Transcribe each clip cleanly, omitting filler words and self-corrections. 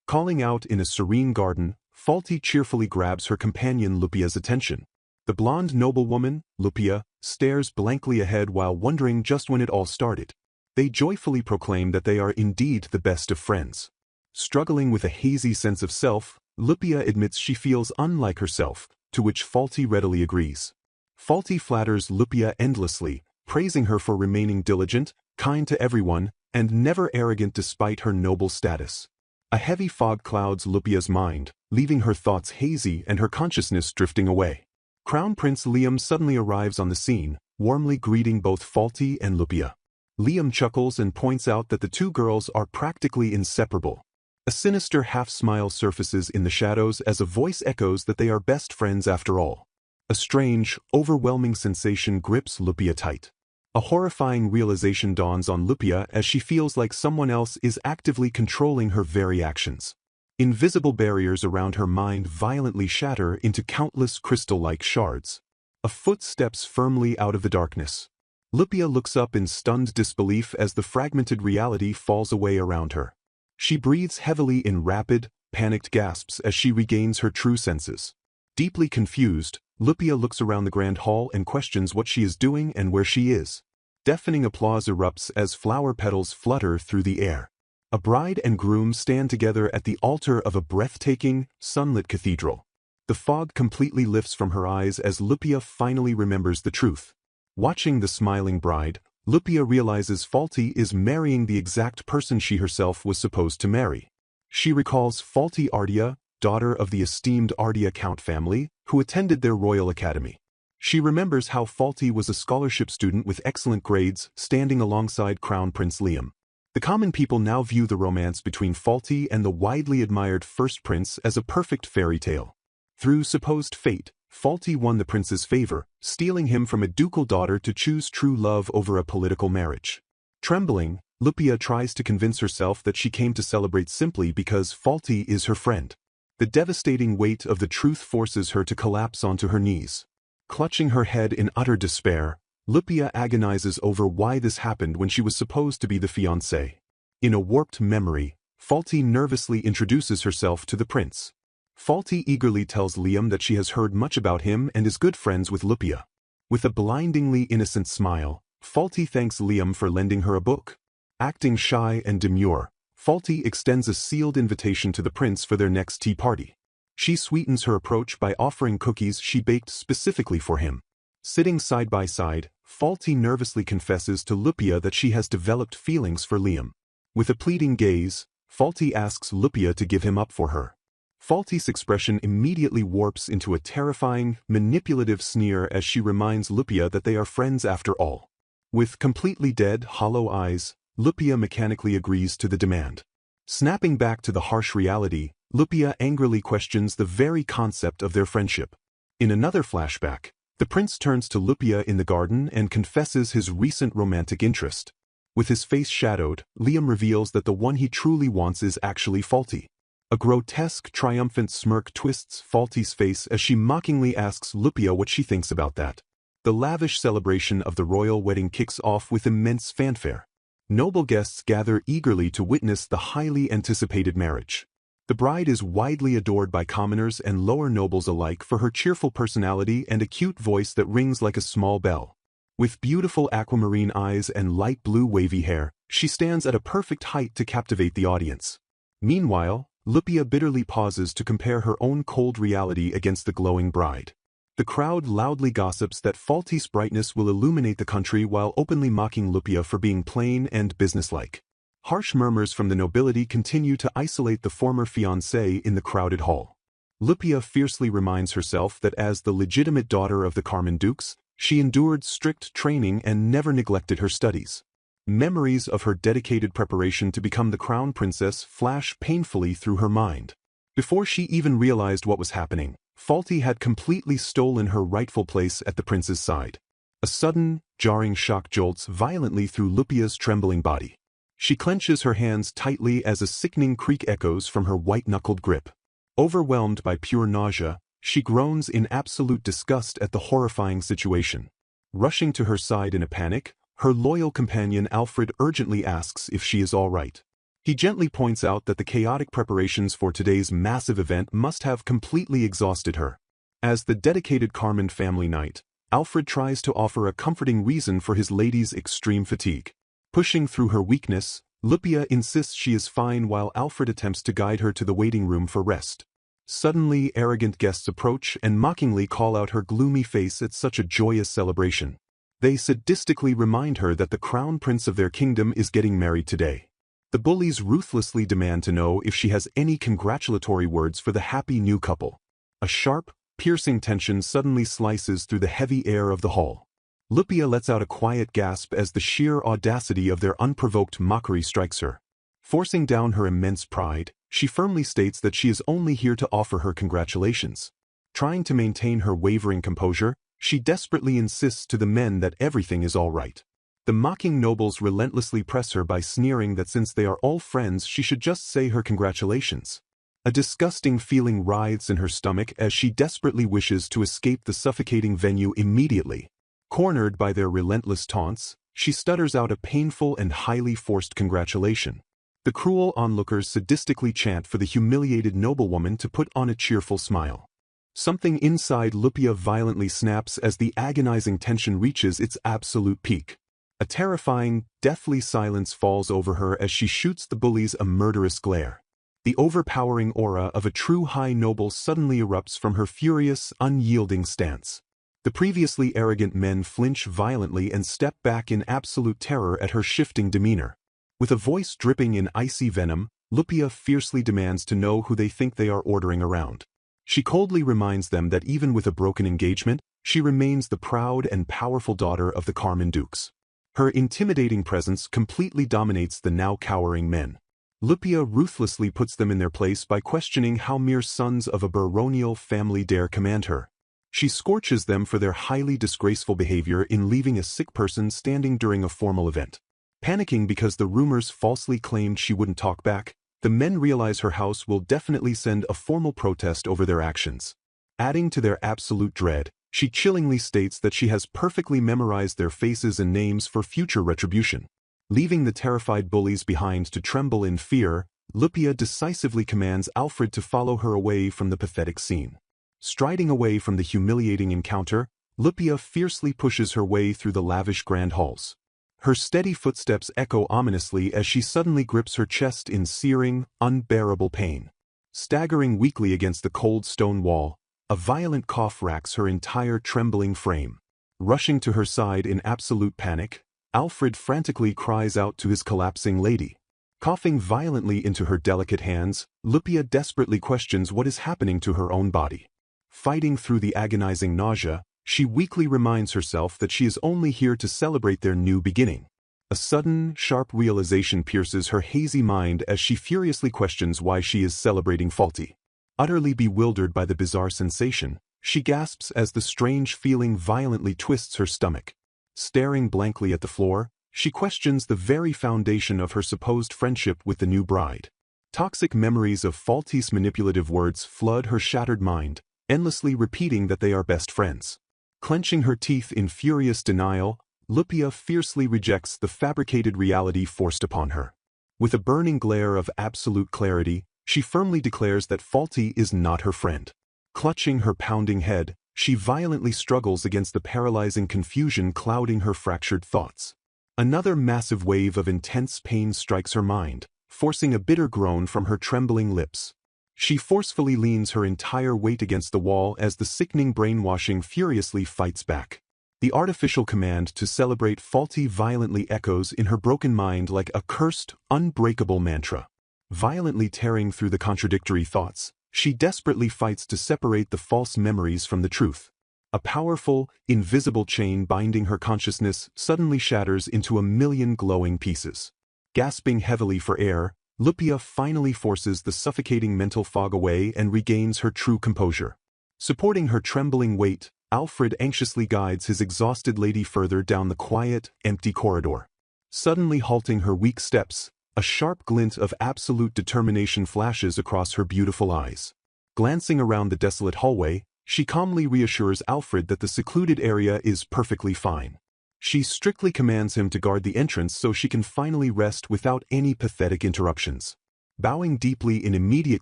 Calling out in a serene garden, Faulty cheerfully grabs her companion Lupia's attention. The blonde noblewoman, Lupia, stares blankly ahead while wondering just when it all started. They joyfully proclaim that they are indeed the best of friends. Struggling with a hazy sense of self, Lupia admits she feels unlike herself, to which Faulty readily agrees. Faulty flatters Lupia endlessly, praising her for remaining diligent, kind to everyone, and never arrogant despite her noble status. A heavy fog clouds Lupia's mind, leaving her thoughts hazy and her consciousness drifting away. Crown Prince Liam suddenly arrives on the scene, warmly greeting both Faulty and Lupia. Liam chuckles and points out that the two girls are practically inseparable. A sinister half-smile surfaces in the shadows as a voice echoes that they are best friends after all. A strange, overwhelming sensation grips Lupia tight. A horrifying realization dawns on Lupia as she feels like someone else is actively controlling her very actions. Invisible barriers around her mind violently shatter into countless crystal-like shards. A foot steps firmly out of the darkness. Lupia looks up in stunned disbelief as the fragmented reality falls away around her. She breathes heavily in rapid, panicked gasps as she regains her true senses. Deeply confused, Lupia looks around the grand hall and questions what she is doing and where she is. Deafening applause erupts as flower petals flutter through the air. A bride and groom stand together at the altar of a breathtaking, sunlit cathedral. The fog completely lifts from her eyes as Lupia finally remembers the truth. Watching the smiling bride, Lupia realizes Faulty is marrying the exact person she herself was supposed to marry. She recalls Faulty Ardea, daughter of the esteemed Ardea Count family, who attended their royal academy. She remembers how Faulty was a scholarship student with excellent grades, standing alongside Crown Prince Liam. The common people now view the romance between Faulty and the widely admired first prince as a perfect fairy tale. Through supposed fate, Faulty won the prince's favor, stealing him from a ducal daughter to choose true love over a political marriage. Trembling, Lupia tries to convince herself that she came to celebrate simply because Faulty is her friend. The devastating weight of the truth forces her to collapse onto her knees. Clutching her head in utter despair, Lupia agonizes over why this happened when she was supposed to be the fiancée. In a warped memory, Faulty nervously introduces herself to the prince. Faulty eagerly tells Liam that she has heard much about him and is good friends with Lupia. With a blindingly innocent smile, Faulty thanks Liam for lending her a book. Acting shy and demure, Faulty extends a sealed invitation to the prince for their next tea party. She sweetens her approach by offering cookies she baked specifically for him. Sitting side by side, Faulty nervously confesses to Lupia that she has developed feelings for Liam. With a pleading gaze, Faulty asks Lupia to give him up for her. Faulty's expression immediately warps into a terrifying, manipulative sneer as she reminds Lupia that they are friends after all. With completely dead, hollow eyes, Lupia mechanically agrees to the demand. Snapping back to the harsh reality, Lupia angrily questions the very concept of their friendship. In another flashback, the prince turns to Lupia in the garden and confesses his recent romantic interest. With his face shadowed, Liam reveals that the one he truly wants is actually Faulty. A grotesque, triumphant smirk twists Faulty's face as she mockingly asks Lupia what she thinks about that. The lavish celebration of the royal wedding kicks off with immense fanfare. Noble guests gather eagerly to witness the highly anticipated marriage. The bride is widely adored by commoners and lower nobles alike for her cheerful personality and a cute voice that rings like a small bell. With beautiful aquamarine eyes and light blue wavy hair, she stands at a perfect height to captivate the audience. Meanwhile, Lupia bitterly pauses to compare her own cold reality against the glowing bride. The crowd loudly gossips that Faulty's brightness will illuminate the country while openly mocking Lupia for being plain and businesslike. Harsh murmurs from the nobility continue to isolate the former fiancé in the crowded hall. Lupia fiercely reminds herself that as the legitimate daughter of the Carmen Dukes, she endured strict training and never neglected her studies. Memories of her dedicated preparation to become the crown princess flash painfully through her mind. Before she even realized what was happening, Faulty had completely stolen her rightful place at the prince's side. A sudden, jarring shock jolts violently through Lupia's trembling body. She clenches her hands tightly as a sickening creak echoes from her white-knuckled grip. Overwhelmed by pure nausea, she groans in absolute disgust at the horrifying situation. Rushing to her side in a panic, her loyal companion Alfred urgently asks if she is all right. He gently points out that the chaotic preparations for today's massive event must have completely exhausted her. As the dedicated Carmen family knight, Alfred tries to offer a comforting reason for his lady's extreme fatigue. Pushing through her weakness, Lupia insists she is fine while Alfred attempts to guide her to the waiting room for rest. Suddenly, arrogant guests approach and mockingly call out her gloomy face at such a joyous celebration. They sadistically remind her that the crown prince of their kingdom is getting married today. The bullies ruthlessly demand to know if she has any congratulatory words for the happy new couple. A sharp, piercing tension suddenly slices through the heavy air of the hall. Lupia lets out a quiet gasp as the sheer audacity of their unprovoked mockery strikes her. Forcing down her immense pride, she firmly states that she is only here to offer her congratulations. Trying to maintain her wavering composure, she desperately insists to the men that everything is all right. The mocking nobles relentlessly press her by sneering that since they are all friends she should just say her congratulations. A disgusting feeling writhes in her stomach as she desperately wishes to escape the suffocating venue immediately. Cornered by their relentless taunts, she stutters out a painful and highly forced congratulation. The cruel onlookers sadistically chant for the humiliated noblewoman to put on a cheerful smile. Something inside Lupia violently snaps as the agonizing tension reaches its absolute peak. A terrifying, deathly silence falls over her as she shoots the bullies a murderous glare. The overpowering aura of a true high noble suddenly erupts from her furious, unyielding stance. The previously arrogant men flinch violently and step back in absolute terror at her shifting demeanor. With a voice dripping in icy venom, Lupia fiercely demands to know who they think they are ordering around. She coldly reminds them that even with a broken engagement, she remains the proud and powerful daughter of the Carmen Dukes. Her intimidating presence completely dominates the now cowering men. Lupia ruthlessly puts them in their place by questioning how mere sons of a baronial family dare command her. She scorches them for their highly disgraceful behavior in leaving a sick person standing during a formal event. Panicking because the rumors falsely claimed she wouldn't talk back, the men realize her house will definitely send a formal protest over their actions. Adding to their absolute dread, she chillingly states that she has perfectly memorized their faces and names for future retribution. Leaving the terrified bullies behind to tremble in fear, Lupia decisively commands Alfred to follow her away from the pathetic scene. Striding away from the humiliating encounter, Lupia fiercely pushes her way through the lavish grand halls. Her steady footsteps echo ominously as she suddenly grips her chest in searing, unbearable pain. Staggering weakly against the cold stone wall, a violent cough racks her entire trembling frame. Rushing to her side in absolute panic, Alfred frantically cries out to his collapsing lady. Coughing violently into her delicate hands, Lupia desperately questions what is happening to her own body. Fighting through the agonizing nausea, she weakly reminds herself that she is only here to celebrate their new beginning. A sudden, sharp realization pierces her hazy mind as she furiously questions why she is celebrating faulty. Utterly bewildered by the bizarre sensation, she gasps as the strange feeling violently twists her stomach. Staring blankly at the floor, she questions the very foundation of her supposed friendship with the new bride. Toxic memories of Faulty's manipulative words flood her shattered mind, endlessly repeating that they are best friends. Clenching her teeth in furious denial, Lupia fiercely rejects the fabricated reality forced upon her. With a burning glare of absolute clarity, she firmly declares that Faulty is not her friend. Clutching her pounding head, she violently struggles against the paralyzing confusion clouding her fractured thoughts. Another massive wave of intense pain strikes her mind, forcing a bitter groan from her trembling lips. She forcefully leans her entire weight against the wall as the sickening brainwashing furiously fights back. The artificial command to celebrate Faulty violently echoes in her broken mind like a cursed, unbreakable mantra. Violently tearing through the contradictory thoughts, she desperately fights to separate the false memories from the truth. A powerful, invisible chain binding her consciousness suddenly shatters into a million glowing pieces. Gasping heavily for air, Lupia finally forces the suffocating mental fog away and regains her true composure. Supporting her trembling weight, Alfred anxiously guides his exhausted lady further down the quiet, empty corridor. Suddenly halting her weak steps, a sharp glint of absolute determination flashes across her beautiful eyes. Glancing around the desolate hallway, she calmly reassures Alfred that the secluded area is perfectly fine. She strictly commands him to guard the entrance so she can finally rest without any pathetic interruptions. Bowing deeply in immediate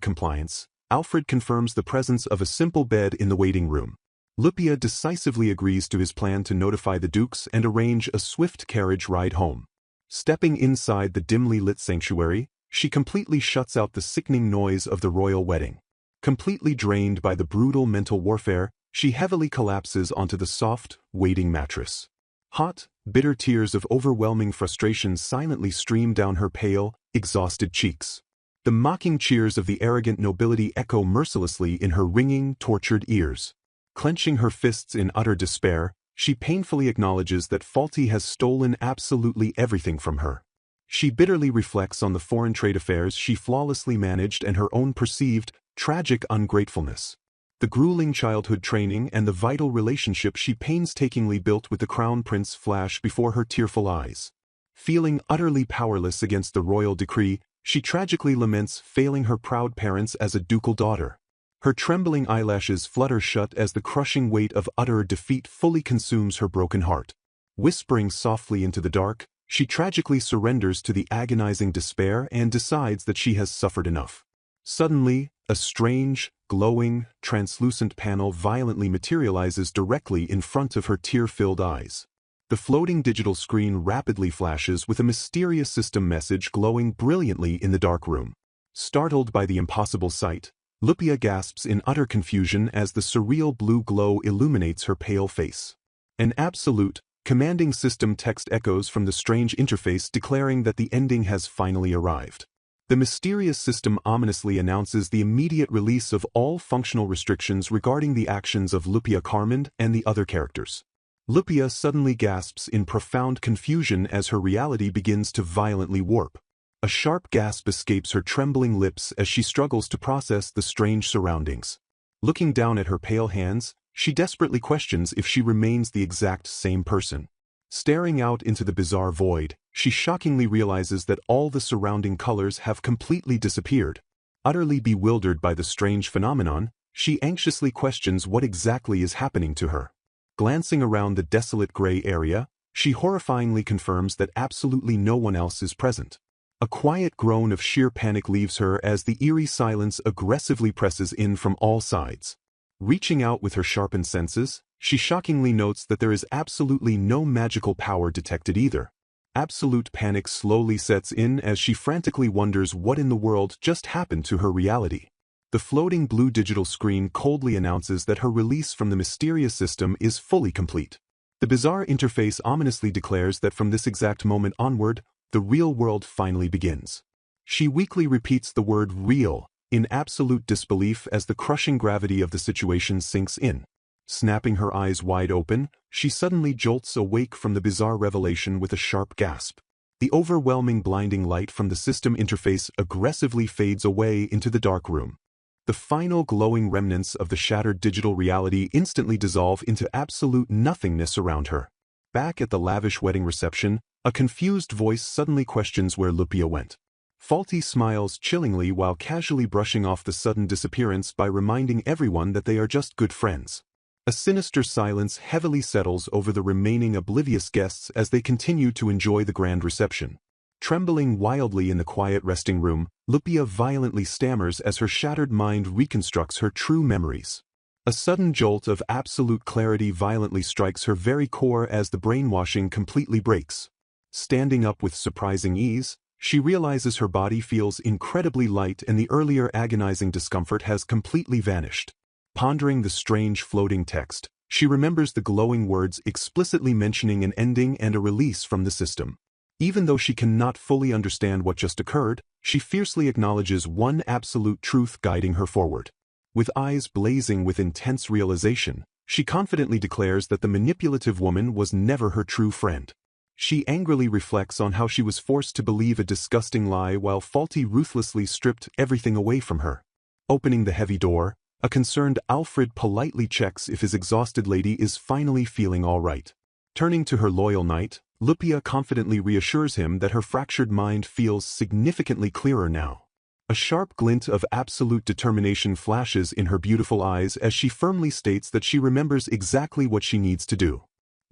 compliance, Alfred confirms the presence of a simple bed in the waiting room. Lupia decisively agrees to his plan to notify the dukes and arrange a swift carriage ride home. Stepping inside the dimly lit sanctuary, she completely shuts out the sickening noise of the royal wedding. Completely drained by the brutal mental warfare, she heavily collapses onto the soft, waiting mattress. Hot, bitter tears of overwhelming frustration silently stream down her pale, exhausted cheeks. The mocking cheers of the arrogant nobility echo mercilessly in her ringing, tortured ears. Clenching her fists in utter despair, she painfully acknowledges that Faulty has stolen absolutely everything from her. She bitterly reflects on the foreign trade affairs she flawlessly managed and her own perceived, tragic ungratefulness. The grueling childhood training and the vital relationship she painstakingly built with the crown prince flash before her tearful eyes. Feeling utterly powerless against the royal decree, she tragically laments failing her proud parents as a ducal daughter. Her trembling eyelashes flutter shut as the crushing weight of utter defeat fully consumes her broken heart. Whispering softly into the dark, she tragically surrenders to the agonizing despair and decides that she has suffered enough. Suddenly, a strange, glowing, translucent panel violently materializes directly in front of her tear-filled eyes. The floating digital screen rapidly flashes with a mysterious system message glowing brilliantly in the dark room. Startled by the impossible sight, Lupia gasps in utter confusion as the surreal blue glow illuminates her pale face. An absolute, commanding system text echoes from the strange interface declaring that the ending has finally arrived. The mysterious system ominously announces the immediate release of all functional restrictions regarding the actions of Lupia Carmond and the other characters. Lupia suddenly gasps in profound confusion as her reality begins to violently warp. A sharp gasp escapes her trembling lips as she struggles to process the strange surroundings. Looking down at her pale hands, she desperately questions if she remains the exact same person. Staring out into the bizarre void, she shockingly realizes that all the surrounding colors have completely disappeared. Utterly bewildered by the strange phenomenon, she anxiously questions what exactly is happening to her. Glancing around the desolate gray area, she horrifyingly confirms that absolutely no one else is present. A quiet groan of sheer panic leaves her as the eerie silence aggressively presses in from all sides. Reaching out with her sharpened senses, she shockingly notes that there is absolutely no magical power detected either. Absolute panic slowly sets in as she frantically wonders what in the world just happened to her reality. The floating blue digital screen coldly announces that her release from the mysterious system is fully complete. The bizarre interface ominously declares that from this exact moment onward, the real world finally begins. She weakly repeats the word real, in absolute disbelief as the crushing gravity of the situation sinks in. Snapping her eyes wide open, she suddenly jolts awake from the bizarre revelation with a sharp gasp. The overwhelming blinding light from the system interface aggressively fades away into the dark room. The final glowing remnants of the shattered digital reality instantly dissolve into absolute nothingness around her. Back at the lavish wedding reception, a confused voice suddenly questions where Lupia went. Faulty smiles chillingly while casually brushing off the sudden disappearance by reminding everyone that they are just good friends. A sinister silence heavily settles over the remaining oblivious guests as they continue to enjoy the grand reception. Trembling wildly in the quiet resting room, Lupia violently stammers as her shattered mind reconstructs her true memories. A sudden jolt of absolute clarity violently strikes her very core as the brainwashing completely breaks. Standing up with surprising ease, she realizes her body feels incredibly light and the earlier agonizing discomfort has completely vanished. Pondering the strange floating text, she remembers the glowing words explicitly mentioning an ending and a release from the system. Even though she cannot fully understand what just occurred, she fiercely acknowledges one absolute truth guiding her forward. With eyes blazing with intense realization, she confidently declares that the manipulative woman was never her true friend. She angrily reflects on how she was forced to believe a disgusting lie while Faulty ruthlessly stripped everything away from her. Opening the heavy door, a concerned Alfred politely checks if his exhausted lady is finally feeling all right. Turning to her loyal knight, Lupia confidently reassures him that her fractured mind feels significantly clearer now. A sharp glint of absolute determination flashes in her beautiful eyes as she firmly states that she remembers exactly what she needs to do.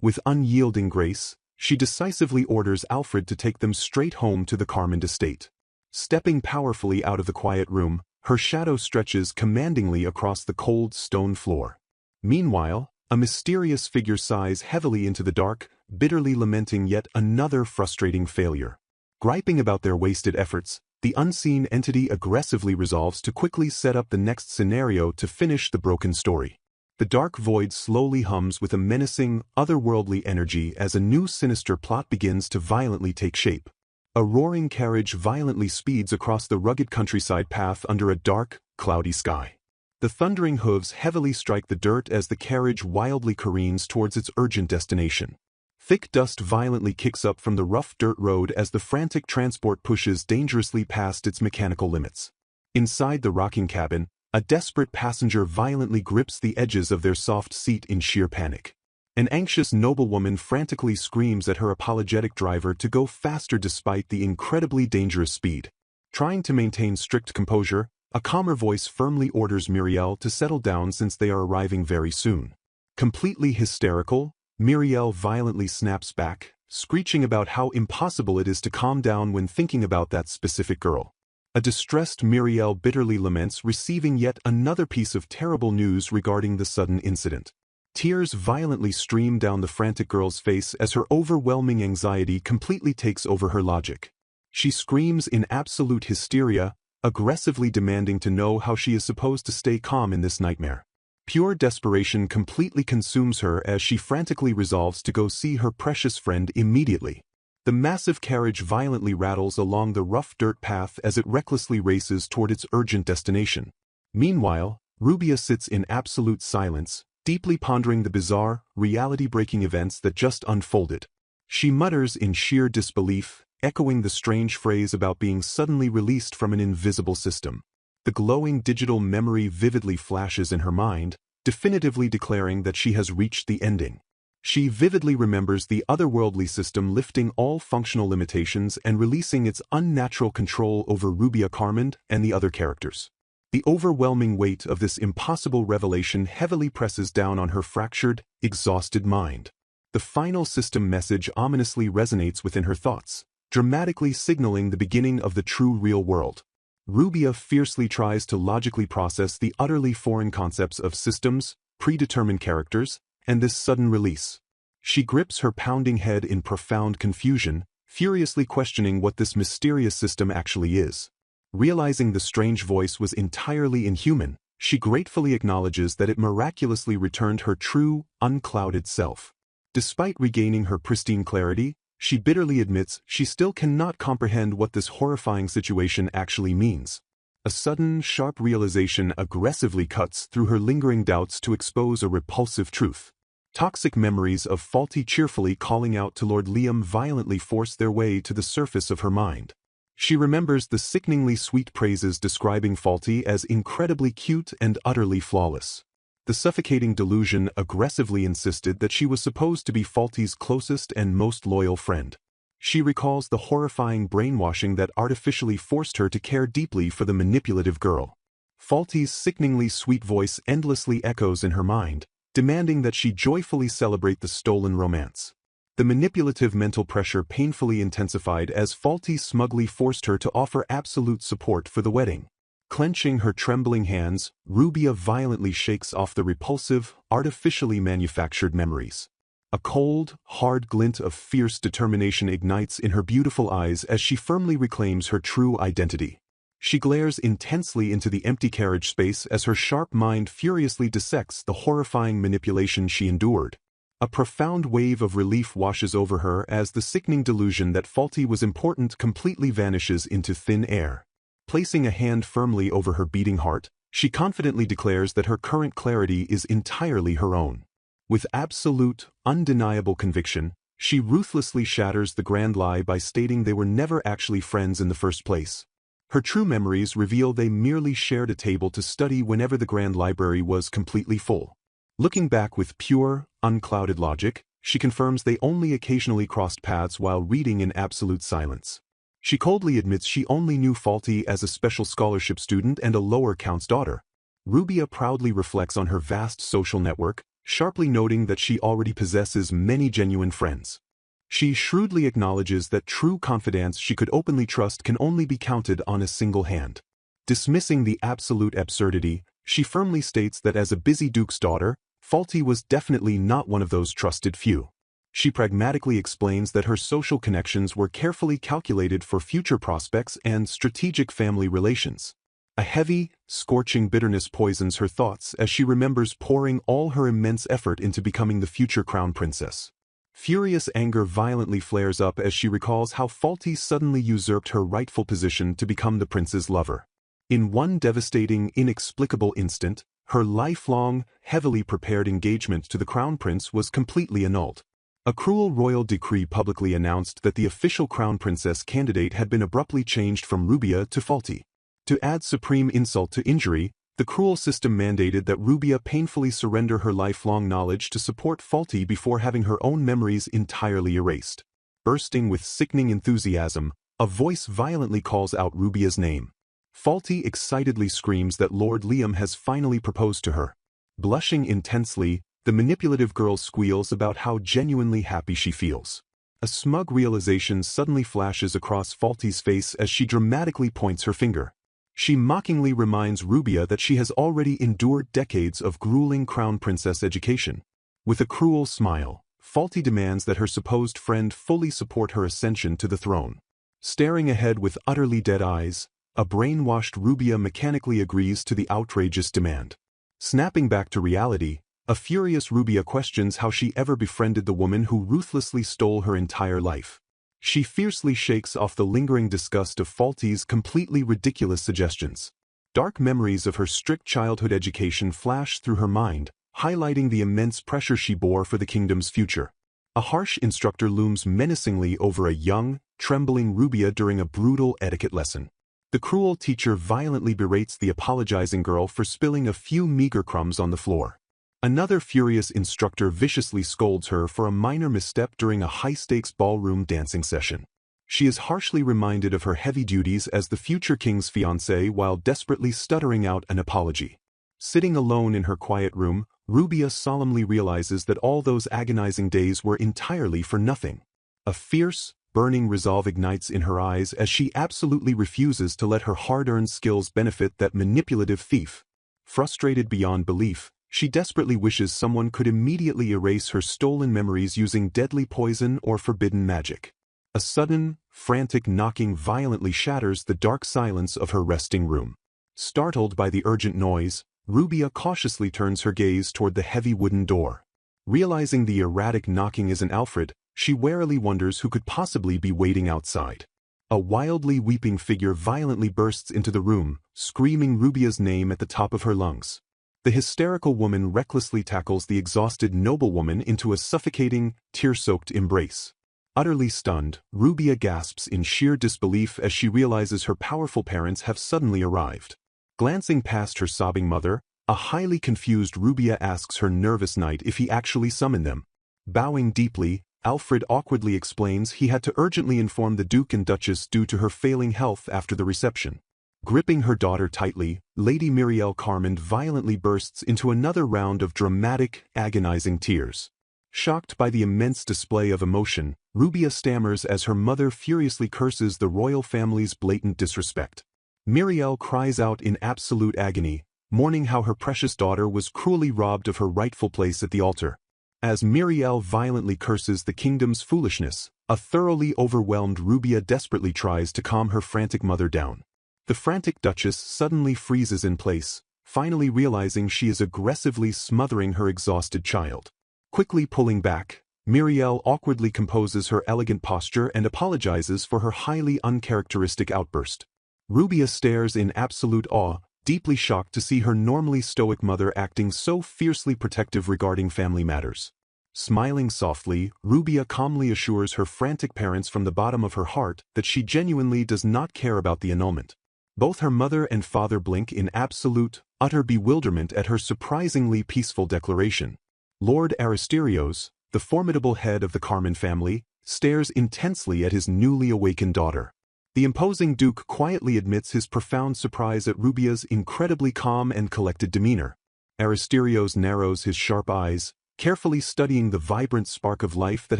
With unyielding grace, she decisively orders Alfred to take them straight home to the Carmond estate. Stepping powerfully out of the quiet room, her shadow stretches commandingly across the cold stone floor. Meanwhile, a mysterious figure sighs heavily into the dark, bitterly lamenting yet another frustrating failure. Griping about their wasted efforts, the unseen entity aggressively resolves to quickly set up the next scenario to finish the broken story. The dark void slowly hums with a menacing, otherworldly energy as a new sinister plot begins to violently take shape. A roaring carriage violently speeds across the rugged countryside path under a dark, cloudy sky. The thundering hooves heavily strike the dirt as the carriage wildly careens towards its urgent destination. Thick dust violently kicks up from the rough dirt road as the frantic transport pushes dangerously past its mechanical limits. Inside the rocking cabin, a desperate passenger violently grips the edges of their soft seat in sheer panic. An anxious noblewoman frantically screams at her apologetic driver to go faster despite the incredibly dangerous speed. Trying to maintain strict composure, a calmer voice firmly orders Muriel to settle down since they are arriving very soon. Completely hysterical, Muriel violently snaps back, screeching about how impossible it is to calm down when thinking about that specific girl. A distressed Muriel bitterly laments receiving yet another piece of terrible news regarding the sudden incident. Tears violently stream down the frantic girl's face as her overwhelming anxiety completely takes over her logic. She screams in absolute hysteria, aggressively demanding to know how she is supposed to stay calm in this nightmare. Pure desperation completely consumes her as she frantically resolves to go see her precious friend immediately. The massive carriage violently rattles along the rough dirt path as it recklessly races toward its urgent destination. Meanwhile, Rubia sits in absolute silence, deeply pondering the bizarre, reality-breaking events that just unfolded. She mutters in sheer disbelief, echoing the strange phrase about being suddenly released from an invisible system. The glowing digital memory vividly flashes in her mind, definitively declaring that she has reached the ending. She vividly remembers the otherworldly system lifting all functional limitations and releasing its unnatural control over Rubia Carmond and the other characters. The overwhelming weight of this impossible revelation heavily presses down on her fractured, exhausted mind. The final system message ominously resonates within her thoughts, dramatically signaling the beginning of the true real world. Rubia fiercely tries to logically process the utterly foreign concepts of systems, predetermined characters, and this sudden release. She grips her pounding head in profound confusion, furiously questioning what this mysterious system actually is. Realizing the strange voice was entirely inhuman, she gratefully acknowledges that it miraculously returned her true, unclouded self. Despite regaining her pristine clarity, she bitterly admits she still cannot comprehend what this horrifying situation actually means. A sudden, sharp realization aggressively cuts through her lingering doubts to expose a repulsive truth. Toxic memories of Faulty cheerfully calling out to Lord Liam violently force their way to the surface of her mind. She remembers the sickeningly sweet praises describing Faulty as incredibly cute and utterly flawless. The suffocating delusion aggressively insisted that she was supposed to be Faulty's closest and most loyal friend. She recalls the horrifying brainwashing that artificially forced her to care deeply for the manipulative girl. Faulty's sickeningly sweet voice endlessly echoes in her mind, demanding that she joyfully celebrate the stolen romance. The manipulative mental pressure painfully intensified as Faulty smugly forced her to offer absolute support for the wedding. Clenching her trembling hands, Rubia violently shakes off the repulsive, artificially manufactured memories. A cold, hard glint of fierce determination ignites in her beautiful eyes as she firmly reclaims her true identity. She glares intensely into the empty carriage space as her sharp mind furiously dissects the horrifying manipulation she endured. A profound wave of relief washes over her as the sickening delusion that Faulty was important completely vanishes into thin air. Placing a hand firmly over her beating heart, she confidently declares that her current clarity is entirely her own. With absolute, undeniable conviction, she ruthlessly shatters the grand lie by stating they were never actually friends in the first place. Her true memories reveal they merely shared a table to study whenever the grand library was completely full. Looking back with pure, unclouded logic, she confirms they only occasionally crossed paths while reading in absolute silence. She coldly admits she only knew Faulty as a special scholarship student and a lower count's daughter. Rubia proudly reflects on her vast social network, sharply noting that she already possesses many genuine friends. She shrewdly acknowledges that true confidants she could openly trust can only be counted on a single hand. Dismissing the absolute absurdity, she firmly states that as a busy duke's daughter, Faulty was definitely not one of those trusted few. She pragmatically explains that her social connections were carefully calculated for future prospects and strategic family relations. A heavy, scorching bitterness poisons her thoughts as she remembers pouring all her immense effort into becoming the future crown princess. Furious anger violently flares up as she recalls how Faulty suddenly usurped her rightful position to become the prince's lover. In one devastating, inexplicable instant, her lifelong, heavily prepared engagement to the crown prince was completely annulled. A cruel royal decree publicly announced that the official crown princess candidate had been abruptly changed from Rubia to Faulty. To add supreme insult to injury, the cruel system mandated that Rubia painfully surrender her lifelong knowledge to support Faulty before having her own memories entirely erased. Bursting with sickening enthusiasm, a voice violently calls out Rubia's name. Faulty excitedly screams that Lord Liam has finally proposed to her. Blushing intensely, the manipulative girl squeals about how genuinely happy she feels. A smug realization suddenly flashes across Faulty's face as she dramatically points her finger. She mockingly reminds Rubia that she has already endured decades of grueling crown princess education. With a cruel smile, Faulty demands that her supposed friend fully support her ascension to the throne. Staring ahead with utterly dead eyes, a brainwashed Rubia mechanically agrees to the outrageous demand. Snapping back to reality, a furious Rubia questions how she ever befriended the woman who ruthlessly stole her entire life. She fiercely shakes off the lingering disgust of Faulty's completely ridiculous suggestions. Dark memories of her strict childhood education flash through her mind, highlighting the immense pressure she bore for the kingdom's future. A harsh instructor looms menacingly over a young, trembling Rubia during a brutal etiquette lesson. The cruel teacher violently berates the apologizing girl for spilling a few meager crumbs on the floor. Another furious instructor viciously scolds her for a minor misstep during a high-stakes ballroom dancing session. She is harshly reminded of her heavy duties as the future king's fiancée while desperately stuttering out an apology. Sitting alone in her quiet room, Rubia solemnly realizes that all those agonizing days were entirely for nothing. A fierce, burning resolve ignites in her eyes as she absolutely refuses to let her hard-earned skills benefit that manipulative thief. Frustrated beyond belief, she desperately wishes someone could immediately erase her stolen memories using deadly poison or forbidden magic. A sudden, frantic knocking violently shatters the dark silence of her resting room. Startled by the urgent noise, Rubia cautiously turns her gaze toward the heavy wooden door. Realizing the erratic knocking isn't Alfred, she warily wonders who could possibly be waiting outside. A wildly weeping figure violently bursts into the room, screaming Rubia's name at the top of her lungs. The hysterical woman recklessly tackles the exhausted noblewoman into a suffocating, tear-soaked embrace. Utterly stunned, Rubia gasps in sheer disbelief as she realizes her powerful parents have suddenly arrived. Glancing past her sobbing mother, a highly confused Rubia asks her nervous knight if he actually summoned them. Bowing deeply, Alfred awkwardly explains he had to urgently inform the Duke and Duchess due to her failing health after the reception. Gripping her daughter tightly, Lady Muriel Carmond violently bursts into another round of dramatic, agonizing tears. Shocked by the immense display of emotion, Rubia stammers as her mother furiously curses the royal family's blatant disrespect. Muriel cries out in absolute agony, mourning how her precious daughter was cruelly robbed of her rightful place at the altar. As Muriel violently curses the kingdom's foolishness, a thoroughly overwhelmed Rubia desperately tries to calm her frantic mother down. The frantic Duchess suddenly freezes in place, finally realizing she is aggressively smothering her exhausted child. Quickly pulling back, Muriel awkwardly composes her elegant posture and apologizes for her highly uncharacteristic outburst. Rubia stares in absolute awe, deeply shocked to see her normally stoic mother acting so fiercely protective regarding family matters. Smiling softly, Rubia calmly assures her frantic parents from the bottom of her heart that she genuinely does not care about the annulment. Both her mother and father blink in absolute, utter bewilderment at her surprisingly peaceful declaration. Lord Aristerios, the formidable head of the Carmen family, stares intensely at his newly awakened daughter. The imposing Duke quietly admits his profound surprise at Rubia's incredibly calm and collected demeanor. Aristerios narrows his sharp eyes, carefully studying the vibrant spark of life that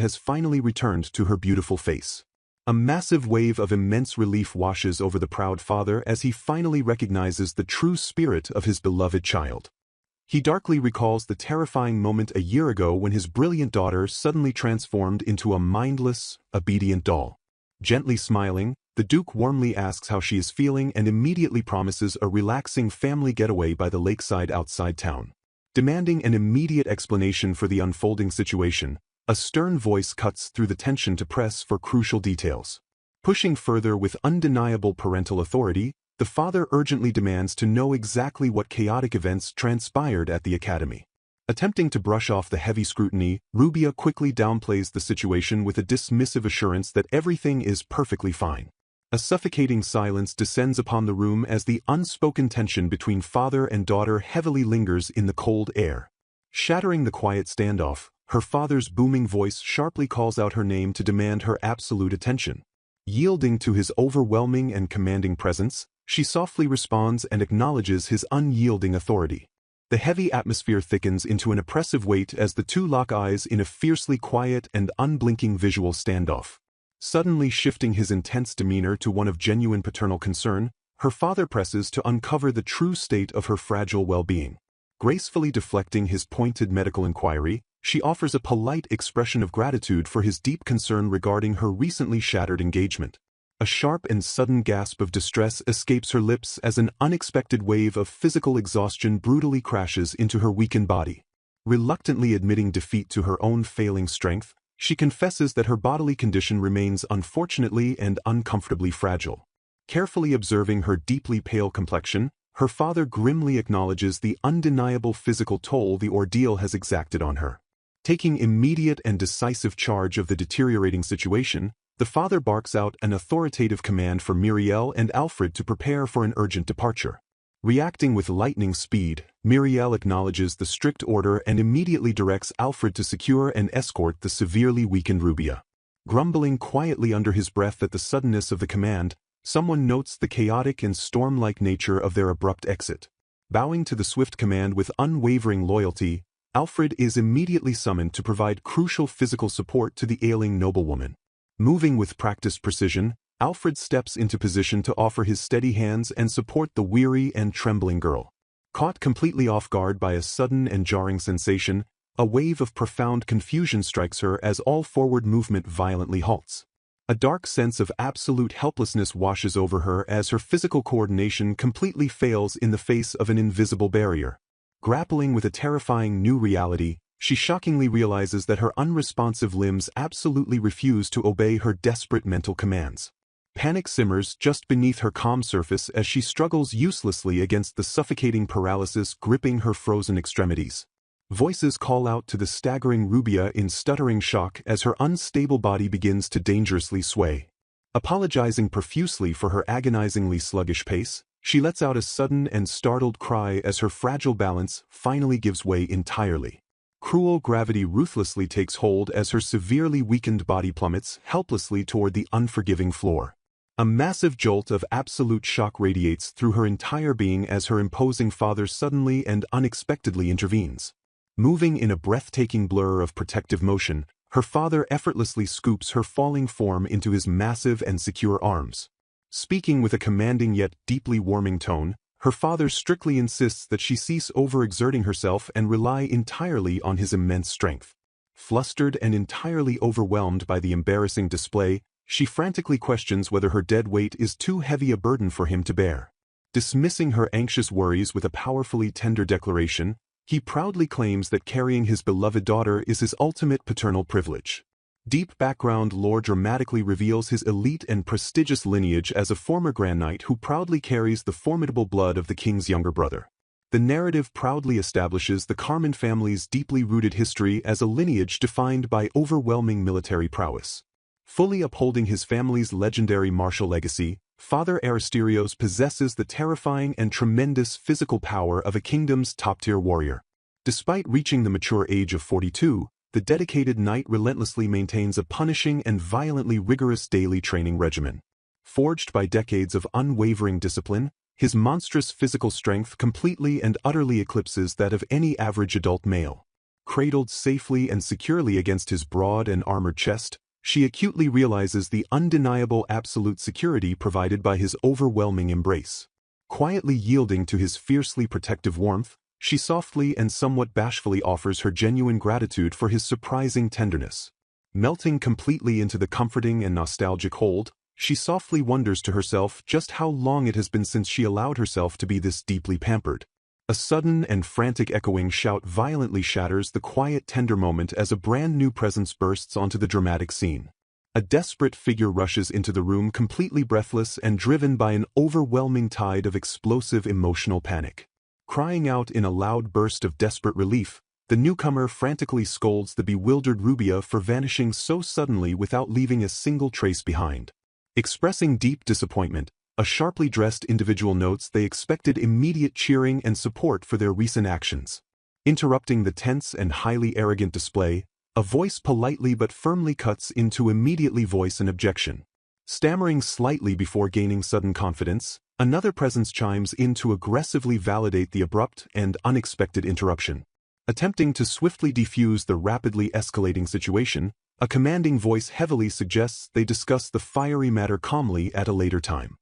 has finally returned to her beautiful face. A massive wave of immense relief washes over the proud father as he finally recognizes the true spirit of his beloved child. He darkly recalls the terrifying moment a year ago when his brilliant daughter suddenly transformed into a mindless, obedient doll. Gently smiling, the Duke warmly asks how she is feeling and immediately promises a relaxing family getaway by the lakeside outside town. Demanding an immediate explanation for the unfolding situation, a stern voice cuts through the tension to press for crucial details. Pushing further with undeniable parental authority, the father urgently demands to know exactly what chaotic events transpired at the academy. Attempting to brush off the heavy scrutiny, Rubia quickly downplays the situation with a dismissive assurance that everything is perfectly fine. A suffocating silence descends upon the room as the unspoken tension between father and daughter heavily lingers in the cold air. Shattering the quiet standoff, her father's booming voice sharply calls out her name to demand her absolute attention. Yielding to his overwhelming and commanding presence, she softly responds and acknowledges his unyielding authority. The heavy atmosphere thickens into an oppressive weight as the two lock eyes in a fiercely quiet and unblinking visual standoff. Suddenly shifting his intense demeanor to one of genuine paternal concern, her father presses to uncover the true state of her fragile well-being. Gracefully deflecting his pointed medical inquiry, she offers a polite expression of gratitude for his deep concern regarding her recently shattered engagement. A sharp and sudden gasp of distress escapes her lips as an unexpected wave of physical exhaustion brutally crashes into her weakened body. Reluctantly admitting defeat to her own failing strength, she confesses that her bodily condition remains unfortunately and uncomfortably fragile. Carefully observing her deeply pale complexion, her father grimly acknowledges the undeniable physical toll the ordeal has exacted on her. Taking immediate and decisive charge of the deteriorating situation, the father barks out an authoritative command for Muriel and Alfred to prepare for an urgent departure. Reacting with lightning speed, Muriel acknowledges the strict order and immediately directs Alfred to secure and escort the severely weakened Rubia. Grumbling quietly under his breath at the suddenness of the command, someone notes the chaotic and storm-like nature of their abrupt exit. Bowing to the swift command with unwavering loyalty, Alfred is immediately summoned to provide crucial physical support to the ailing noblewoman. Moving with practiced precision, Alfred steps into position to offer his steady hands and support the weary and trembling girl. Caught completely off guard by a sudden and jarring sensation, a wave of profound confusion strikes her as all forward movement violently halts. A dark sense of absolute helplessness washes over her as her physical coordination completely fails in the face of an invisible barrier. Grappling with a terrifying new reality, she shockingly realizes that her unresponsive limbs absolutely refuse to obey her desperate mental commands. Panic simmers just beneath her calm surface as she struggles uselessly against the suffocating paralysis gripping her frozen extremities. Voices call out to the staggering Rubia in stuttering shock as her unstable body begins to dangerously sway. Apologizing profusely for her agonizingly sluggish pace, she lets out a sudden and startled cry as her fragile balance finally gives way entirely. Cruel gravity ruthlessly takes hold as her severely weakened body plummets helplessly toward the unforgiving floor. A massive jolt of absolute shock radiates through her entire being as her imposing father suddenly and unexpectedly intervenes. Moving in a breathtaking blur of protective motion, her father effortlessly scoops her falling form into his massive and secure arms. Speaking with a commanding yet deeply warming tone, her father strictly insists that she cease overexerting herself and rely entirely on his immense strength. Flustered and entirely overwhelmed by the embarrassing display, she frantically questions whether her dead weight is too heavy a burden for him to bear. Dismissing her anxious worries with a powerfully tender declaration, he proudly claims that carrying his beloved daughter is his ultimate paternal privilege. Deep background lore dramatically reveals his elite and prestigious lineage as a former Grand Knight who proudly carries the formidable blood of the king's younger brother. The narrative proudly establishes the Carmen family's deeply rooted history as a lineage defined by overwhelming military prowess. Fully upholding his family's legendary martial legacy, Father Aristerios possesses the terrifying and tremendous physical power of a kingdom's top-tier warrior. Despite reaching the mature age of 42, the dedicated knight relentlessly maintains a punishing and violently rigorous daily training regimen. Forged by decades of unwavering discipline, his monstrous physical strength completely and utterly eclipses that of any average adult male. cradled safely and securely against his broad and armored chest, she acutely realizes the undeniable absolute security provided by his overwhelming embrace. Quietly yielding to his fiercely protective warmth, she softly and somewhat bashfully offers her genuine gratitude for his surprising tenderness. Melting completely into the comforting and nostalgic hold, she softly wonders to herself just how long it has been since she allowed herself to be this deeply pampered. A sudden and frantic echoing shout violently shatters the quiet tender moment as a brand new presence bursts onto the dramatic scene. A desperate figure rushes into the room completely breathless and driven by an overwhelming tide of explosive emotional panic. Crying out in a loud burst of desperate relief, the newcomer frantically scolds the bewildered Rubia for vanishing so suddenly without leaving a single trace behind. Expressing deep disappointment, a sharply dressed individual notes they expected immediate cheering and support for their recent actions. Interrupting the tense and highly arrogant display, a voice politely but firmly cuts in to immediately voice an objection. Stammering slightly before gaining sudden confidence, another presence chimes in to aggressively validate the abrupt and unexpected interruption. Attempting to swiftly defuse the rapidly escalating situation, a commanding voice heavily suggests they discuss the fiery matter calmly at a later time.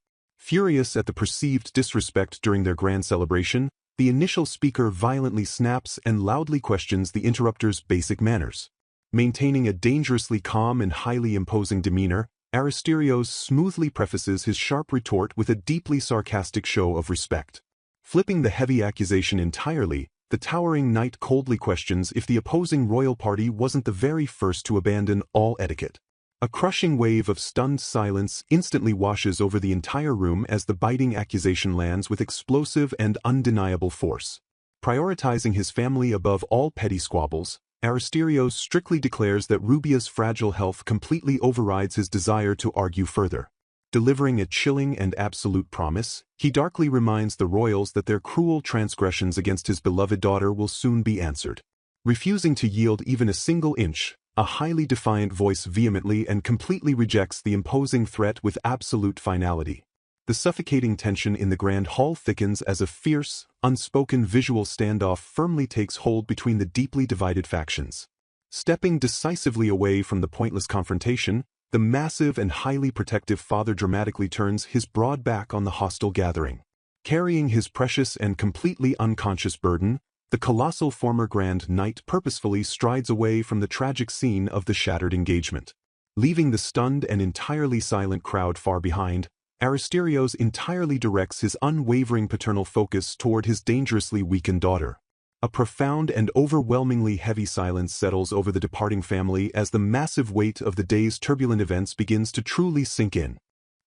Furious at the perceived disrespect during their grand celebration, the initial speaker violently snaps and loudly questions the interrupter's basic manners. Maintaining a dangerously calm and highly imposing demeanor, Aristerios smoothly prefaces his sharp retort with a deeply sarcastic show of respect. Flipping the heavy accusation entirely, the towering knight coldly questions if the opposing royal party wasn't the very first to abandon all etiquette. A crushing wave of stunned silence instantly washes over the entire room as the biting accusation lands with explosive and undeniable force. Prioritizing his family above all petty squabbles, Aristerios strictly declares that Rubia's fragile health completely overrides his desire to argue further. Delivering a chilling and absolute promise, he darkly reminds the royals that their cruel transgressions against his beloved daughter will soon be answered. Refusing to yield even a single inch, a highly defiant voice vehemently and completely rejects the imposing threat with absolute finality. The suffocating tension in the grand hall thickens as a fierce, unspoken visual standoff firmly takes hold between the deeply divided factions. Stepping decisively away from the pointless confrontation, the massive and highly protective father dramatically turns his broad back on the hostile gathering. Carrying his precious and completely unconscious burden, the colossal former Grand Knight purposefully strides away from the tragic scene of the shattered engagement. Leaving the stunned and entirely silent crowd far behind, Aristerios entirely directs his unwavering paternal focus toward his dangerously weakened daughter. A profound and overwhelmingly heavy silence settles over the departing family as the massive weight of the day's turbulent events begins to truly sink in.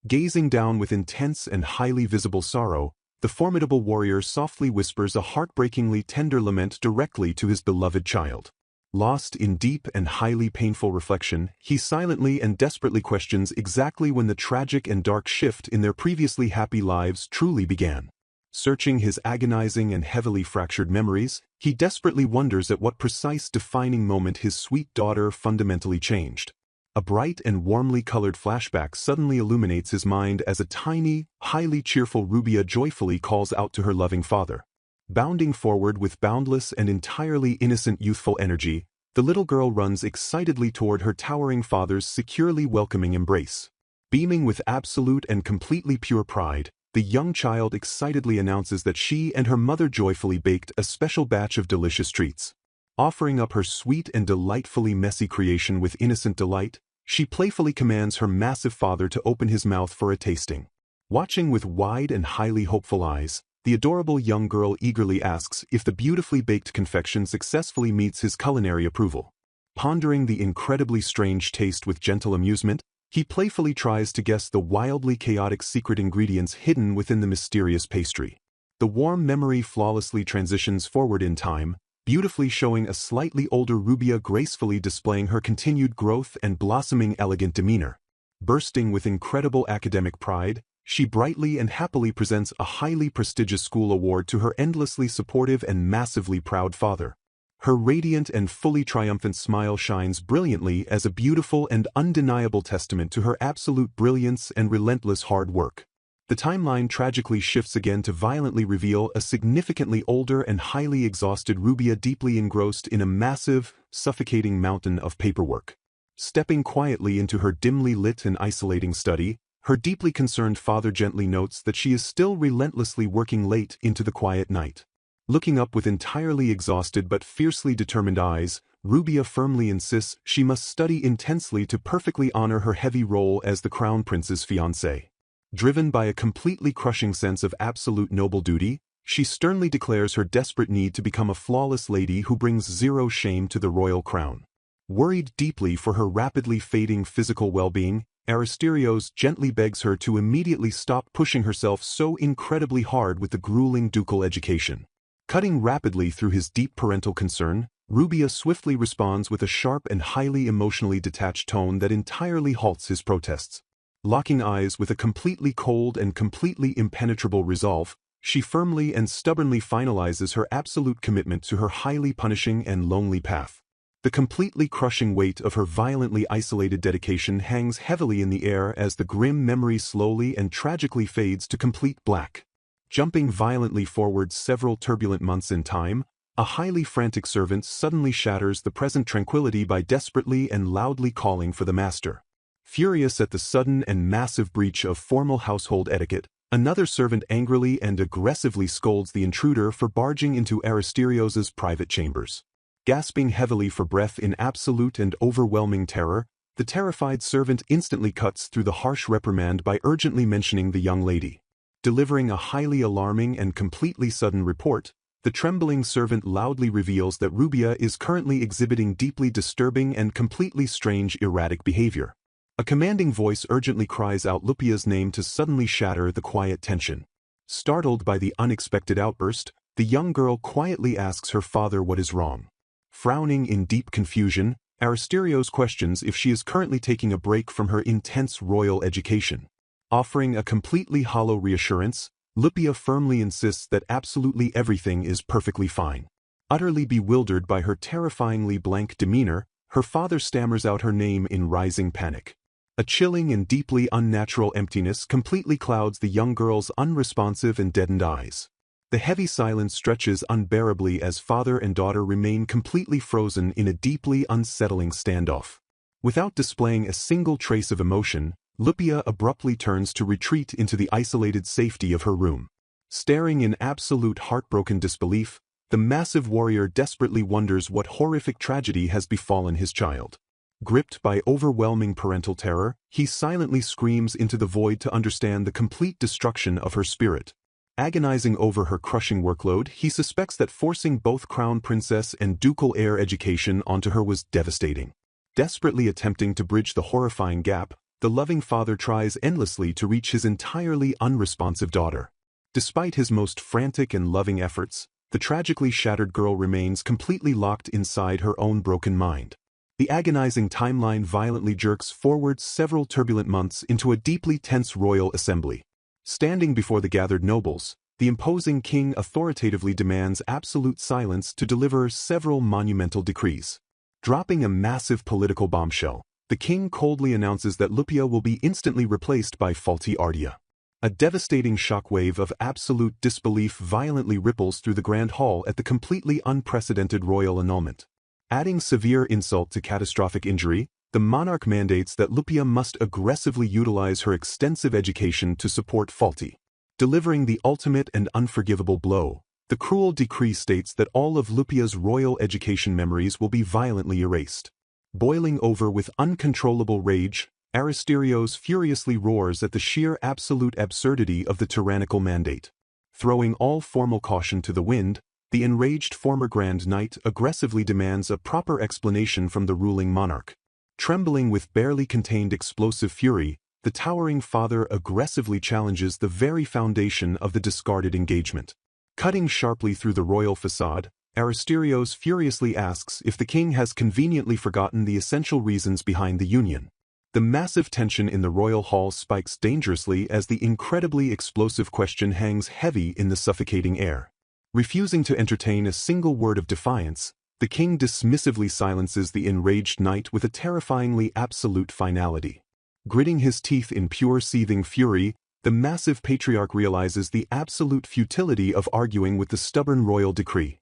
Gazing down with intense and highly visible sorrow, the formidable warrior softly whispers a heartbreakingly tender lament directly to his beloved child. Lost in deep and highly painful reflection, he silently and desperately questions exactly when the tragic and dark shift in their previously happy lives truly began. Searching his agonizing and heavily fractured memories, he desperately wonders at what precise defining moment his sweet daughter fundamentally changed. A bright and warmly colored flashback suddenly illuminates his mind as a tiny, highly cheerful Rubia joyfully calls out to her loving father. Bounding forward with boundless and entirely innocent youthful energy, the little girl runs excitedly toward her towering father's securely welcoming embrace. Beaming with absolute and completely pure pride, the young child excitedly announces that she and her mother joyfully baked a special batch of delicious treats. Offering up her sweet and delightfully messy creation with innocent delight, she playfully commands her massive father to open his mouth for a tasting. Watching with wide and highly hopeful eyes, the adorable young girl eagerly asks if the beautifully baked confection successfully meets his culinary approval. Pondering the incredibly strange taste with gentle amusement, he playfully tries to guess the wildly chaotic secret ingredients hidden within the mysterious pastry. The warm memory flawlessly transitions forward in time, beautifully showing a slightly older Rubia gracefully displaying her continued growth and blossoming elegant demeanor. Bursting with incredible academic pride, she brightly and happily presents a highly prestigious school award to her endlessly supportive and massively proud father. Her radiant and fully triumphant smile shines brilliantly as a beautiful and undeniable testament to her absolute brilliance and relentless hard work. The timeline tragically shifts again to violently reveal a significantly older and highly exhausted Rubia deeply engrossed in a massive, suffocating mountain of paperwork. Stepping quietly into her dimly lit and isolating study, her deeply concerned father gently notes that she is still relentlessly working late into the quiet night. Looking up with entirely exhausted but fiercely determined eyes, Rubia firmly insists she must study intensely to perfectly honor her heavy role as the Crown Prince's fiancée. Driven by a completely crushing sense of absolute noble duty, she sternly declares her desperate need to become a flawless lady who brings zero shame to the royal crown. Worried deeply for her rapidly fading physical well-being, Aristerios gently begs her to immediately stop pushing herself so incredibly hard with the grueling ducal education. Cutting rapidly through his deep parental concern, Rubia swiftly responds with a sharp and highly emotionally detached tone that entirely halts his protests. Locking eyes with a completely cold and completely impenetrable resolve, she firmly and stubbornly finalizes her absolute commitment to her highly punishing and lonely path. The completely crushing weight of her violently isolated dedication hangs heavily in the air as the grim memory slowly and tragically fades to complete black. Jumping violently forward several turbulent months in time, a highly frantic servant suddenly shatters the present tranquility by desperately and loudly calling for the master. Furious at the sudden and massive breach of formal household etiquette, another servant angrily and aggressively scolds the intruder for barging into Aristerios's private chambers. Gasping heavily for breath in absolute and overwhelming terror, the terrified servant instantly cuts through the harsh reprimand by urgently mentioning the young lady. Delivering a highly alarming and completely sudden report, the trembling servant loudly reveals that Rubia is currently exhibiting deeply disturbing and completely strange erratic behavior. A commanding voice urgently cries out Lupia's name to suddenly shatter the quiet tension. Startled by the unexpected outburst, the young girl quietly asks her father what is wrong. Frowning in deep confusion, Aristerios questions if she is currently taking a break from her intense royal education. Offering a completely hollow reassurance, Lupia firmly insists that absolutely everything is perfectly fine. Utterly bewildered by her terrifyingly blank demeanor, her father stammers out her name in rising panic. A chilling and deeply unnatural emptiness completely clouds the young girl's unresponsive and deadened eyes. The heavy silence stretches unbearably as father and daughter remain completely frozen in a deeply unsettling standoff. Without displaying a single trace of emotion, Lupia abruptly turns to retreat into the isolated safety of her room. Staring in absolute heartbroken disbelief, the massive warrior desperately wonders what horrific tragedy has befallen his child. Gripped by overwhelming parental terror, he silently screams into the void to understand the complete destruction of her spirit. Agonizing over her crushing workload, he suspects that forcing both crown princess and ducal heir education onto her was devastating. Desperately attempting to bridge the horrifying gap, the loving father tries endlessly to reach his entirely unresponsive daughter. Despite his most frantic and loving efforts, the tragically shattered girl remains completely locked inside her own broken mind. The agonizing timeline violently jerks forward several turbulent months into a deeply tense royal assembly. Standing before the gathered nobles, the imposing king authoritatively demands absolute silence to deliver several monumental decrees. Dropping a massive political bombshell, the king coldly announces that Lupia will be instantly replaced by faulty Ardea. A devastating shockwave of absolute disbelief violently ripples through the grand hall at the completely unprecedented royal annulment. Adding severe insult to catastrophic injury, the monarch mandates that Lupia must aggressively utilize her extensive education to support faulty. Delivering the ultimate and unforgivable blow, the cruel decree states that all of Lupia's royal education memories will be violently erased. Boiling over with uncontrollable rage, Aristerios furiously roars at the sheer absolute absurdity of the tyrannical mandate. Throwing all formal caution to the wind, the enraged former Grand Knight aggressively demands a proper explanation from the ruling monarch. Trembling with barely contained explosive fury, the towering father aggressively challenges the very foundation of the discarded engagement. Cutting sharply through the royal facade, Aristerios furiously asks if the king has conveniently forgotten the essential reasons behind the union. The massive tension in the royal hall spikes dangerously as the incredibly explosive question hangs heavy in the suffocating air. Refusing to entertain a single word of defiance, the king dismissively silences the enraged knight with a terrifyingly absolute finality. Gritting his teeth in pure seething fury, The massive patriarch realizes the absolute futility of arguing with the stubborn royal decree.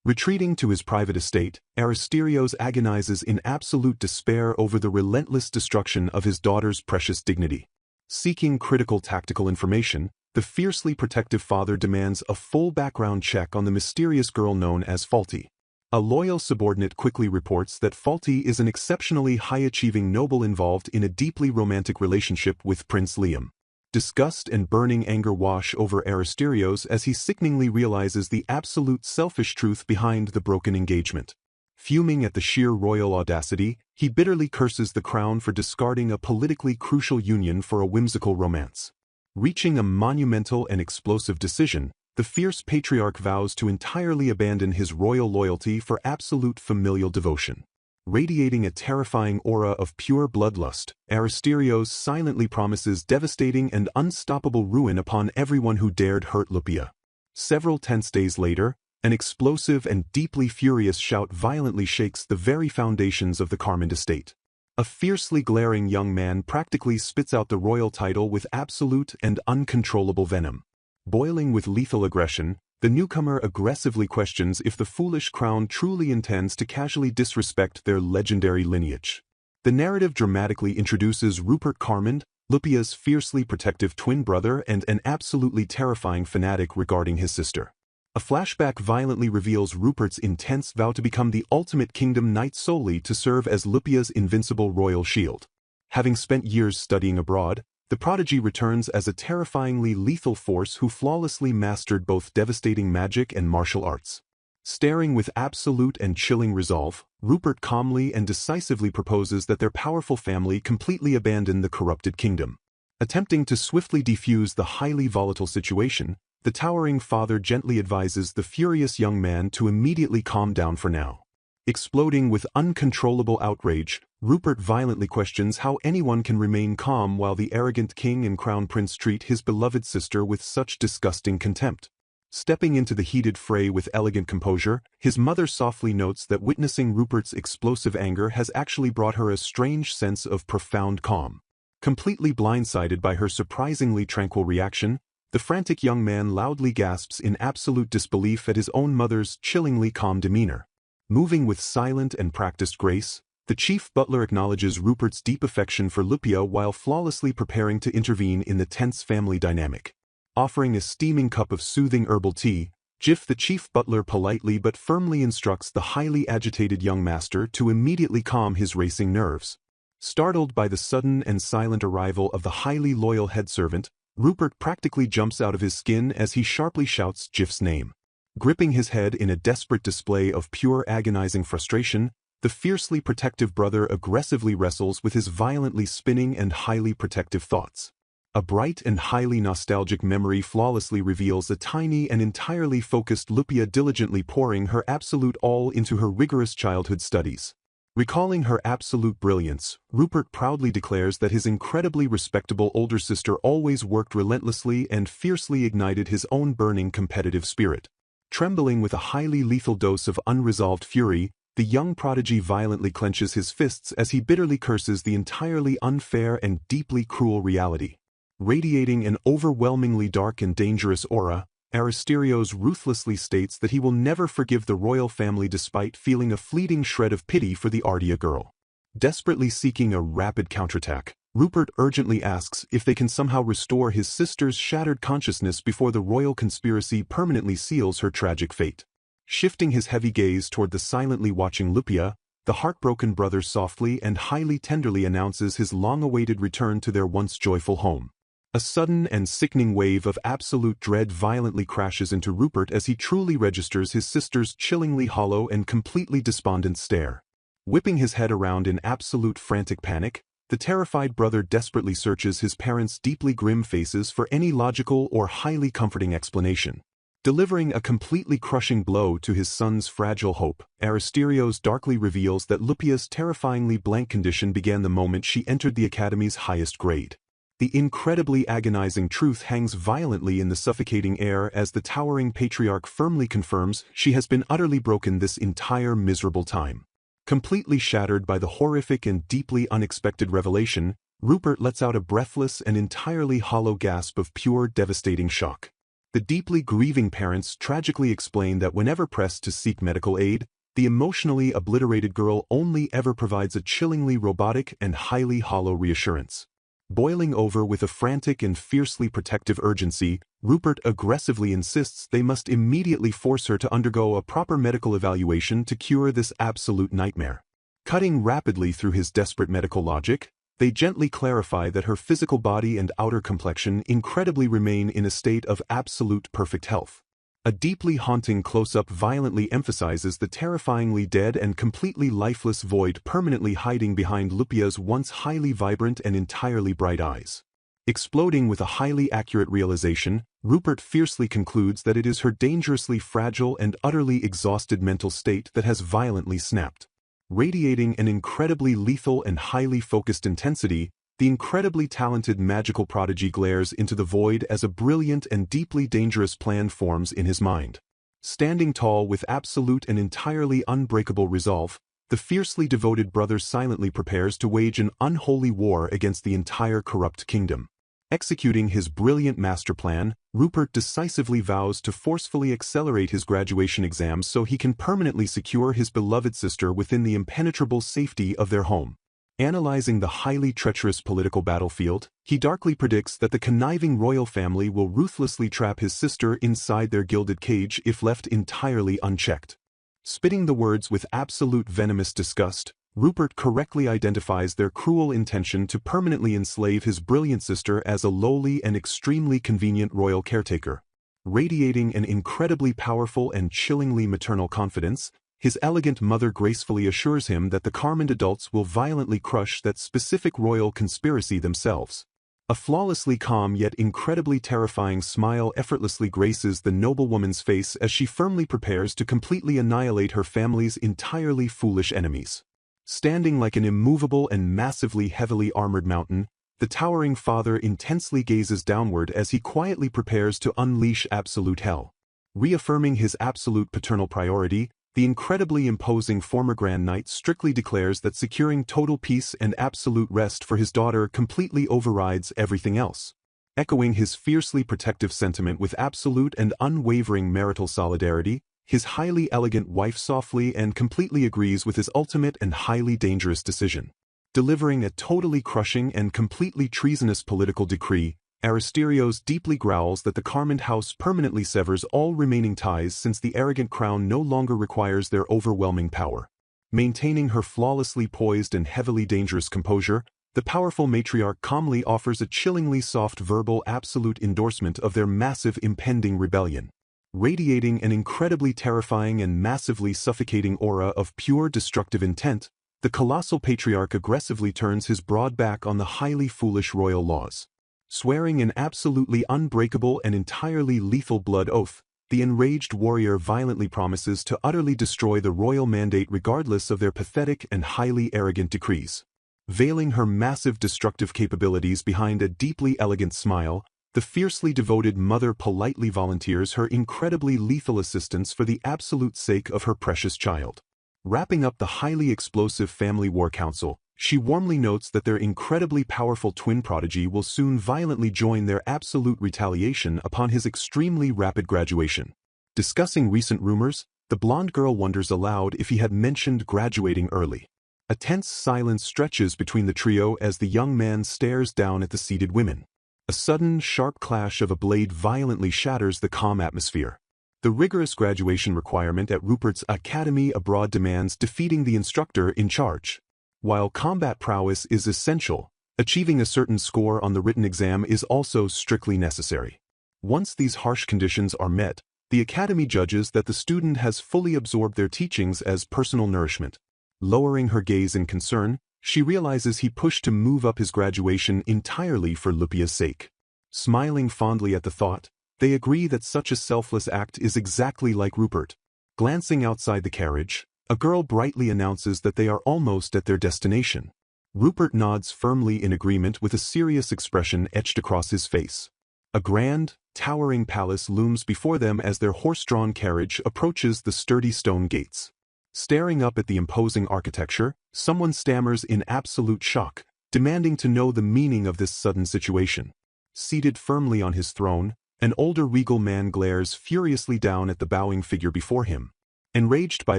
Retreating to his private estate, Aristerios agonizes in absolute despair over the relentless destruction of his daughter's precious dignity. Seeking critical tactical information, the fiercely protective father demands a full background check on the mysterious girl known as Faulty. A loyal subordinate quickly reports that Faulty is an exceptionally high-achieving noble involved in a deeply romantic relationship with Prince Liam. Disgust and burning anger wash over Aristerios as he sickeningly realizes the absolute selfish truth behind the broken engagement. Fuming at the sheer royal audacity, he bitterly curses the crown for discarding a politically crucial union for a whimsical romance. Reaching a monumental and explosive decision, the fierce patriarch vows to entirely abandon his royal loyalty for absolute familial devotion. Radiating a terrifying aura of pure bloodlust, Aristerios silently promises devastating and unstoppable ruin upon everyone who dared hurt Lupia. Several tense days later, an explosive and deeply furious shout violently shakes the very foundations of the Carmine estate. A fiercely glaring young man practically spits out the royal title with absolute and uncontrollable venom. Boiling with lethal aggression, the newcomer aggressively questions if the foolish crown truly intends to casually disrespect their legendary lineage. The narrative dramatically introduces Rupert Carmine, Lupia's fiercely protective twin brother and an absolutely terrifying fanatic regarding his sister. A flashback violently reveals Rupert's intense vow to become the ultimate kingdom knight solely to serve as Lupia's invincible royal shield. Having spent years studying abroad, the prodigy returns as a terrifyingly lethal force who flawlessly mastered both devastating magic and martial arts. Staring with absolute and chilling resolve, Rupert calmly and decisively proposes that their powerful family completely abandon the corrupted kingdom. Attempting to swiftly defuse the highly volatile situation, the towering father gently advises the furious young man to immediately calm down for now. Exploding with uncontrollable outrage, Rupert violently questions how anyone can remain calm while the arrogant king and crown prince treat his beloved sister with such disgusting contempt. Stepping into the heated fray with elegant composure, his mother softly notes that witnessing Rupert's explosive anger has actually brought her a strange sense of profound calm. Completely blindsided by her surprisingly tranquil reaction, the frantic young man loudly gasps in absolute disbelief at his own mother's chillingly calm demeanor. Moving with silent and practiced grace, the chief butler acknowledges Rupert's deep affection for Lupia while flawlessly preparing to intervene in the tense family dynamic. Offering a steaming cup of soothing herbal tea, the chief butler politely but firmly instructs the highly agitated young master to immediately calm his racing nerves. Startled by the sudden and silent arrival of the highly loyal head servant, Rupert practically jumps out of his skin as he sharply shouts Jif's name. Gripping his head in a desperate display of pure agonizing frustration, the fiercely protective brother aggressively wrestles with his violently spinning and highly protective thoughts. A bright and highly nostalgic memory flawlessly reveals a tiny and entirely focused Lupia diligently pouring her absolute all into her rigorous childhood studies. Recalling her absolute brilliance, Rupert proudly declares that his incredibly respectable older sister always worked relentlessly and fiercely ignited his own burning competitive spirit. Trembling with a highly lethal dose of unresolved fury, the young prodigy violently clenches his fists as he bitterly curses the entirely unfair and deeply cruel reality. Radiating an overwhelmingly dark and dangerous aura, Aristerios ruthlessly states that he will never forgive the royal family despite feeling a fleeting shred of pity for the Ardea girl. Desperately seeking a rapid counterattack, Rupert urgently asks if they can somehow restore his sister's shattered consciousness before the royal conspiracy permanently seals her tragic fate. Shifting his heavy gaze toward the silently watching Lupia, the heartbroken brother softly and highly tenderly announces his long-awaited return to their once joyful home. A sudden and sickening wave of absolute dread violently crashes into Rupert as he truly registers his sister's chillingly hollow and completely despondent stare. Whipping his head around in absolute frantic panic, the terrified brother desperately searches his parents' deeply grim faces for any logical or highly comforting explanation. Delivering a completely crushing blow to his son's fragile hope, Aristerios darkly reveals that Lupia's terrifyingly blank condition began the moment she entered the academy's highest grade. The incredibly agonizing truth hangs violently in the suffocating air as the towering patriarch firmly confirms she has been utterly broken this entire miserable time. Completely shattered by the horrific and deeply unexpected revelation, Rupert lets out a breathless and entirely hollow gasp of pure devastating shock. The deeply grieving parents tragically explain that whenever pressed to seek medical aid, the emotionally obliterated girl only ever provides a chillingly robotic and highly hollow reassurance. Boiling over with a frantic and fiercely protective urgency, Rupert aggressively insists they must immediately force her to undergo a proper medical evaluation to cure this absolute nightmare. Cutting rapidly through his desperate medical logic, they gently clarify that her physical body and outer complexion incredibly remain in a state of absolute perfect health. A deeply haunting close-up violently emphasizes the terrifyingly dead and completely lifeless void permanently hiding behind Lupia's once highly vibrant and entirely bright eyes. Exploding with a highly accurate realization, Rupert fiercely concludes that it is her dangerously fragile and utterly exhausted mental state that has violently snapped. Radiating an incredibly lethal and highly focused intensity, the incredibly talented magical prodigy glares into the void as a brilliant and deeply dangerous plan forms in his mind. Standing tall with absolute and entirely unbreakable resolve, the fiercely devoted brother silently prepares to wage an unholy war against the entire corrupt kingdom. Executing his brilliant master plan, Rupert decisively vows to forcefully accelerate his graduation exams so he can permanently secure his beloved sister within the impenetrable safety of their home. Analyzing the highly treacherous political battlefield, he darkly predicts that the conniving royal family will ruthlessly trap his sister inside their gilded cage if left entirely unchecked. Spitting the words with absolute venomous disgust, Rupert correctly identifies their cruel intention to permanently enslave his brilliant sister as a lowly and extremely convenient royal caretaker. Radiating an incredibly powerful and chillingly maternal confidence, his elegant mother gracefully assures him that the Carmine adults will violently crush that specific royal conspiracy themselves. A flawlessly calm yet incredibly terrifying smile effortlessly graces the noblewoman's face as she firmly prepares to completely annihilate her family's entirely foolish enemies. Standing like an immovable and massively heavily armored mountain, the towering father intensely gazes downward as he quietly prepares to unleash absolute hell. Reaffirming his absolute paternal priority, the incredibly imposing former Grand Knight strictly declares that securing total peace and absolute rest for his daughter completely overrides everything else. Echoing his fiercely protective sentiment with absolute and unwavering marital solidarity, his highly elegant wife softly and completely agrees with his ultimate and highly dangerous decision. Delivering a totally crushing and completely treasonous political decree, Aristerios deeply growls that the Carmine house permanently severs all remaining ties since the arrogant crown no longer requires their overwhelming power. Maintaining her flawlessly poised and heavily dangerous composure, the powerful matriarch calmly offers a chillingly soft verbal absolute endorsement of their massive impending rebellion. Radiating an incredibly terrifying and massively suffocating aura of pure destructive intent, the colossal patriarch aggressively turns his broad back on the highly foolish royal laws. Swearing an absolutely unbreakable and entirely lethal blood oath, the enraged warrior violently promises to utterly destroy the royal mandate regardless of their pathetic and highly arrogant decrees. Veiling her massive destructive capabilities behind a deeply elegant smile, the fiercely devoted mother politely volunteers her incredibly lethal assistance for the absolute sake of her precious child. Wrapping up the highly explosive family war council, she warmly notes that their incredibly powerful twin prodigy will soon violently join their absolute retaliation upon his extremely rapid graduation. Discussing recent rumors, the blonde girl wonders aloud if he had mentioned graduating early. A tense silence stretches between the trio as the young man stares down at the seated women. A sudden, sharp clash of a blade violently shatters the calm atmosphere. The rigorous graduation requirement at Rupert's Academy abroad demands defeating the instructor in charge. While combat prowess is essential, achieving a certain score on the written exam is also strictly necessary. Once these harsh conditions are met, the Academy judges that the student has fully absorbed their teachings as personal nourishment. Lowering her gaze in concern, she realizes he pushed to move up his graduation entirely for Lupia's sake. Smiling fondly at the thought, they agree that such a selfless act is exactly like Rupert. Glancing outside the carriage, a girl brightly announces that they are almost at their destination. Rupert nods firmly in agreement with a serious expression etched across his face. A grand, towering palace looms before them as their horse-drawn carriage approaches the sturdy stone gates. Staring up at the imposing architecture, someone stammers in absolute shock, demanding to know the meaning of this sudden situation. Seated firmly on his throne, an older regal man glares furiously down at the bowing figure before him. Enraged by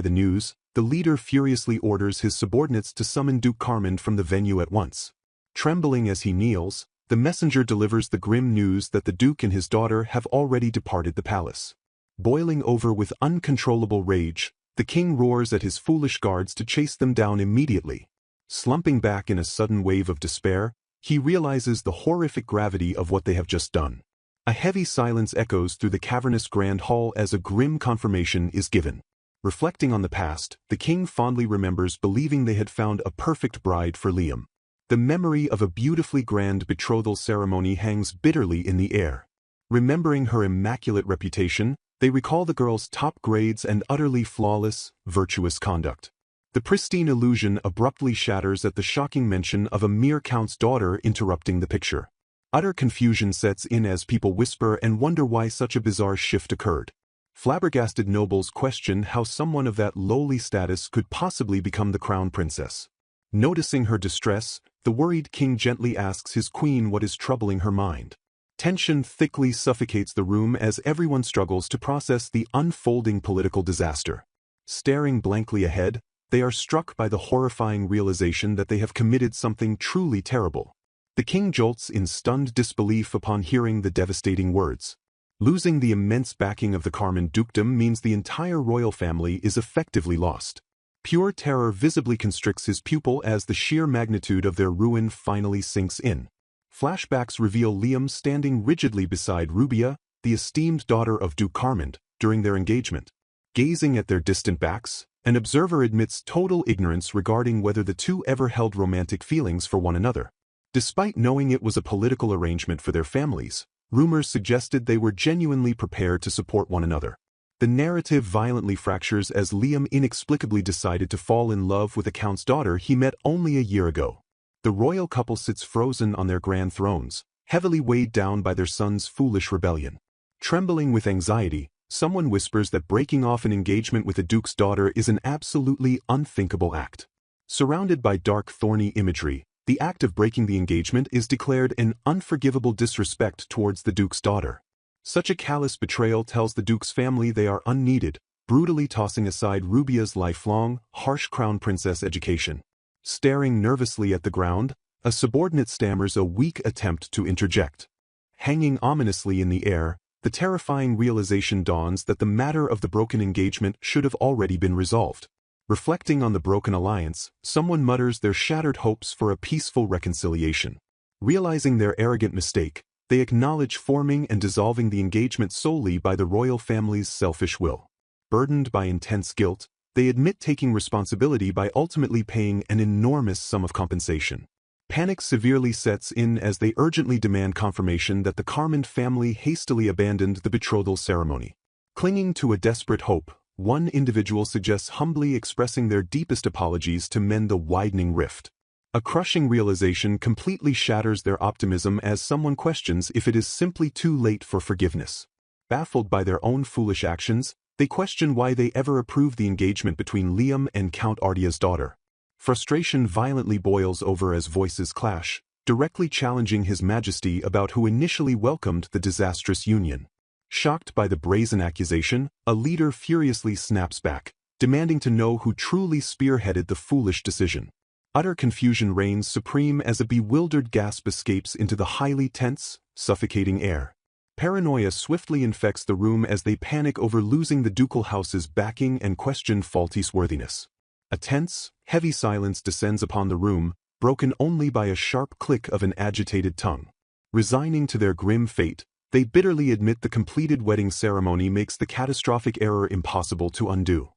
the news, the leader furiously orders his subordinates to summon Duke Carmond from the venue at once. Trembling as he kneels, the messenger delivers the grim news that the Duke and his daughter have already departed the palace. Boiling over with uncontrollable rage, the king roars at his foolish guards to chase them down immediately. Slumping back in a sudden wave of despair, he realizes the horrific gravity of what they have just done. A heavy silence echoes through the cavernous grand hall as a grim confirmation is given. Reflecting on the past, the king fondly remembers believing they had found a perfect bride for Liam. The memory of a beautifully grand betrothal ceremony hangs bitterly in the air. Remembering her immaculate reputation, they recall the girl's top grades and utterly flawless, virtuous conduct. The pristine illusion abruptly shatters at the shocking mention of a mere count's daughter interrupting the picture. Utter confusion sets in as people whisper and wonder why such a bizarre shift occurred. Flabbergasted nobles question how someone of that lowly status could possibly become the crown princess. Noticing her distress, the worried king gently asks his queen what is troubling her mind. Tension thickly suffocates the room as everyone struggles to process the unfolding political disaster. Staring blankly ahead, they are struck by the horrifying realization that they have committed something truly terrible. The king jolts in stunned disbelief upon hearing the devastating words. Losing the immense backing of the Carmond dukedom means the entire royal family is effectively lost. Pure terror visibly constricts his pupil as the sheer magnitude of their ruin finally sinks in. Flashbacks reveal Liam standing rigidly beside Rubia, the esteemed daughter of Duke Carmond, during their engagement. Gazing at their distant backs, an observer admits total ignorance regarding whether the two ever held romantic feelings for one another. Despite knowing it was a political arrangement for their families, rumors suggested they were genuinely prepared to support one another. The narrative violently fractures as Liam inexplicably decided to fall in love with a count's daughter he met only a year ago. The royal couple sits frozen on their grand thrones, heavily weighed down by their son's foolish rebellion. Trembling with anxiety, someone whispers that breaking off an engagement with a duke's daughter is an absolutely unthinkable act. Surrounded by dark, thorny imagery, the act of breaking the engagement is declared an unforgivable disrespect towards the duke's daughter. Such a callous betrayal tells the duke's family they are unneeded, brutally tossing aside Rubia's lifelong, harsh crown princess education. Staring nervously at the ground, a subordinate stammers a weak attempt to interject. Hanging ominously in the air, the terrifying realization dawns that the matter of the broken engagement should have already been resolved. Reflecting on the broken alliance, someone mutters their shattered hopes for a peaceful reconciliation. Realizing their arrogant mistake, they acknowledge forming and dissolving the engagement solely by the royal family's selfish will. Burdened by intense guilt, they admit taking responsibility by ultimately paying an enormous sum of compensation. Panic severely sets in as they urgently demand confirmation that the Carmond family hastily abandoned the betrothal ceremony. Clinging to a desperate hope, one individual suggests humbly expressing their deepest apologies to mend the widening rift. A crushing realization completely shatters their optimism as someone questions if it is simply too late for forgiveness. Baffled by their own foolish actions, they question why they ever approved the engagement between Liam and Count Ardia's daughter. Frustration violently boils over as voices clash, directly challenging His Majesty about who initially welcomed the disastrous union. Shocked by the brazen accusation, a leader furiously snaps back, demanding to know who truly spearheaded the foolish decision. Utter confusion reigns supreme as a bewildered gasp escapes into the highly tense, suffocating air. Paranoia swiftly infects the room as they panic over losing the ducal house's backing and question Falty's worthiness. A tense, heavy silence descends upon the room, broken only by a sharp click of an agitated tongue. Resigning to their grim fate, they bitterly admit the completed wedding ceremony makes the catastrophic error impossible to undo.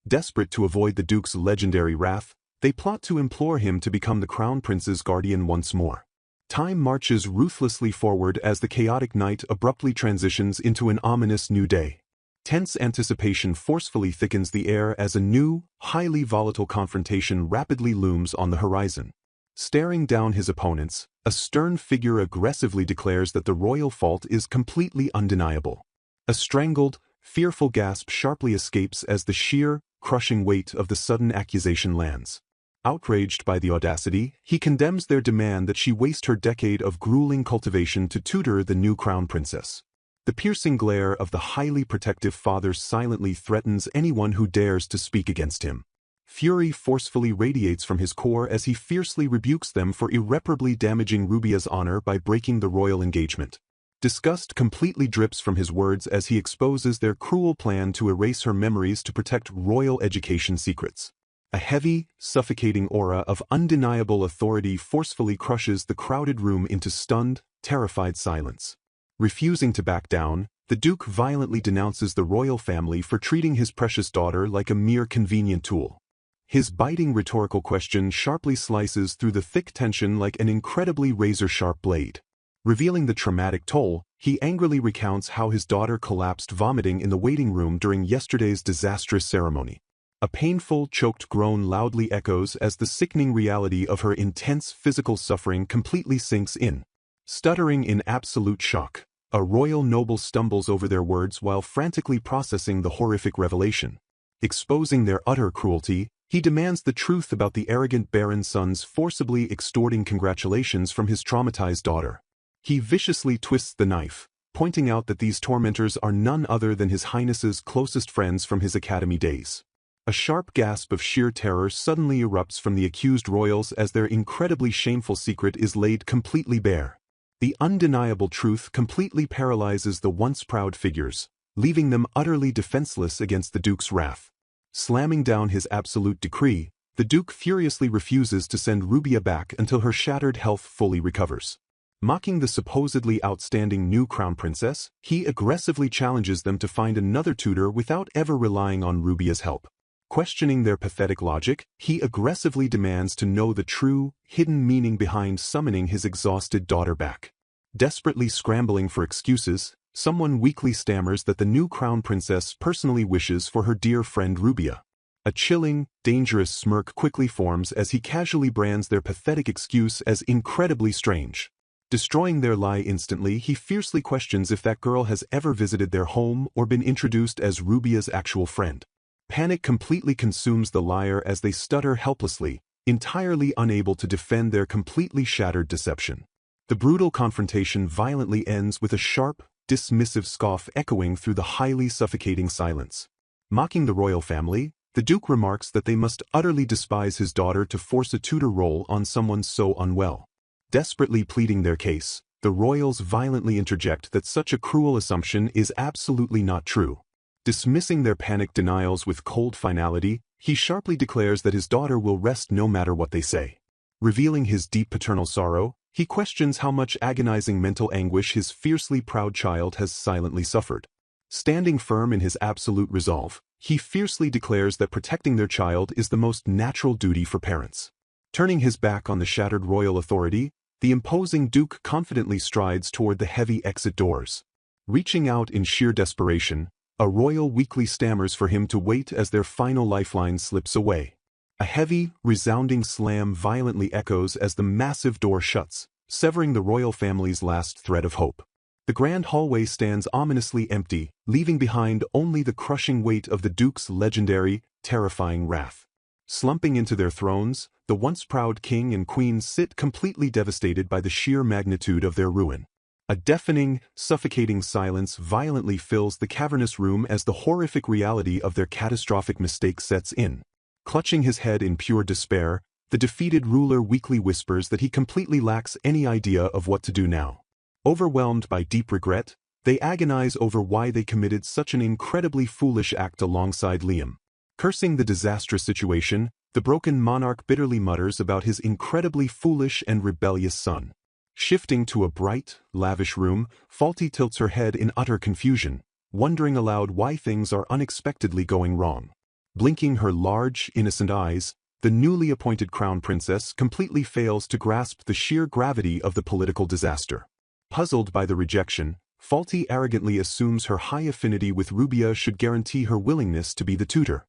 Desperate to avoid the Duke's legendary wrath, they plot to implore him to become the Crown Prince's guardian once more. Time marches ruthlessly forward as the chaotic night abruptly transitions into an ominous new day. Tense anticipation forcefully thickens the air as a new, highly volatile confrontation rapidly looms on the horizon. Staring down his opponents, a stern figure aggressively declares that the royal fault is completely undeniable. A strangled, fearful gasp sharply escapes as the sheer, crushing weight of the sudden accusation lands. Outraged by the audacity, he condemns their demand that she waste her decade of grueling cultivation to tutor the new crown princess. The piercing glare of the highly protective father silently threatens anyone who dares to speak against him. Fury forcefully radiates from his core as he fiercely rebukes them for irreparably damaging Rubia's honor by breaking the royal engagement. Disgust completely drips from his words as he exposes their cruel plan to erase her memories to protect royal education secrets. A heavy, suffocating aura of undeniable authority forcefully crushes the crowded room into stunned, terrified silence. Refusing to back down, the Duke violently denounces the royal family for treating his precious daughter like a mere convenient tool. His biting rhetorical question sharply slices through the thick tension like an incredibly razor-sharp blade. Revealing the traumatic toll, he angrily recounts how his daughter collapsed vomiting in the waiting room during yesterday's disastrous ceremony. A painful, choked groan loudly echoes as the sickening reality of her intense physical suffering completely sinks in. Stuttering in absolute shock, a royal noble stumbles over their words while frantically processing the horrific revelation. Exposing their utter cruelty, he demands the truth about the arrogant baron's sons forcibly extorting congratulations from his traumatized daughter. He viciously twists the knife, pointing out that these tormentors are none other than His Highness's closest friends from his academy days. A sharp gasp of sheer terror suddenly erupts from the accused royals as their incredibly shameful secret is laid completely bare. The undeniable truth completely paralyzes the once proud figures, leaving them utterly defenseless against the Duke's wrath. Slamming down his absolute decree, the Duke furiously refuses to send Rubia back until her shattered health fully recovers. Mocking the supposedly outstanding new crown princess, he aggressively challenges them to find another tutor without ever relying on Rubia's help. Questioning their pathetic logic, he aggressively demands to know the true, hidden meaning behind summoning his exhausted daughter back. Desperately scrambling for excuses, someone weakly stammers that the new crown princess personally wishes for her dear friend Rubia. A chilling, dangerous smirk quickly forms as he casually brands their pathetic excuse as incredibly strange. Destroying their lie instantly, he fiercely questions if that girl has ever visited their home or been introduced as Rubia's actual friend. Panic completely consumes the liar as they stutter helplessly, entirely unable to defend their completely shattered deception. The brutal confrontation violently ends with a sharp, dismissive scoff echoing through the highly suffocating silence. Mocking the royal family, the Duke remarks that they must utterly despise his daughter to force a tutor role on someone so unwell. Desperately pleading their case, the royals violently interject that such a cruel assumption is absolutely not true. Dismissing their panicked denials with cold finality, he sharply declares that his daughter will rest no matter what they say. Revealing his deep paternal sorrow, he questions how much agonizing mental anguish his fiercely proud child has silently suffered. Standing firm in his absolute resolve, he fiercely declares that protecting their child is the most natural duty for parents. Turning his back on the shattered royal authority, the imposing Duke confidently strides toward the heavy exit doors. Reaching out in sheer desperation, a royal weakly stammers for him to wait as their final lifeline slips away. A heavy, resounding slam violently echoes as the massive door shuts, severing the royal family's last thread of hope. The grand hallway stands ominously empty, leaving behind only the crushing weight of the Duke's legendary, terrifying wrath. Slumping into their thrones, the once proud king and queen sit completely devastated by the sheer magnitude of their ruin. A deafening, suffocating silence violently fills the cavernous room as the horrific reality of their catastrophic mistake sets in. Clutching his head in pure despair, the defeated ruler weakly whispers that he completely lacks any idea of what to do now. Overwhelmed by deep regret, they agonize over why they committed such an incredibly foolish act alongside Liam. Cursing the disastrous situation, the broken monarch bitterly mutters about his incredibly foolish and rebellious son. Shifting to a bright, lavish room, Faulty tilts her head in utter confusion, wondering aloud why things are unexpectedly going wrong. Blinking her large, innocent eyes, the newly appointed crown princess completely fails to grasp the sheer gravity of the political disaster. Puzzled by the rejection, Faulty arrogantly assumes her high affinity with Rubia should guarantee her willingness to be the tutor.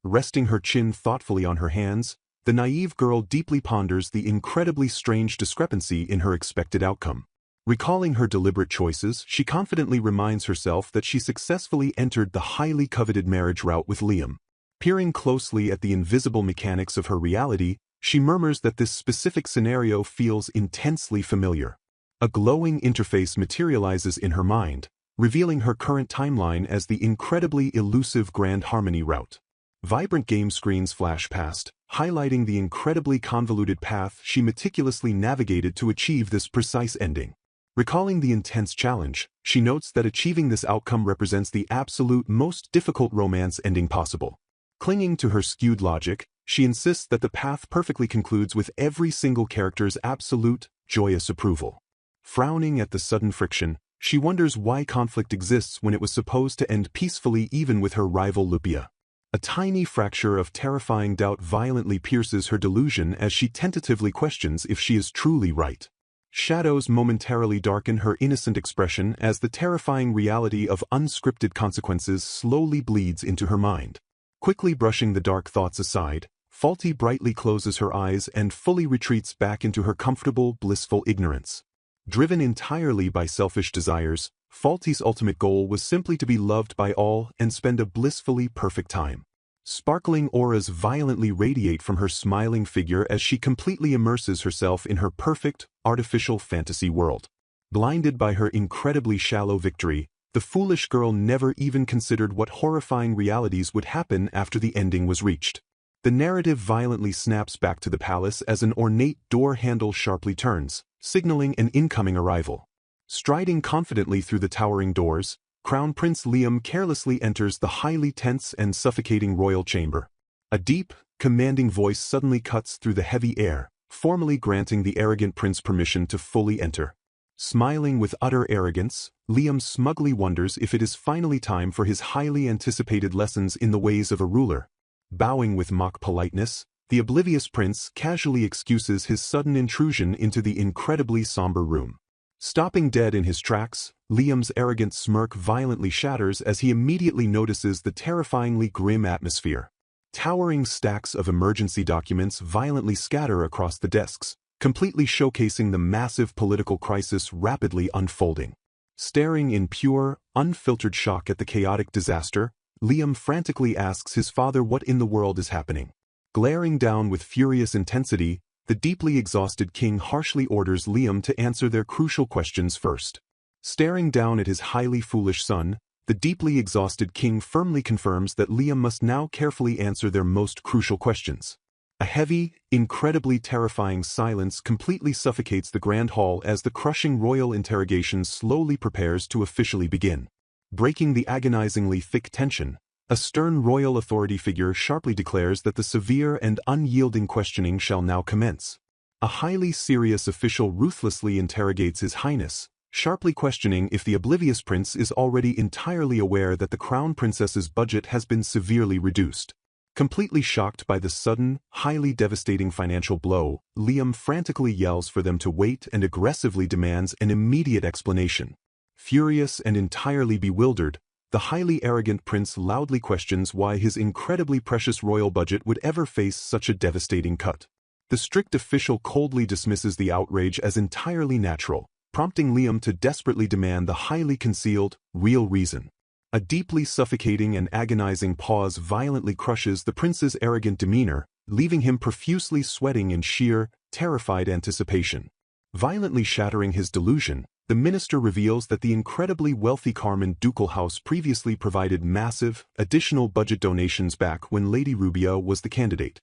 Resting her chin thoughtfully on her hands, the naive girl deeply ponders the incredibly strange discrepancy in her expected outcome. Recalling her deliberate choices, she confidently reminds herself that she successfully entered the highly coveted marriage route with Liam. Peering closely at the invisible mechanics of her reality, She murmurs that this specific scenario feels intensely familiar. A glowing interface materializes in her mind, revealing her current timeline as the incredibly elusive Grand Harmony route. Vibrant game screens flash past, highlighting the incredibly convoluted path she meticulously navigated to achieve this precise ending. Recalling the intense challenge, she notes that achieving this outcome represents the absolute most difficult romance ending possible. Clinging to her skewed logic, she insists that the path perfectly concludes with every single character's absolute, joyous approval. Frowning at the sudden friction, she wonders why conflict exists when it was supposed to end peacefully even with her rival Lupia. A tiny fracture of terrifying doubt violently pierces her delusion as she tentatively questions if she is truly right. Shadows momentarily darken her innocent expression as the terrifying reality of unscripted consequences slowly bleeds into her mind. Quickly brushing the dark thoughts aside, Faulty brightly closes her eyes and fully retreats back into her comfortable, blissful ignorance. Driven entirely by selfish desires, Faulty's ultimate goal was simply to be loved by all and spend a blissfully perfect time. Sparkling auras violently radiate from her smiling figure as she completely immerses herself in her perfect, artificial fantasy world. Blinded by her incredibly shallow victory, the foolish girl never even considered what horrifying realities would happen after the ending was reached. The narrative violently snaps back to the palace as an ornate door handle sharply turns, signaling an incoming arrival. Striding confidently through the towering doors, Crown Prince Liam carelessly enters the highly tense and suffocating royal chamber. A deep, commanding voice suddenly cuts through the heavy air, formally granting the arrogant prince permission to fully enter. Smiling with utter arrogance, Liam smugly wonders if it is finally time for his highly anticipated lessons in the ways of a ruler. Bowing with mock politeness, the oblivious prince casually excuses his sudden intrusion into the incredibly somber room. Stopping dead in his tracks, Liam's arrogant smirk violently shatters as he immediately notices the terrifyingly grim atmosphere. Towering stacks of emergency documents violently scatter across the desks, completely showcasing the massive political crisis rapidly unfolding. Staring in pure, unfiltered shock at the chaotic disaster, Liam frantically asks his father what in the world is happening. Glaring down with furious intensity, the deeply exhausted king harshly orders Liam to answer their crucial questions first. Staring down at his highly foolish son, the deeply exhausted king firmly confirms that Liam must now carefully answer their most crucial questions. A heavy, incredibly terrifying silence completely suffocates the grand hall as the crushing royal interrogation slowly prepares to officially begin. Breaking the agonizingly thick tension, a stern royal authority figure sharply declares that the severe and unyielding questioning shall now commence. A highly serious official ruthlessly interrogates His Highness, sharply questioning if the oblivious prince is already entirely aware that the crown princess's budget has been severely reduced. Completely shocked by the sudden, highly devastating financial blow, Liam frantically yells for them to wait and aggressively demands an immediate explanation. Furious and entirely bewildered, the highly arrogant prince loudly questions why his incredibly precious royal budget would ever face such a devastating cut. The strict official coldly dismisses the outrage as entirely natural, prompting Liam to desperately demand the highly concealed, real reason. A deeply suffocating and agonizing pause violently crushes the prince's arrogant demeanor, leaving him profusely sweating in sheer, terrified anticipation. Violently shattering his delusion, the minister reveals that the incredibly wealthy Carmen ducal house previously provided massive, additional budget donations back when Lady Rubia was the candidate.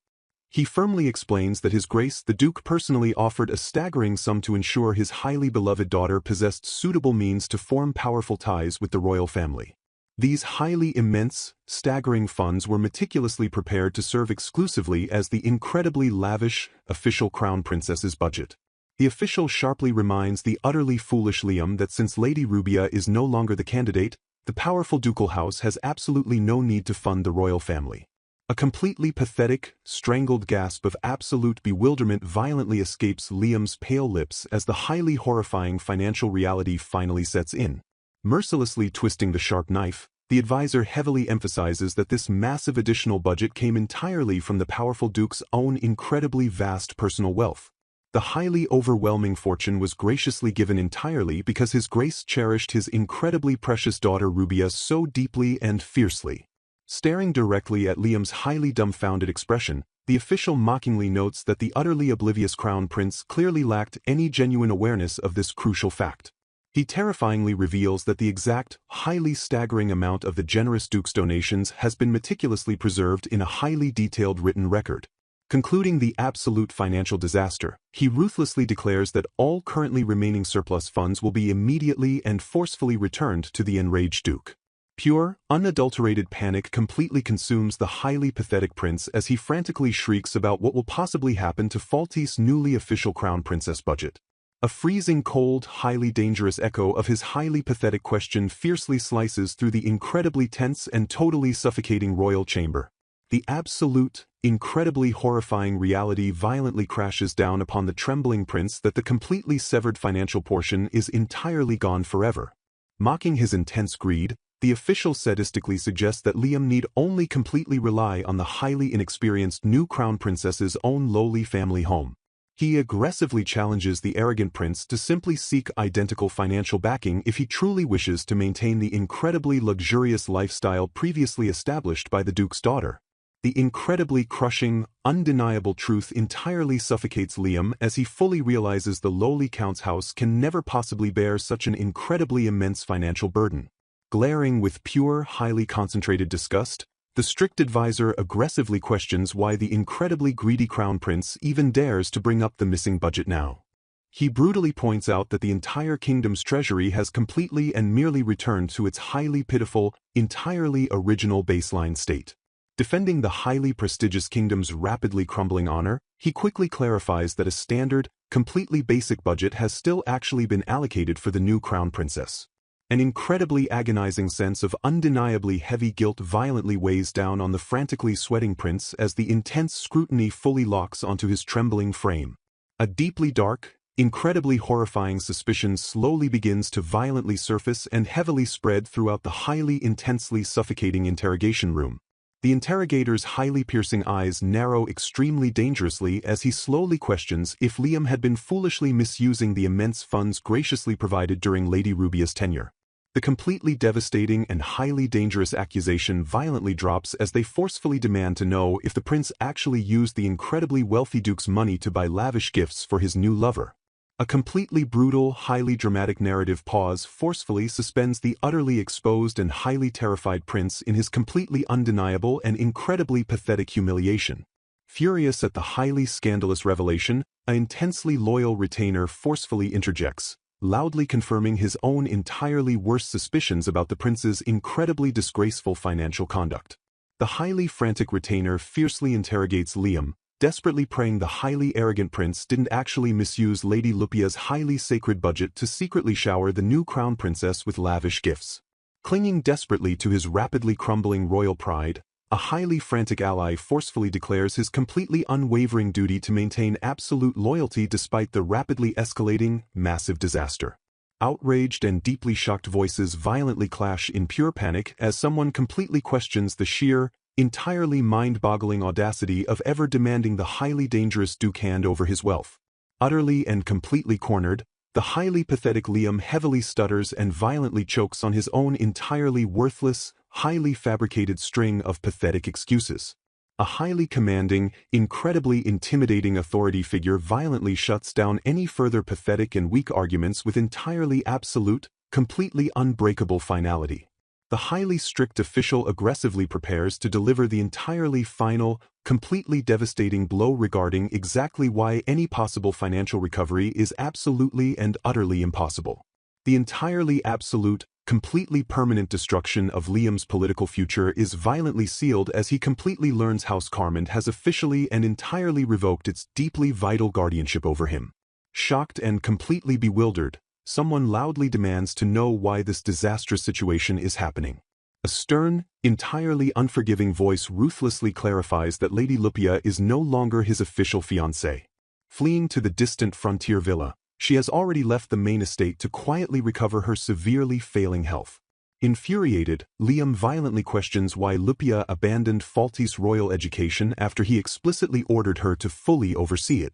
He firmly explains that His Grace the Duke personally offered a staggering sum to ensure his highly beloved daughter possessed suitable means to form powerful ties with the royal family. These highly immense, staggering funds were meticulously prepared to serve exclusively as the incredibly lavish, official crown princess's budget. The official sharply reminds the utterly foolish Liam that since Lady Rubia is no longer the candidate, the powerful ducal house has absolutely no need to fund the royal family. A completely pathetic, strangled gasp of absolute bewilderment violently escapes Liam's pale lips as the highly horrifying financial reality finally sets in. Mercilessly twisting the sharp knife, the advisor heavily emphasizes that this massive additional budget came entirely from the powerful duke's own incredibly vast personal wealth. The highly overwhelming fortune was graciously given entirely because His Grace cherished his incredibly precious daughter Rubia so deeply and fiercely. Staring directly at Liam's highly dumbfounded expression, the official mockingly notes that the utterly oblivious crown prince clearly lacked any genuine awareness of this crucial fact. He terrifyingly reveals that the exact, highly staggering amount of the generous duke's donations has been meticulously preserved in a highly detailed written record. Concluding the absolute financial disaster, he ruthlessly declares that all currently remaining surplus funds will be immediately and forcefully returned to the enraged duke. Pure, unadulterated panic completely consumes the highly pathetic prince as he frantically shrieks about what will possibly happen to Falti's newly official crown princess budget. A freezing cold, highly dangerous echo of his highly pathetic question fiercely slices through the incredibly tense and totally suffocating royal chamber. The absolute, incredibly horrifying reality violently crashes down upon the trembling prince that the completely severed financial portion is entirely gone forever. Mocking his intense greed, the official sadistically suggests that Liam need only completely rely on the highly inexperienced new crown princess's own lowly family home. He aggressively challenges the arrogant prince to simply seek identical financial backing if he truly wishes to maintain the incredibly luxurious lifestyle previously established by the duke's daughter. The incredibly crushing, undeniable truth entirely suffocates Liam as he fully realizes the lowly count's house can never possibly bear such an incredibly immense financial burden. Glaring with pure, highly concentrated disgust, the strict advisor aggressively questions why the incredibly greedy crown prince even dares to bring up the missing budget now. He brutally points out that the entire kingdom's treasury has completely and merely returned to its highly pitiful, entirely original baseline state. Defending the highly prestigious kingdom's rapidly crumbling honor, he quickly clarifies that a standard, completely basic budget has still actually been allocated for the new crown princess. An incredibly agonizing sense of undeniably heavy guilt violently weighs down on the frantically sweating prince as the intense scrutiny fully locks onto his trembling frame. A deeply dark, incredibly horrifying suspicion slowly begins to violently surface and heavily spread throughout the highly intensely suffocating interrogation room. The interrogator's highly piercing eyes narrow extremely dangerously as he slowly questions if Liam had been foolishly misusing the immense funds graciously provided during Lady Rubia's tenure. The completely devastating and highly dangerous accusation violently drops as they forcefully demand to know if the prince actually used the incredibly wealthy duke's money to buy lavish gifts for his new lover. A completely brutal, highly dramatic narrative pause forcefully suspends the utterly exposed and highly terrified prince in his completely undeniable and incredibly pathetic humiliation. Furious at the highly scandalous revelation, an intensely loyal retainer forcefully interjects, loudly confirming his own entirely worse suspicions about the prince's incredibly disgraceful financial conduct. The highly frantic retainer fiercely interrogates Liam, desperately praying the highly arrogant prince didn't actually misuse Lady Lupia's highly sacred budget to secretly shower the new crown princess with lavish gifts. Clinging desperately to his rapidly crumbling royal pride, a highly frantic ally forcefully declares his completely unwavering duty to maintain absolute loyalty despite the rapidly escalating, massive disaster. Outraged and deeply shocked voices violently clash in pure panic as someone completely questions the sheer, entirely mind-boggling audacity of ever demanding the highly dangerous duke hand over his wealth. Utterly and completely cornered, the highly pathetic Liam heavily stutters and violently chokes on his own entirely worthless, highly fabricated string of pathetic excuses. A highly commanding, incredibly intimidating authority figure violently shuts down any further pathetic and weak arguments with entirely absolute, completely unbreakable finality. The highly strict official aggressively prepares to deliver the entirely final, completely devastating blow regarding exactly why any possible financial recovery is absolutely and utterly impossible. The entirely absolute, completely permanent destruction of Liam's political future is violently sealed as he completely learns House Carmond has officially and entirely revoked its deeply vital guardianship over him. Shocked and completely bewildered, someone loudly demands to know why this disastrous situation is happening. A stern, entirely unforgiving voice ruthlessly clarifies that Lady Lupia is no longer his official fiancée. Fleeing to the distant frontier villa, she has already left the main estate to quietly recover her severely failing health. Infuriated, Liam violently questions why Lupia abandoned Falti's royal education after he explicitly ordered her to fully oversee it.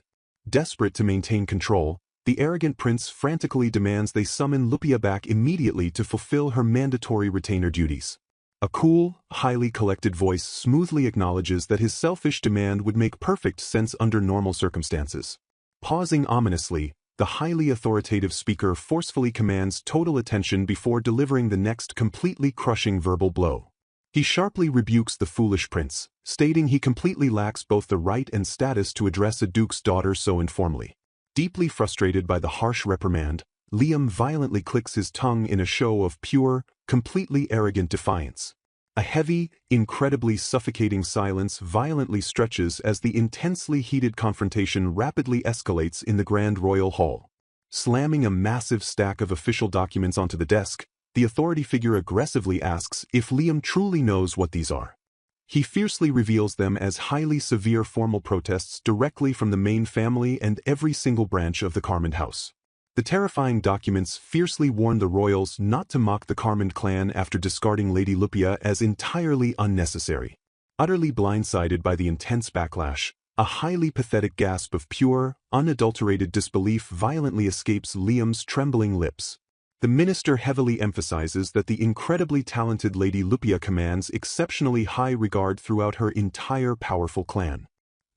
Desperate to maintain control, the arrogant prince frantically demands they summon Lupia back immediately to fulfill her mandatory retainer duties. A cool, highly collected voice smoothly acknowledges that his selfish demand would make perfect sense under normal circumstances. Pausing ominously, the highly authoritative speaker forcefully commands total attention before delivering the next completely crushing verbal blow. He sharply rebukes the foolish prince, stating he completely lacks both the right and status to address a duke's daughter so informally. Deeply frustrated by the harsh reprimand, Liam violently clicks his tongue in a show of pure, completely arrogant defiance. A heavy, incredibly suffocating silence violently stretches as the intensely heated confrontation rapidly escalates in the Grand Royal Hall. Slamming a massive stack of official documents onto the desk, the authority figure aggressively asks if Liam truly knows what these are. He fiercely reveals them as highly severe formal protests directly from the main family and every single branch of the Carmond house. The terrifying documents fiercely warn the royals not to mock the Carmond clan after discarding Lady Lupia as entirely unnecessary. Utterly blindsided by the intense backlash, a highly pathetic gasp of pure, unadulterated disbelief violently escapes Liam's trembling lips. The minister heavily emphasizes that the incredibly talented Lady Lupia commands exceptionally high regard throughout her entire powerful clan.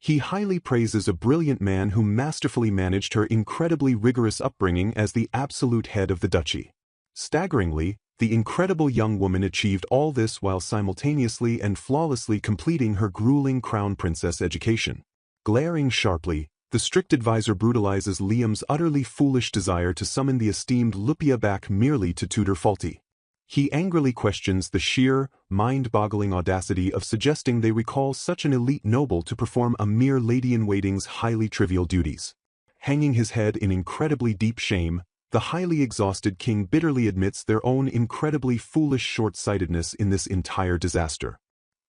He highly praises a brilliant man who masterfully managed her incredibly rigorous upbringing as the absolute head of the duchy. Staggeringly, the incredible young woman achieved all this while simultaneously and flawlessly completing her grueling crown princess education. Glaring sharply, the strict advisor brutalizes Liam's utterly foolish desire to summon the esteemed Lupia back merely to tutor Faulty. He angrily questions the sheer, mind-boggling audacity of suggesting they recall such an elite noble to perform a mere lady-in-waiting's highly trivial duties. Hanging his head in incredibly deep shame, the highly exhausted king bitterly admits their own incredibly foolish short-sightedness in this entire disaster.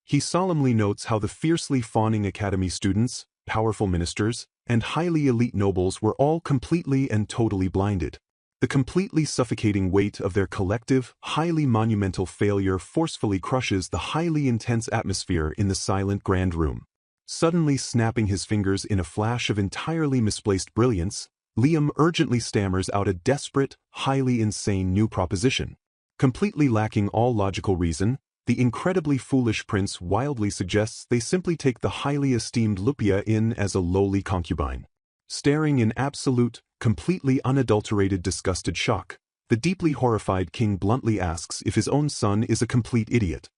He solemnly notes how the fiercely fawning academy students, powerful ministers, and highly elite nobles were all completely and totally blinded. The completely suffocating weight of their collective, highly monumental failure forcefully crushes the highly intense atmosphere in the silent grand room. Suddenly snapping his fingers in a flash of entirely misplaced brilliance, Liam urgently stammers out a desperate, highly insane new proposition. Completely lacking all logical reason, the incredibly foolish prince wildly suggests they simply take the highly esteemed Lupia in as a lowly concubine. Staring in absolute, completely unadulterated disgusted shock, the deeply horrified king bluntly asks if his own son is a complete idiot.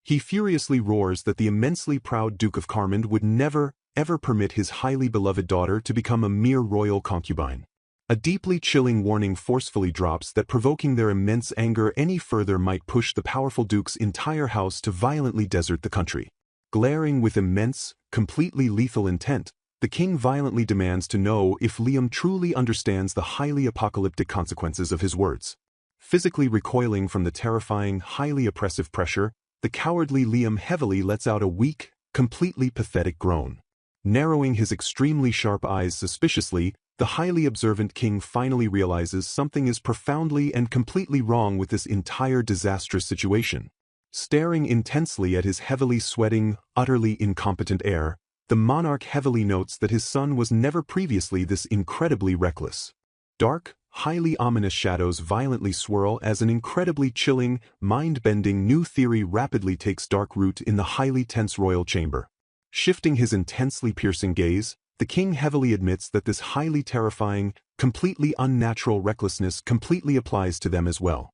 He furiously roars that the immensely proud Duke of Carmond would never, ever permit his highly beloved daughter to become a mere royal concubine. A deeply chilling warning forcefully drops that provoking their immense anger any further might push the powerful duke's entire house to violently desert the country. Glaring with immense, completely lethal intent, the king violently demands to know if Liam truly understands the highly apocalyptic consequences of his words. Physically recoiling from the terrifying, highly oppressive pressure, the cowardly Liam heavily lets out a weak, completely pathetic groan. Narrowing his extremely sharp eyes suspiciously, the highly observant king finally realizes something is profoundly and completely wrong with this entire disastrous situation. Staring intensely at his heavily sweating, utterly incompetent heir, the monarch heavily notes that his son was never previously this incredibly reckless. Dark, highly ominous shadows violently swirl as an incredibly chilling, mind-bending new theory rapidly takes dark root in the highly tense royal chamber. Shifting his intensely piercing gaze, the king heavily admits that this highly terrifying, completely unnatural recklessness completely applies to them as well.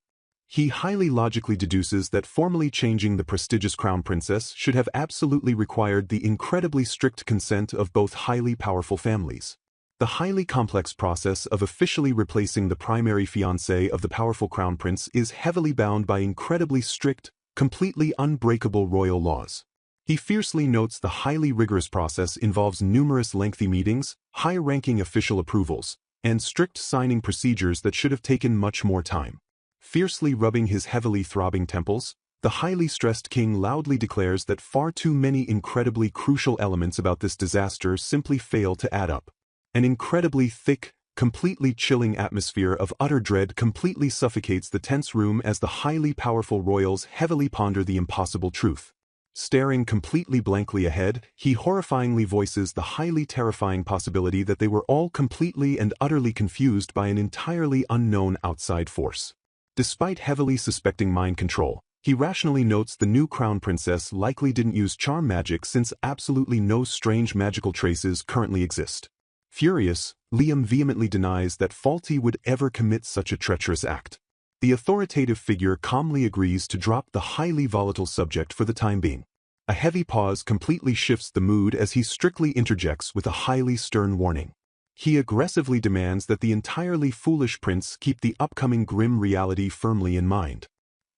He highly logically deduces that formally changing the prestigious crown princess should have absolutely required the incredibly strict consent of both highly powerful families. The highly complex process of officially replacing the primary fiancé of the powerful crown prince is heavily bound by incredibly strict, completely unbreakable royal laws. He fiercely notes the highly rigorous process involves numerous lengthy meetings, high-ranking official approvals, and strict signing procedures that should have taken much more time. Fiercely rubbing his heavily throbbing temples, the highly stressed king loudly declares that far too many incredibly crucial elements about this disaster simply fail to add up. An incredibly thick, completely chilling atmosphere of utter dread completely suffocates the tense room as the highly powerful royals heavily ponder the impossible truth. Staring completely blankly ahead, he horrifyingly voices the highly terrifying possibility that they were all completely and utterly confused by an entirely unknown outside force. Despite heavily suspecting mind control, He rationally notes the new crown princess likely didn't use charm magic since absolutely no strange magical traces currently exist. Furious, Liam vehemently denies that Faulty would ever commit such a treacherous act. The authoritative figure calmly agrees to drop the highly volatile subject for the time being. A heavy pause completely shifts the mood as he strictly interjects with a highly stern warning. He aggressively demands that the entirely foolish prince keep the upcoming grim reality firmly in mind.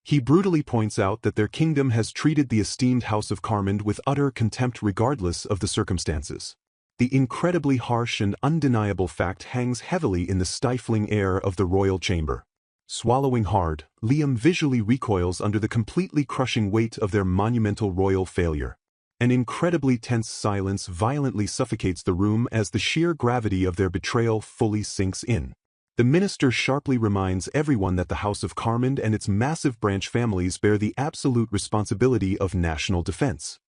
He brutally points out that their kingdom has treated the esteemed House of Carmond with utter contempt regardless of the circumstances. The incredibly harsh and undeniable fact hangs heavily in the stifling air of the royal chamber. Swallowing hard, Liam visually recoils under the completely crushing weight of their monumental royal failure. An incredibly tense silence violently suffocates the room as the sheer gravity of their betrayal fully sinks in. The minister sharply reminds everyone that the House of Carmond and its massive branch families bear the absolute responsibility of national defense.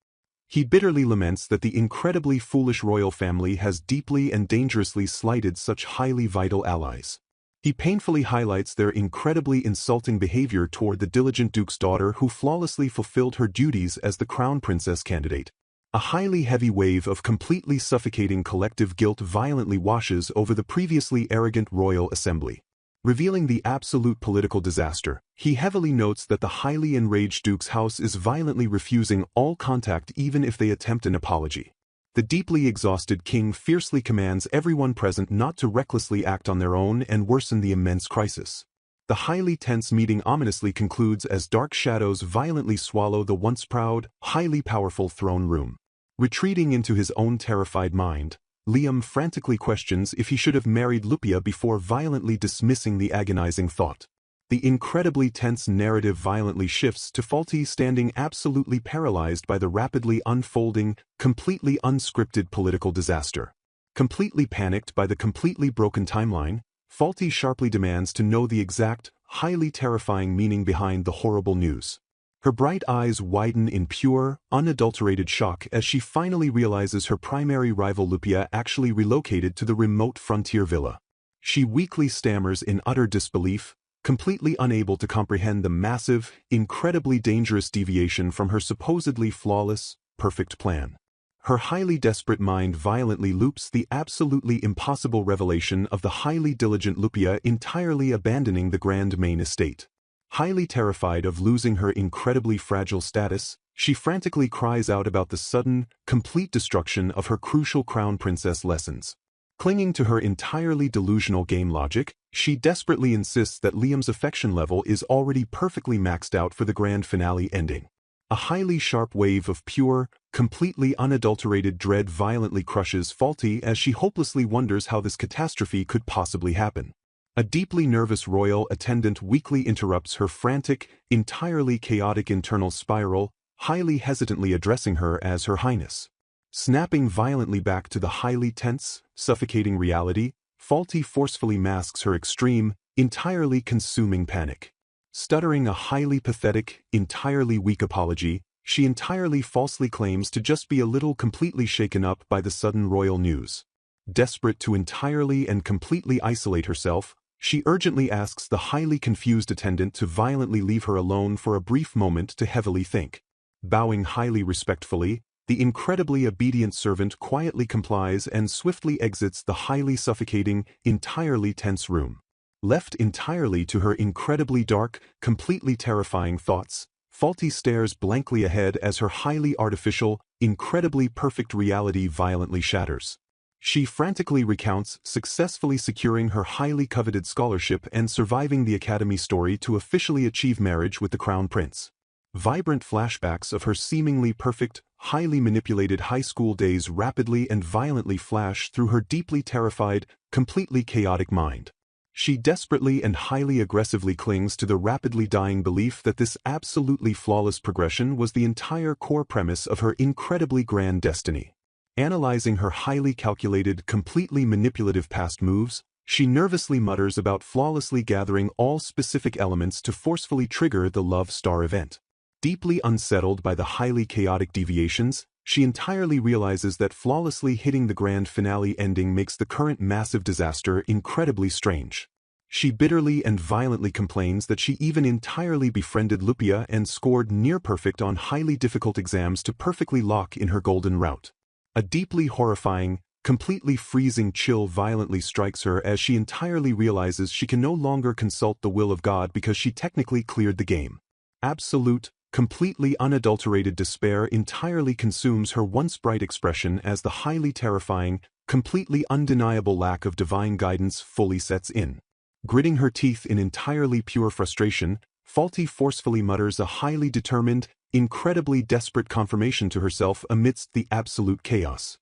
He bitterly laments that the incredibly foolish royal family has deeply and dangerously slighted such highly vital allies. He painfully highlights their incredibly insulting behavior toward the diligent duke's daughter who flawlessly fulfilled her duties as the crown princess candidate. A highly heavy wave of completely suffocating collective guilt violently washes over the previously arrogant royal assembly. Revealing the absolute political disaster, he heavily notes that the highly enraged duke's house is violently refusing all contact even if they attempt an apology. The deeply exhausted king fiercely commands everyone present not to recklessly act on their own and worsen the immense crisis. The highly tense meeting ominously concludes as dark shadows violently swallow the once proud, highly powerful throne room. Retreating into his own terrified mind, Liam frantically questions if he should have married Lupia before violently dismissing the agonizing thought. The incredibly tense narrative violently shifts to Faulty standing absolutely paralyzed by the rapidly unfolding, completely unscripted political disaster. Completely panicked by the completely broken timeline, Faulty sharply demands to know the exact, highly terrifying meaning behind the horrible news. Her bright eyes widen in pure, unadulterated shock as she finally realizes her primary rival Lupia actually relocated to the remote frontier villa. She weakly stammers in utter disbelief, completely unable to comprehend the massive, incredibly dangerous deviation from her supposedly flawless, perfect plan. Her highly desperate mind violently loops the absolutely impossible revelation of the highly diligent Lupia entirely abandoning the grand main estate. Highly terrified of losing her incredibly fragile status, she frantically cries out about the sudden, complete destruction of her crucial crown princess lessons. Clinging to her entirely delusional game logic, she desperately insists that Liam's affection level is already perfectly maxed out for the grand finale ending. A highly sharp wave of pure, completely unadulterated dread violently crushes Faulty as she hopelessly wonders how this catastrophe could possibly happen. A deeply nervous royal attendant weakly interrupts her frantic, entirely chaotic internal spiral, highly hesitantly addressing her as Her Highness. Snapping violently back to the highly tense, suffocating reality, Faulty forcefully masks her extreme, entirely consuming panic. Stuttering a highly pathetic, entirely weak apology, she entirely falsely claims to just be a little completely shaken up by the sudden royal news. Desperate to entirely and completely isolate herself, she urgently asks the highly confused attendant to violently leave her alone for a brief moment to heavily think. Bowing highly respectfully, the incredibly obedient servant quietly complies and swiftly exits the highly suffocating, entirely tense room. Left entirely to her incredibly dark, completely terrifying thoughts, Faulty stares blankly ahead as her highly artificial, incredibly perfect reality violently shatters. She frantically recounts successfully securing her highly coveted scholarship and surviving the academy story to officially achieve marriage with the crown prince. Vibrant flashbacks of her seemingly perfect, highly manipulated high school days rapidly and violently flash through her deeply terrified, completely chaotic mind. She desperately and highly aggressively clings to the rapidly dying belief that this absolutely flawless progression was the entire core premise of her incredibly grand destiny. Analyzing her highly calculated, completely manipulative past moves, she nervously mutters about flawlessly gathering all specific elements to forcefully trigger the Love Star event. Deeply unsettled by the highly chaotic deviations, she entirely realizes that flawlessly hitting the grand finale ending makes the current massive disaster incredibly strange. She bitterly and violently complains that she even entirely befriended Lupia and scored near-perfect on highly difficult exams to perfectly lock in her golden route. A deeply horrifying, completely freezing chill violently strikes her as she entirely realizes she can no longer consult the will of God because she technically cleared the game. Absolute, completely unadulterated despair entirely consumes her once bright expression as the highly terrifying, completely undeniable lack of divine guidance fully sets in. Gritting her teeth in entirely pure frustration, Faulty forcefully mutters a highly determined, incredibly desperate confirmation to herself amidst the absolute chaos.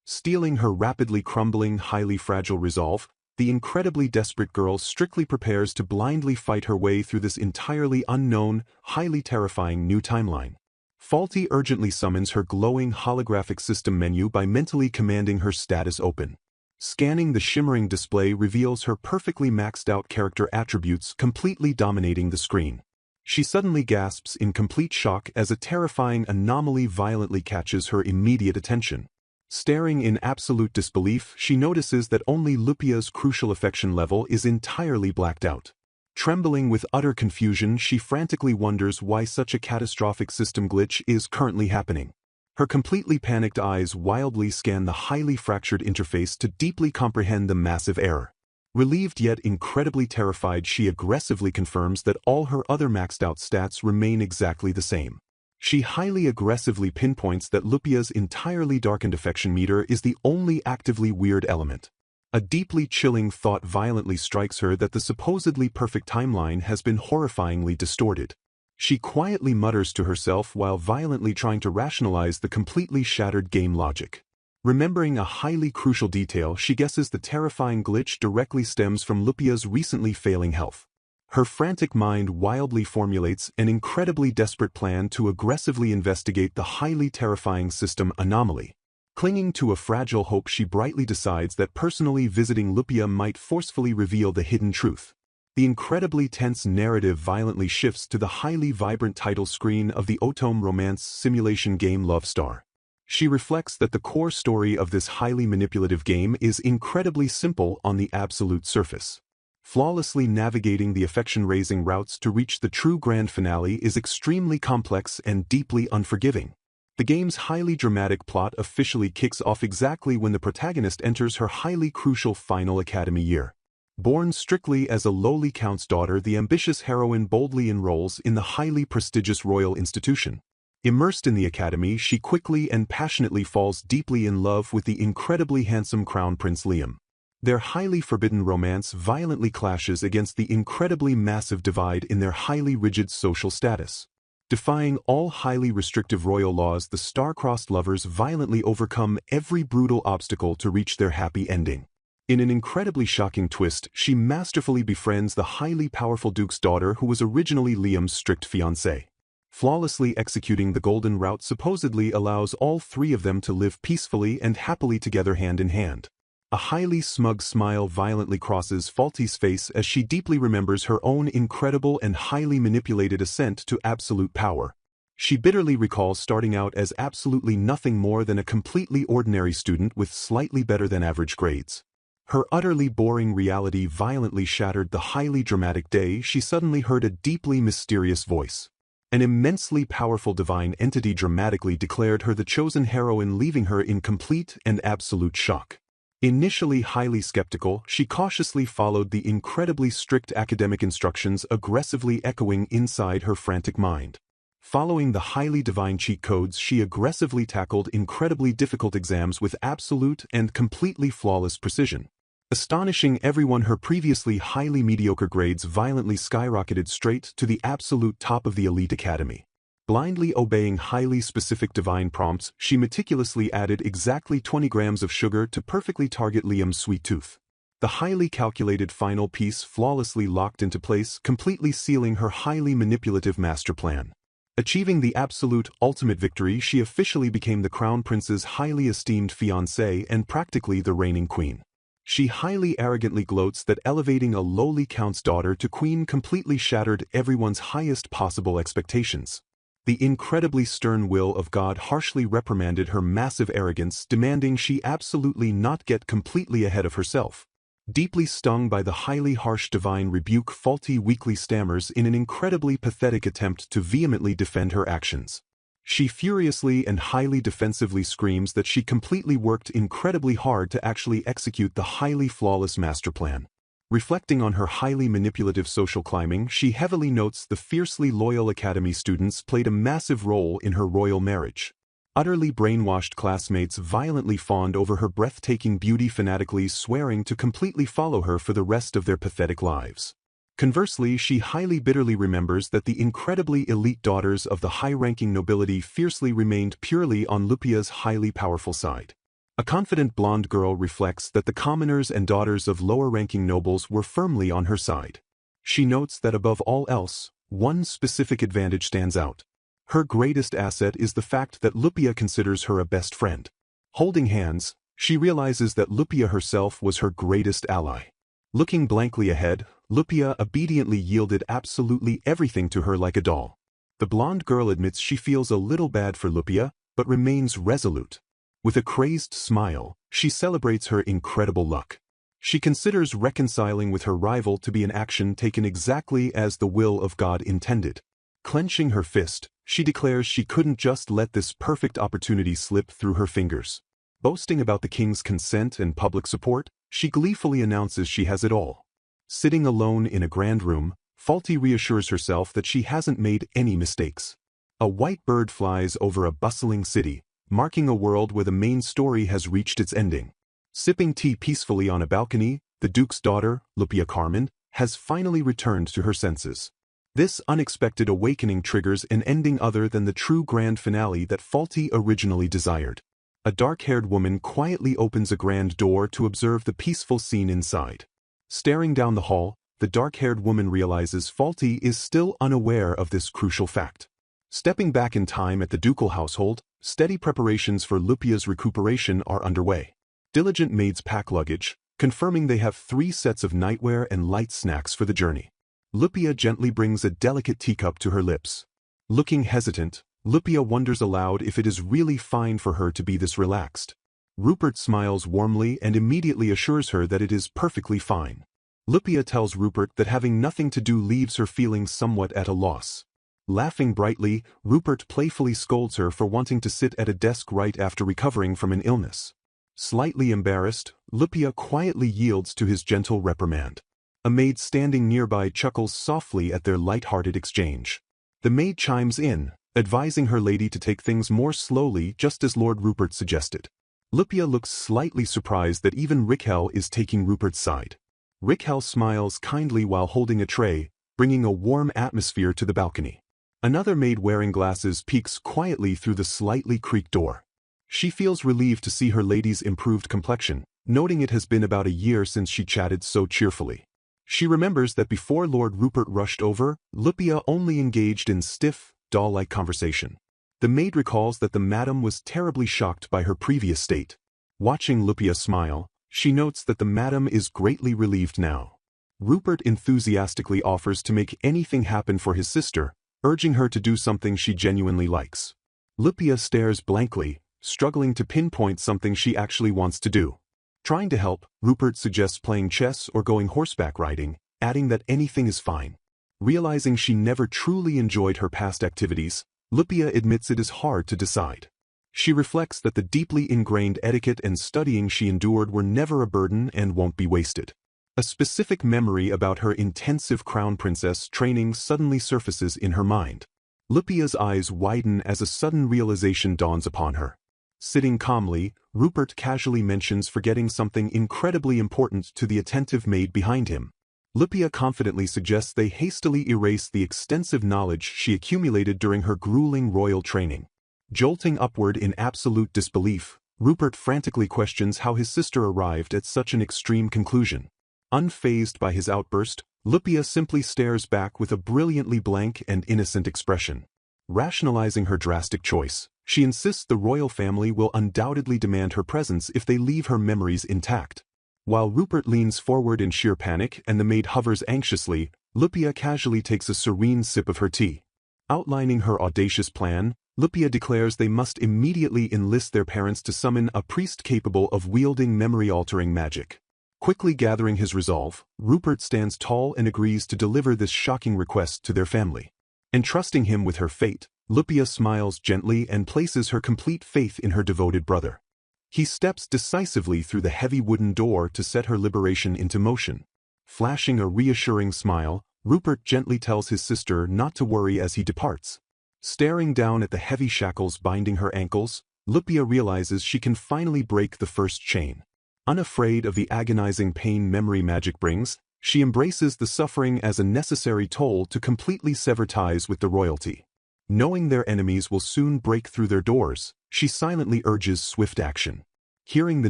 Steeling her rapidly crumbling, highly fragile resolve, the incredibly desperate girl strictly prepares to blindly fight her way through this entirely unknown, highly terrifying new timeline. Faulty urgently summons her glowing holographic system menu by mentally commanding her status open. Scanning the shimmering display reveals her perfectly maxed out character attributes completely dominating the screen. She suddenly gasps in complete shock as a terrifying anomaly violently catches her immediate attention. Staring in absolute disbelief, she notices that only Lupia's crucial affection level is entirely blacked out. Trembling with utter confusion, she frantically wonders why such a catastrophic system glitch is currently happening. Her completely panicked eyes wildly scan the highly fractured interface to deeply comprehend the massive error. Relieved yet incredibly terrified, she aggressively confirms that all her other maxed-out stats remain exactly the same. She highly aggressively pinpoints that Lupia's entirely darkened affection meter is the only actively weird element. A deeply chilling thought violently strikes her that the supposedly perfect timeline has been horrifyingly distorted. She quietly mutters to herself while violently trying to rationalize the completely shattered game logic. Remembering a highly crucial detail, she guesses the terrifying glitch directly stems from Lupia's recently failing health. Her frantic mind wildly formulates an incredibly desperate plan to aggressively investigate the highly terrifying system anomaly. Clinging to a fragile hope, she brightly decides that personally visiting Lupia might forcefully reveal the hidden truth. The incredibly tense narrative violently shifts to the highly vibrant title screen of the Otome romance simulation game Love Star. She reflects that the core story of this highly manipulative game is incredibly simple on the absolute surface. Flawlessly navigating the affection-raising routes to reach the true grand finale is extremely complex and deeply unforgiving. The game's highly dramatic plot officially kicks off exactly when the protagonist enters her highly crucial final academy year. Born strictly as a lowly count's daughter, the ambitious heroine boldly enrolls in the highly prestigious royal institution. Immersed in the academy, she quickly and passionately falls deeply in love with the incredibly handsome Crown Prince Liam. Their highly forbidden romance violently clashes against the incredibly massive divide in their highly rigid social status. Defying all highly restrictive royal laws, the star-crossed lovers violently overcome every brutal obstacle to reach their happy ending. In an incredibly shocking twist, she masterfully befriends the highly powerful Duke's daughter who was originally Liam's strict fiancée. Flawlessly executing the golden route supposedly allows all three of them to live peacefully and happily together hand in hand. A highly smug smile violently crosses Faulty's face as she deeply remembers her own incredible and highly manipulated ascent to absolute power. She bitterly recalls starting out as absolutely nothing more than a completely ordinary student with slightly better than average grades. Her utterly boring reality violently shattered the highly dramatic day she suddenly heard a deeply mysterious voice. An immensely powerful divine entity dramatically declared her the chosen heroine, leaving her in complete and absolute shock. Initially highly skeptical, she cautiously followed the incredibly strict academic instructions aggressively echoing inside her frantic mind. Following the highly divine cheat codes, she aggressively tackled incredibly difficult exams with absolute and completely flawless precision. Astonishing everyone, her previously highly mediocre grades violently skyrocketed straight to the absolute top of the elite academy. Blindly obeying highly specific divine prompts, she meticulously added exactly 20 grams of sugar to perfectly target Liam's sweet tooth. The highly calculated final piece flawlessly locked into place, completely sealing her highly manipulative master plan. Achieving the absolute ultimate victory, she officially became the Crown Prince's highly esteemed fiancée and practically the reigning queen. She highly arrogantly gloats that elevating a lowly count's daughter to queen completely shattered everyone's highest possible expectations. The incredibly stern will of God harshly reprimanded her massive arrogance, demanding she absolutely not get completely ahead of herself. Deeply stung by the highly harsh divine rebuke, Faulty weakly stammers in an incredibly pathetic attempt to vehemently defend her actions. She furiously and highly defensively screams that she completely worked incredibly hard to actually execute the highly flawless master plan. Reflecting on her highly manipulative social climbing, she heavily notes the fiercely loyal academy students played a massive role in her royal marriage. Utterly brainwashed classmates violently fawned over her breathtaking beauty, fanatically swearing to completely follow her for the rest of their pathetic lives. Conversely, she highly bitterly remembers that the incredibly elite daughters of the high-ranking nobility fiercely remained purely on Lupia's highly powerful side. A confident blonde girl reflects that the commoners and daughters of lower-ranking nobles were firmly on her side. She notes that above all else, one specific advantage stands out. Her greatest asset is the fact that Lupia considers her a best friend. Holding hands, she realizes that Lupia herself was her greatest ally. Looking blankly ahead, Lupia obediently yielded absolutely everything to her like a doll. The blonde girl admits she feels a little bad for Lupia, but remains resolute. With a crazed smile, she celebrates her incredible luck. She considers reconciling with her rival to be an action taken exactly as the will of God intended. Clenching her fist, she declares she couldn't just let this perfect opportunity slip through her fingers. Boasting about the king's consent and public support, she gleefully announces she has it all. Sitting alone in a grand room, Faulty reassures herself that she hasn't made any mistakes. A white bird flies over a bustling city, marking a world where the main story has reached its ending. Sipping tea peacefully on a balcony, the Duke's daughter, Lupia Carmen, has finally returned to her senses. This unexpected awakening triggers an ending other than the true grand finale that Faulty originally desired. A dark-haired woman quietly opens a grand door to observe the peaceful scene inside. Staring down the hall, the dark-haired woman realizes Faulty is still unaware of this crucial fact. Stepping back in time at the ducal household, steady preparations for Lupia's recuperation are underway. Diligent maids pack luggage, confirming they have 3 sets of nightwear and light snacks for the journey. Lupia gently brings a delicate teacup to her lips. Looking hesitant, Lupia wonders aloud if it is really fine for her to be this relaxed. Rupert smiles warmly and immediately assures her that it is perfectly fine. Lupia tells Rupert that having nothing to do leaves her feeling somewhat at a loss. Laughing brightly, Rupert playfully scolds her for wanting to sit at a desk right after recovering from an illness. Slightly embarrassed, Lupia quietly yields to his gentle reprimand. A maid standing nearby chuckles softly at their light-hearted exchange. The maid chimes in, advising her lady to take things more slowly just as Lord Rupert suggested. Lupia looks slightly surprised that even Rickhell is taking Rupert's side. Rickhell smiles kindly while holding a tray, bringing a warm atmosphere to the balcony. Another maid wearing glasses peeks quietly through the slightly creaked door. She feels relieved to see her lady's improved complexion, noting it has been about a year since she chatted so cheerfully. She remembers that before Lord Rupert rushed over, Lupia only engaged in stiff, doll-like conversation. The maid recalls that the madam was terribly shocked by her previous state. Watching Lupia smile, she notes that the madam is greatly relieved now. Rupert enthusiastically offers to make anything happen for his sister, urging her to do something she genuinely likes. Lupia stares blankly, struggling to pinpoint something she actually wants to do. Trying to help, Rupert suggests playing chess or going horseback riding, adding that anything is fine. Realizing she never truly enjoyed her past activities, Lupia admits it is hard to decide. She reflects that the deeply ingrained etiquette and studying she endured were never a burden and won't be wasted. A specific memory about her intensive crown princess training suddenly surfaces in her mind. Lupia's eyes widen as a sudden realization dawns upon her. Sitting calmly, Rupert casually mentions forgetting something incredibly important to the attentive maid behind him. Lupia confidently suggests they hastily erase the extensive knowledge she accumulated during her grueling royal training. Jolting upward in absolute disbelief, Rupert frantically questions how his sister arrived at such an extreme conclusion. Unfazed by his outburst, Lupia simply stares back with a brilliantly blank and innocent expression. Rationalizing her drastic choice, she insists the royal family will undoubtedly demand her presence if they leave her memories intact. While Rupert leans forward in sheer panic and the maid hovers anxiously, Lupia casually takes a serene sip of her tea. Outlining her audacious plan, Lupia declares they must immediately enlist their parents to summon a priest capable of wielding memory-altering magic. Quickly gathering his resolve, Rupert stands tall and agrees to deliver this shocking request to their family. Entrusting him with her fate, Lupia smiles gently and places her complete faith in her devoted brother. He steps decisively through the heavy wooden door to set her liberation into motion. Flashing a reassuring smile, Rupert gently tells his sister not to worry as he departs. Staring down at the heavy shackles binding her ankles, Lupia realizes she can finally break the first chain. Unafraid of the agonizing pain memory magic brings, she embraces the suffering as a necessary toll to completely sever ties with the royalty. Knowing their enemies will soon break through their doors, she silently urges swift action. Hearing the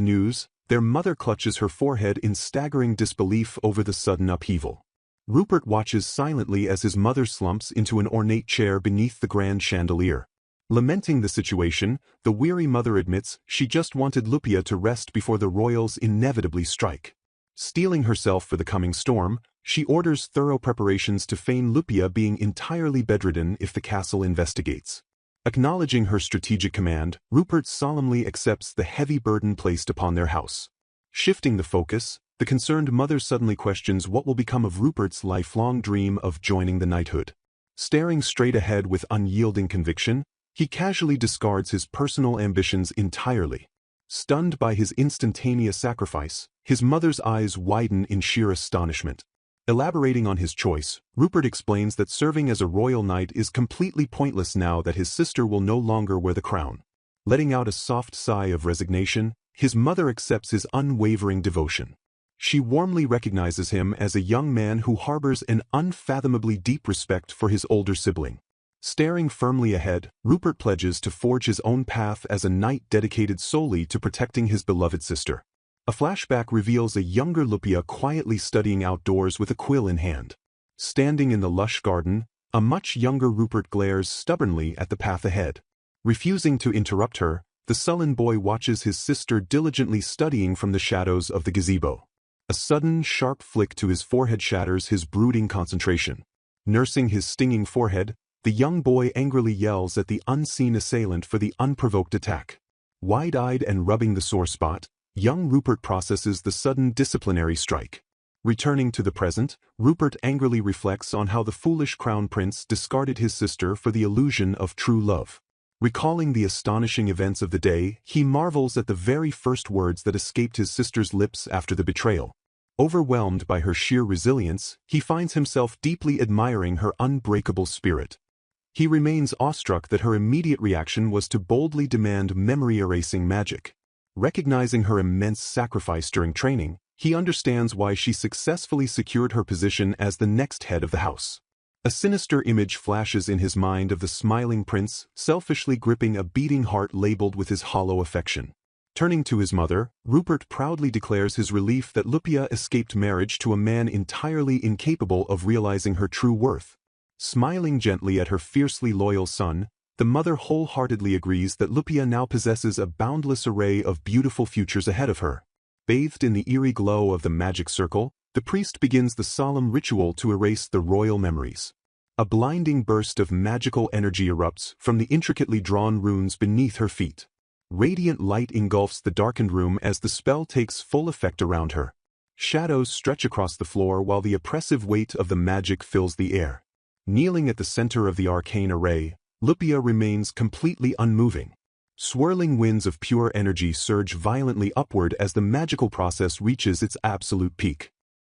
news, their mother clutches her forehead in staggering disbelief over the sudden upheaval. Rupert watches silently as his mother slumps into an ornate chair beneath the grand chandelier. Lamenting the situation, the weary mother admits she just wanted Lupia to rest before the royals inevitably strike. Steeling herself for the coming storm, she orders thorough preparations to feign Lupia being entirely bedridden if the castle investigates. Acknowledging her strategic command, Rupert solemnly accepts the heavy burden placed upon their house. Shifting the focus, the concerned mother suddenly questions what will become of Rupert's lifelong dream of joining the knighthood. Staring straight ahead with unyielding conviction, he casually discards his personal ambitions entirely. Stunned by his instantaneous sacrifice, his mother's eyes widen in sheer astonishment. Elaborating on his choice, Rupert explains that serving as a royal knight is completely pointless now that his sister will no longer wear the crown. Letting out a soft sigh of resignation, his mother accepts his unwavering devotion. She warmly recognizes him as a young man who harbors an unfathomably deep respect for his older sibling. Staring firmly ahead, Rupert pledges to forge his own path as a knight dedicated solely to protecting his beloved sister. A flashback reveals a younger Lupia quietly studying outdoors with a quill in hand. Standing in the lush garden, a much younger Rupert glares stubbornly at the path ahead. Refusing to interrupt her, the sullen boy watches his sister diligently studying from the shadows of the gazebo. A sudden, sharp flick to his forehead shatters his brooding concentration. Nursing his stinging forehead, the young boy angrily yells at the unseen assailant for the unprovoked attack. Wide-eyed and rubbing the sore spot, young Rupert processes the sudden disciplinary strike. Returning to the present, Rupert angrily reflects on how the foolish crown prince discarded his sister for the illusion of true love. Recalling the astonishing events of the day, he marvels at the very first words that escaped his sister's lips after the betrayal. Overwhelmed by her sheer resilience, he finds himself deeply admiring her unbreakable spirit. He remains awestruck that her immediate reaction was to boldly demand memory-erasing magic. Recognizing her immense sacrifice during training, he understands why she successfully secured her position as the next head of the house. A sinister image flashes in his mind of the smiling prince, selfishly gripping a beating heart labeled with his hollow affection. Turning to his mother, Rupert proudly declares his relief that Lupia escaped marriage to a man entirely incapable of realizing her true worth. Smiling gently at her fiercely loyal son, the mother wholeheartedly agrees that Lupia now possesses a boundless array of beautiful futures ahead of her. Bathed in the eerie glow of the magic circle, the priest begins the solemn ritual to erase the royal memories. A blinding burst of magical energy erupts from the intricately drawn runes beneath her feet. Radiant light engulfs the darkened room as the spell takes full effect around her. Shadows stretch across the floor while the oppressive weight of the magic fills the air. Kneeling at the center of the arcane array, Lupia remains completely unmoving. Swirling winds of pure energy surge violently upward as the magical process reaches its absolute peak.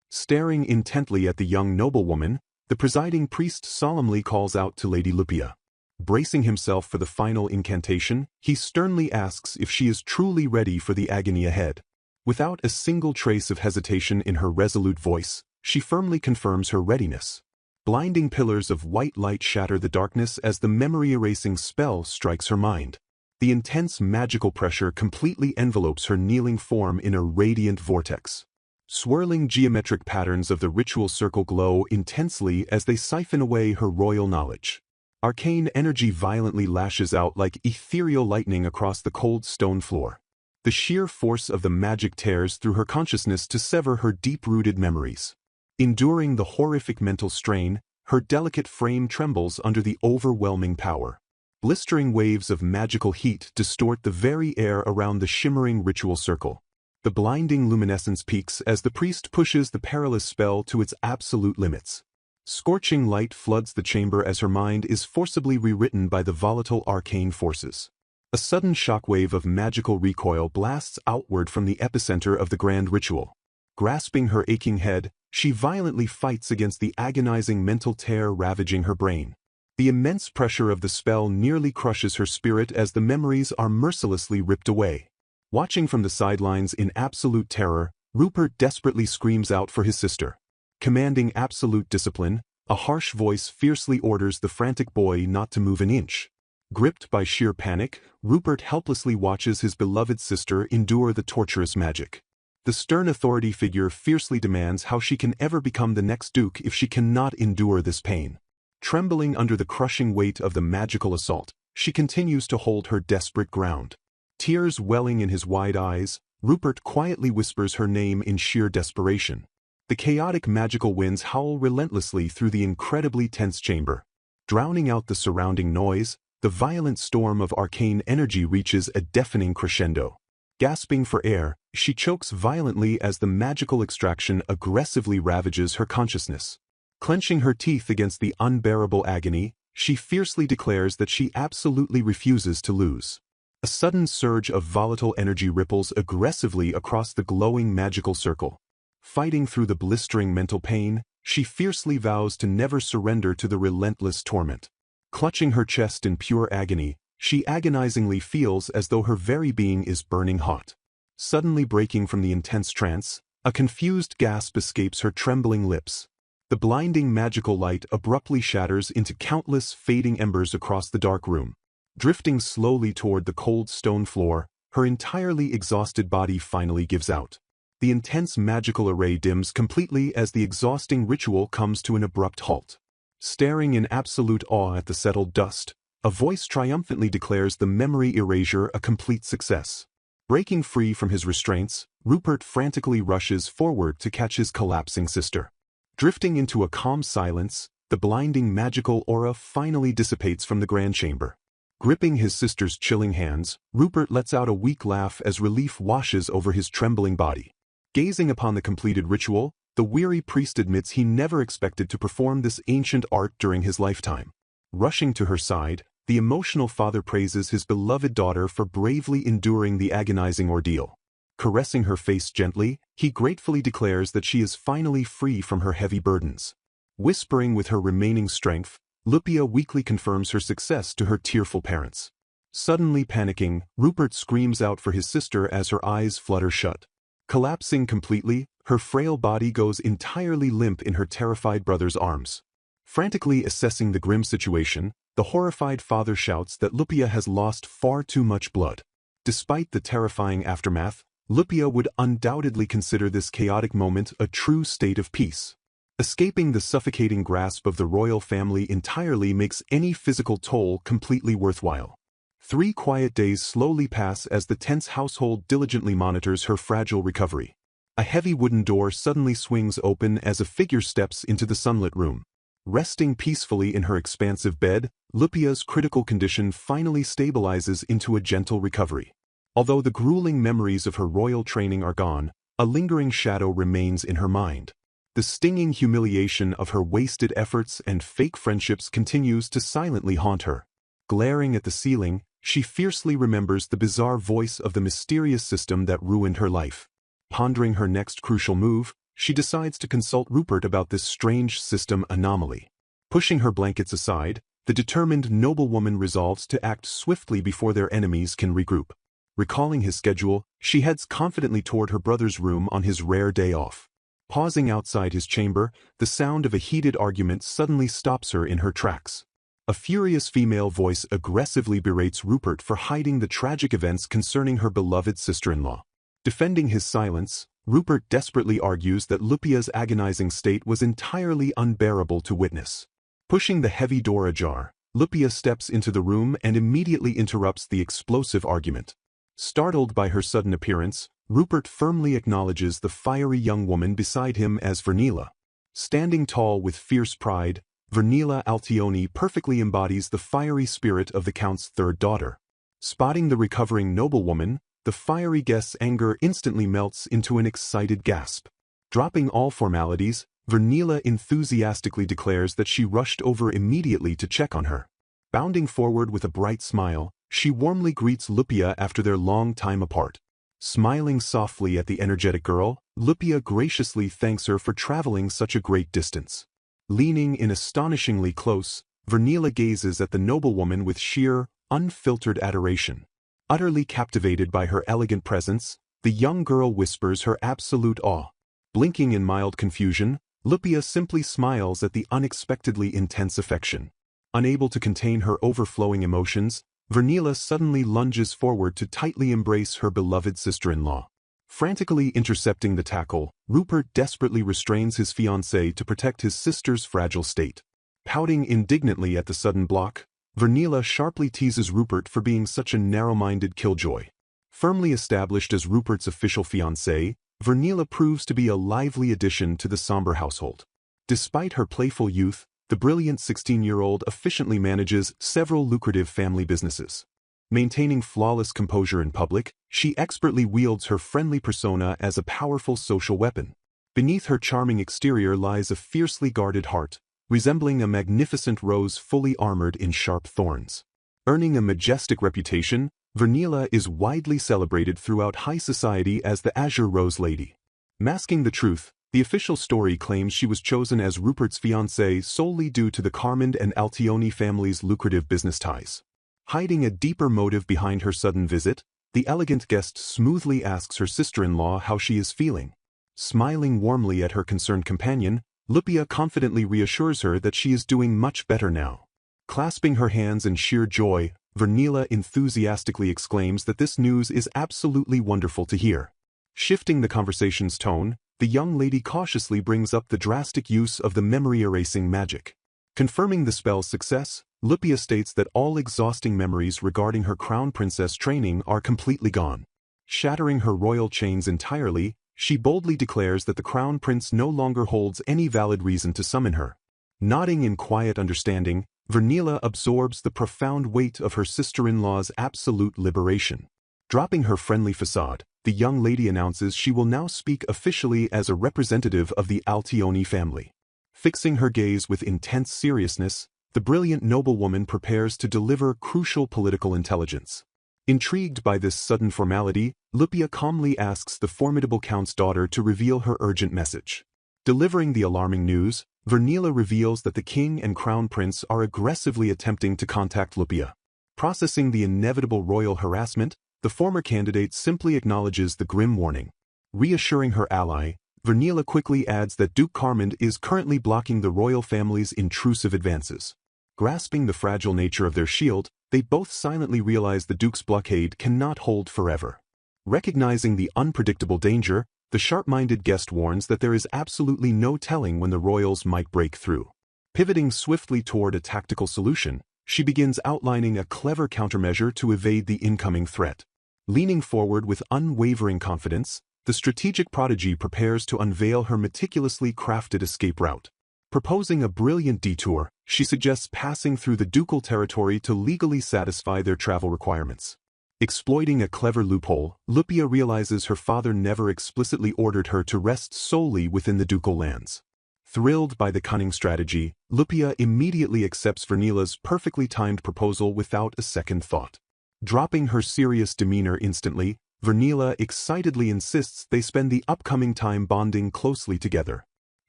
Staring intently at the young noblewoman, the presiding priest solemnly calls out to Lady Lupia. Bracing himself for the final incantation, he sternly asks if she is truly ready for the agony ahead. Without a single trace of hesitation in her resolute voice, she firmly confirms her readiness. Blinding pillars of white light shatter the darkness as the memory-erasing spell strikes her mind. The intense magical pressure completely envelopes her kneeling form in a radiant vortex. Swirling geometric patterns of the ritual circle glow intensely as they siphon away her royal knowledge. Arcane energy violently lashes out like ethereal lightning across the cold stone floor. The sheer force of the magic tears through her consciousness to sever her deep-rooted memories. Enduring the horrific mental strain, her delicate frame trembles under the overwhelming power. Blistering waves of magical heat distort the very air around the shimmering ritual circle. The blinding luminescence peaks as the priest pushes the perilous spell to its absolute limits. Scorching light floods the chamber as her mind is forcibly rewritten by the volatile arcane forces. A sudden shockwave of magical recoil blasts outward from the epicenter of the grand ritual. Grasping her aching head, she violently fights against the agonizing mental tear ravaging her brain. The immense pressure of the spell nearly crushes her spirit as the memories are mercilessly ripped away. Watching from the sidelines in absolute terror, Rupert desperately screams out for his sister. Commanding absolute discipline, a harsh voice fiercely orders the frantic boy not to move an inch. Gripped by sheer panic, Rupert helplessly watches his beloved sister endure the torturous magic. The stern authority figure fiercely demands how she can ever become the next duke if she cannot endure this pain. Trembling under the crushing weight of the magical assault, she continues to hold her desperate ground. Tears welling in his wide eyes, Rupert quietly whispers her name in sheer desperation. The chaotic magical winds howl relentlessly through the incredibly tense chamber. Drowning out the surrounding noise, the violent storm of arcane energy reaches a deafening crescendo. Gasping for air, she chokes violently as the magical extraction aggressively ravages her consciousness. Clenching her teeth against the unbearable agony, she fiercely declares that she absolutely refuses to lose. A sudden surge of volatile energy ripples aggressively across the glowing magical circle. Fighting through the blistering mental pain, she fiercely vows to never surrender to the relentless torment. Clutching her chest in pure agony, she agonizingly feels as though her very being is burning hot. Suddenly breaking from the intense trance, a confused gasp escapes her trembling lips. The blinding magical light abruptly shatters into countless fading embers across the dark room. Drifting slowly toward the cold stone floor, her entirely exhausted body finally gives out. The intense magical array dims completely as the exhausting ritual comes to an abrupt halt. Staring in absolute awe at the settled dust, a voice triumphantly declares the memory erasure a complete success. Breaking free from his restraints, Rupert frantically rushes forward to catch his collapsing sister. Drifting into a calm silence, the blinding magical aura finally dissipates from the grand chamber. Gripping his sister's chilling hands, Rupert lets out a weak laugh as relief washes over his trembling body. Gazing upon the completed ritual, the weary priest admits he never expected to perform this ancient art during his lifetime. Rushing to her side, the emotional father praises his beloved daughter for bravely enduring the agonizing ordeal. Caressing her face gently, he gratefully declares that she is finally free from her heavy burdens. Whispering with her remaining strength, Lupia weakly confirms her success to her tearful parents. Suddenly panicking, Rupert screams out for his sister as her eyes flutter shut. Collapsing completely, her frail body goes entirely limp in her terrified brother's arms. Frantically assessing the grim situation, the horrified father shouts that Lupia has lost far too much blood. Despite the terrifying aftermath, Lupia would undoubtedly consider this chaotic moment a true state of peace. Escaping the suffocating grasp of the royal family entirely makes any physical toll completely worthwhile. 3 quiet days slowly pass as the tense household diligently monitors her fragile recovery. A heavy wooden door suddenly swings open as a figure steps into the sunlit room. Resting peacefully in her expansive bed, Lupia's critical condition finally stabilizes into a gentle recovery. Although the grueling memories of her royal training are gone, a lingering shadow remains in her mind. The stinging humiliation of her wasted efforts and fake friendships continues to silently haunt her. Glaring at the ceiling, she fiercely remembers the bizarre voice of the mysterious system that ruined her life. Pondering her next crucial move, she decides to consult Rupert about this strange system anomaly. Pushing her blankets aside, the determined noblewoman resolves to act swiftly before their enemies can regroup. Recalling his schedule, she heads confidently toward her brother's room on his rare day off. Pausing outside his chamber, the sound of a heated argument suddenly stops her in her tracks. A furious female voice aggressively berates Rupert for hiding the tragic events concerning her beloved sister-in-law. Defending his silence, Rupert desperately argues that Lupia's agonizing state was entirely unbearable to witness. Pushing the heavy door ajar, Lupia steps into the room and immediately interrupts the explosive argument. Startled by her sudden appearance, Rupert firmly acknowledges the fiery young woman beside him as Vernila. Standing tall with fierce pride, Vernila Altioni perfectly embodies the fiery spirit of the Count's third daughter. Spotting the recovering noblewoman, the fiery guest's anger instantly melts into an excited gasp. Dropping all formalities, Vernila enthusiastically declares that she rushed over immediately to check on her. Bounding forward with a bright smile, she warmly greets Lupia after their long time apart. Smiling softly at the energetic girl, Lupia graciously thanks her for traveling such a great distance. Leaning in astonishingly close, Vernila gazes at the noblewoman with sheer, unfiltered adoration. Utterly captivated by her elegant presence, the young girl whispers her absolute awe. Blinking in mild confusion, Lupia simply smiles at the unexpectedly intense affection. Unable to contain her overflowing emotions, Vernila suddenly lunges forward to tightly embrace her beloved sister-in-law. Frantically intercepting the tackle, Rupert desperately restrains his fiancée to protect his sister's fragile state. Pouting indignantly at the sudden block, Vernila sharply teases Rupert for being such a narrow-minded killjoy. Firmly established as Rupert's official fiancée, Vernila proves to be a lively addition to the somber household. Despite her playful youth, the brilliant 16-year-old efficiently manages several lucrative family businesses. Maintaining flawless composure in public, she expertly wields her friendly persona as a powerful social weapon. Beneath her charming exterior lies a fiercely guarded heart, resembling a magnificent rose fully armored in sharp thorns. Earning a majestic reputation, Vernila is widely celebrated throughout high society as the Azure Rose Lady. Masking the truth, the official story claims she was chosen as Rupert's fiancée solely due to the Carmond and Altioni families' lucrative business ties. Hiding a deeper motive behind her sudden visit, the elegant guest smoothly asks her sister-in-law how she is feeling. Smiling warmly at her concerned companion, Lupia confidently reassures her that she is doing much better now. Clasping her hands in sheer joy, Vernila enthusiastically exclaims that this news is absolutely wonderful to hear. Shifting the conversation's tone, the young lady cautiously brings up the drastic use of the memory-erasing magic. Confirming the spell's success, Lupia states that all exhausting memories regarding her crown princess training are completely gone. Shattering her royal chains entirely, she boldly declares that the crown prince no longer holds any valid reason to summon her. Nodding in quiet understanding, Vernila absorbs the profound weight of her sister-in-law's absolute liberation. Dropping her friendly facade, the young lady announces she will now speak officially as a representative of the Altioni family. Fixing her gaze with intense seriousness, the brilliant noblewoman prepares to deliver crucial political intelligence. Intrigued by this sudden formality, Lupia calmly asks the formidable count's daughter to reveal her urgent message. Delivering the alarming news, Vernila reveals that the king and crown prince are aggressively attempting to contact Lupia. Processing the inevitable royal harassment, the former candidate simply acknowledges the grim warning. Reassuring her ally, Vernila quickly adds that Duke Carmond is currently blocking the royal family's intrusive advances. Grasping the fragile nature of their shield, they both silently realize the Duke's blockade cannot hold forever. Recognizing the unpredictable danger, the sharp-minded guest warns that there is absolutely no telling when the royals might break through. Pivoting swiftly toward a tactical solution, she begins outlining a clever countermeasure to evade the incoming threat. Leaning forward with unwavering confidence, the strategic prodigy prepares to unveil her meticulously crafted escape route. Proposing a brilliant detour, she suggests passing through the ducal territory to legally satisfy their travel requirements. Exploiting a clever loophole, Lupia realizes her father never explicitly ordered her to rest solely within the ducal lands. Thrilled by the cunning strategy, Lupia immediately accepts Vernila's perfectly timed proposal without a second thought. Dropping her serious demeanor instantly, Vernila excitedly insists they spend the upcoming time bonding closely together.